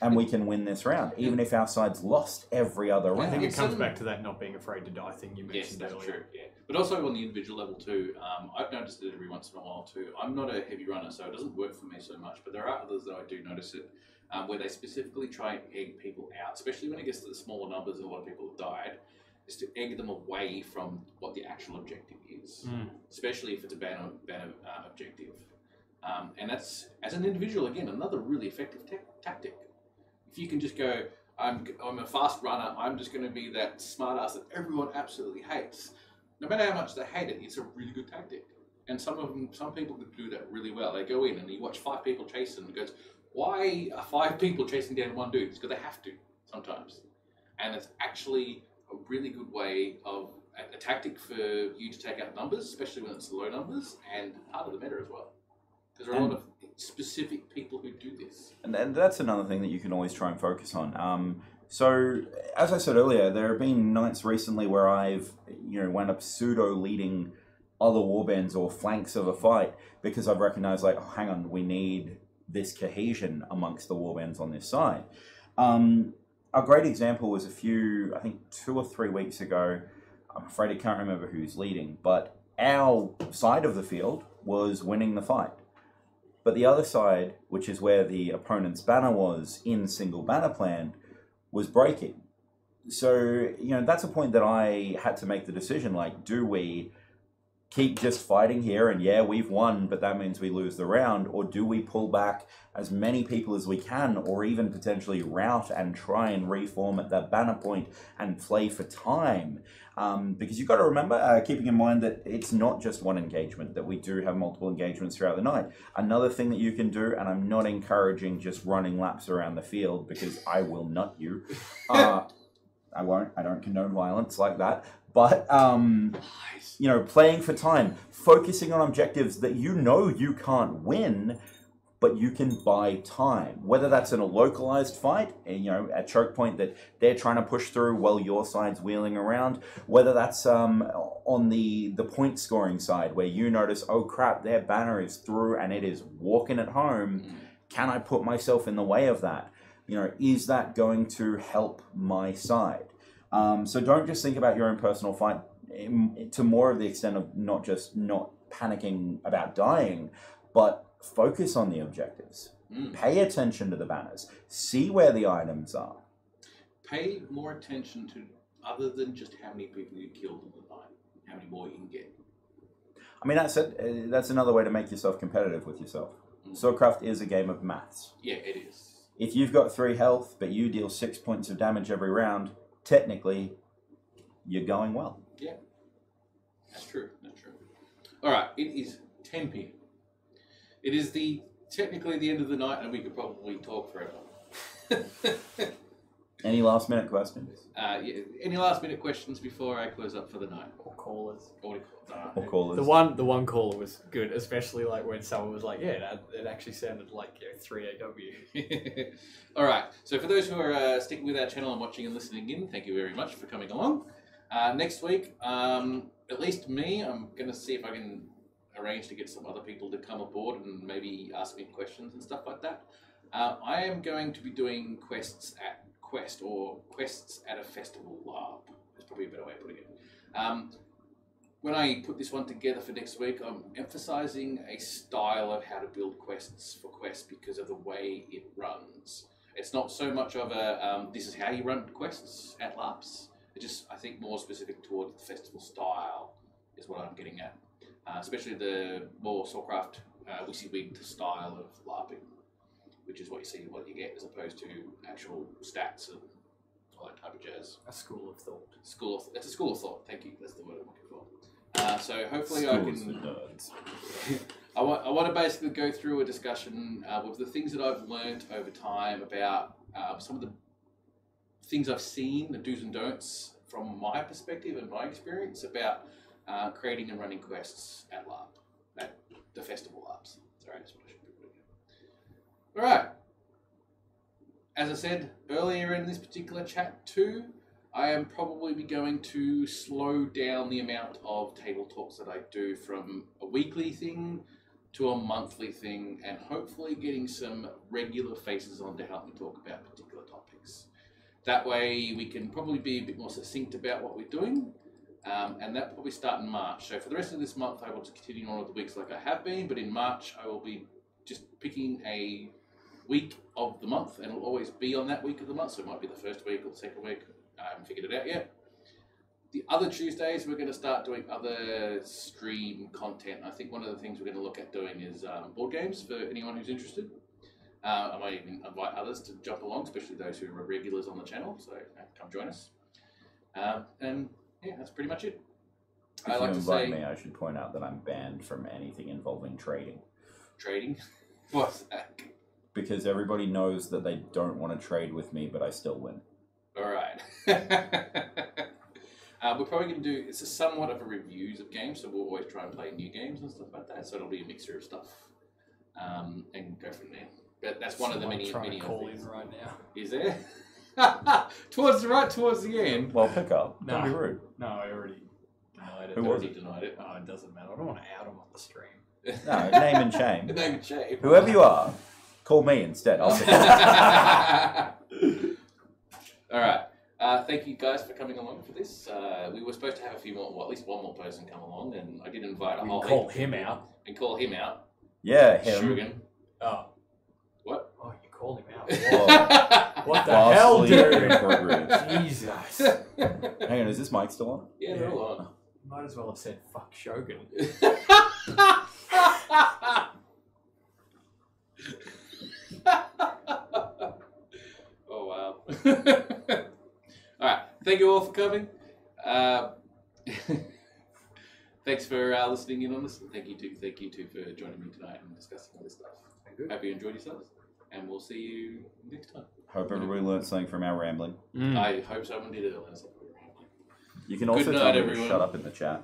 Speaker 5: And we can win this round, even if our side's lost every other round.
Speaker 3: I think it comes back to that not being afraid to die thing you mentioned
Speaker 1: earlier.
Speaker 3: Yes,
Speaker 1: that's true, yeah. But also on the individual level too, I've noticed it every once in a while too. I'm not a heavy runner, so it doesn't work for me so much, but there are others that I do notice it, where they specifically try and egg people out, especially when it gets to the smaller numbers of a lot of people have died, is to egg them away from what the actual objective is, especially if it's a banner objective. And that's, as an individual, again, another really effective tactic. If you can just go, I'm a fast runner, I'm just going to be that smartass that everyone absolutely hates. No matter how much they hate it, it's a really good tactic. And some people could do that really well. They go in and you watch 5 people chasing and goes, why are 5 people chasing down one dude? It's because they have to sometimes. And it's actually a really good way of a tactic for you to take out numbers, especially when it's low numbers, and part of the meta as well. Because there are a lot of specific people who do this.
Speaker 5: And that's another thing that you can always try and focus on. So, as I said earlier, there have been nights recently where I've wound up pseudo-leading other warbands or flanks of a fight because I've recognized, like, oh, hang on, we need this cohesion amongst the warbands on this side. A great example was I think 2 or 3 weeks ago. I'm afraid I can't remember who's leading, but our side of the field was winning the fight. But the other side, which is where the opponent's banner was in single banner plan, was breaking. So, that's a point that I had to make the decision, like, do we keep just fighting here and yeah, we've won, but that means we lose the round? Or do we pull back as many people as we can, or even potentially rout and try and reform at that banner point and play for time? Because you've got to remember, keeping in mind that it's not just one engagement, that we do have multiple engagements throughout the night. Another thing that you can do, and I'm not encouraging just running laps around the field because I will nut you. I don't condone violence like that. But, you know, playing for time, focusing on objectives that you know you can't win, but you can buy time. Whether that's in a localized fight, you know, a choke point that they're trying to push through while your side's wheeling around, whether that's on the point scoring side where you notice, oh crap, their banner is through and it is walking it home. Can I put myself in the way of that? You know, is that going to help my side? So don't just think about your own personal fight to more of the extent of not just not panicking about dying, but focus on the objectives. Pay attention to the banners. See where the items are.
Speaker 1: Pay more attention to other than just how many people you killed in the night, how many more you can get.
Speaker 5: I mean, that's another way to make yourself competitive with yourself. Swordcraft is a game of maths.
Speaker 1: Yeah, it is.
Speaker 5: If you've got 3 health, but you deal 6 points of damage every round, technically, you're going well.
Speaker 1: Yeah, that's true. That's true. All right, it is 10 p.m. It is technically the end of the night, and we could probably talk forever.
Speaker 5: Any last minute questions?
Speaker 1: Yeah, any last minute questions before I close up for the night?
Speaker 3: Or callers.
Speaker 5: Or callers.
Speaker 3: The one caller was good, especially like when someone was like, "Yeah, it actually sounded like 3AW."
Speaker 1: All right. So for those who are sticking with our channel and watching and listening in, thank you very much for coming along. Next week, at least me, I'm going to see if I can arrange to get some other people to come aboard and maybe ask me questions and stuff like that. I am going to be doing quests at a festival lab. That's probably a better way of putting it. When I put this one together for next week, I'm emphasizing a style of how to build quests for quests because of the way it runs. It's not so much of a this is how you run quests at LARPs. It's just, I think, more specific towards the festival style is what I'm getting at. Especially the more Swordcraft WYSIWYG style of LARPing, which is what you see, what you get, as opposed to actual stats and all that type of jazz.
Speaker 3: A school of thought.
Speaker 1: It's a school of thought. Thank you. That's the word I'm looking for. So hopefully I can. I want to basically go through a discussion with the things that I've learned over time about some of the things I've seen, the do's and don'ts from my perspective and my experience about creating and running quests at LARP, at the festival LARPs. Sorry, that's what I should be putting it. All right. As I said earlier in this particular chat too, I am probably going to slow down the amount of table talks that I do from a weekly thing to a monthly thing, and hopefully getting some regular faces on to help me talk about particular topics. That way we can probably be a bit more succinct about what we're doing, and that will probably start in March. So for the rest of this month, I will just continue on with the weeks like I have been, but in March I will be just picking a week of the month, and it'll always be on that week of the month, so it might be the first week or the second week. I haven't figured it out yet. The other Tuesdays, we're going to start doing other stream content. I think one of the things we're going to look at doing is board games for anyone who's interested. I might even invite others to jump along, especially those who are regulars on the channel, so come join us. And yeah, that's pretty much it.
Speaker 5: If you invite me, I should point out that I'm banned from anything involving trading.
Speaker 1: Trading? What's that?
Speaker 5: Because everybody knows that they don't want to trade with me, but I still win.
Speaker 1: All right. We're probably going to do, it's a somewhat of a reviews of games, so we'll always try and play new games and stuff like that, so it'll be a mixture of stuff, and go from there. But that's one of the many
Speaker 3: call in right now.
Speaker 1: Is there? towards the end.
Speaker 5: Well, pick up.
Speaker 3: No.
Speaker 5: Don't be rude.
Speaker 3: No, I already denied it.
Speaker 5: Who was
Speaker 1: it? Denied it.
Speaker 3: Oh, it doesn't matter. I don't want to out him on the stream.
Speaker 5: No, name and shame.
Speaker 1: Name and shame.
Speaker 5: Whoever you are, call me instead. I'll pick up.
Speaker 1: All right. Thank you guys for coming along for this. We were supposed to have a few more, well, at least one more person come along, and I did invite a whole
Speaker 3: call him out.
Speaker 1: And call him out.
Speaker 5: Yeah, him.
Speaker 1: Shugan.
Speaker 3: Oh.
Speaker 1: What?
Speaker 3: Oh, you called him out.
Speaker 5: Whoa.
Speaker 3: What the hell, dude?
Speaker 5: Inappropriate.
Speaker 3: Jesus.
Speaker 5: Hang on, is this mic still on?
Speaker 1: Yeah, they're all on.
Speaker 3: Might as well have said fuck Shogun.
Speaker 1: Oh wow. Alright, thank you all for coming. Thanks for listening in on this. Thank you too for joining me tonight and discussing all this stuff. Hope you enjoyed yourselves, and we'll see you next time.
Speaker 5: Hope everybody learned something from our rambling.
Speaker 1: I hope someone did learn something from rambling.
Speaker 5: You can also tell them to shut up in the chat.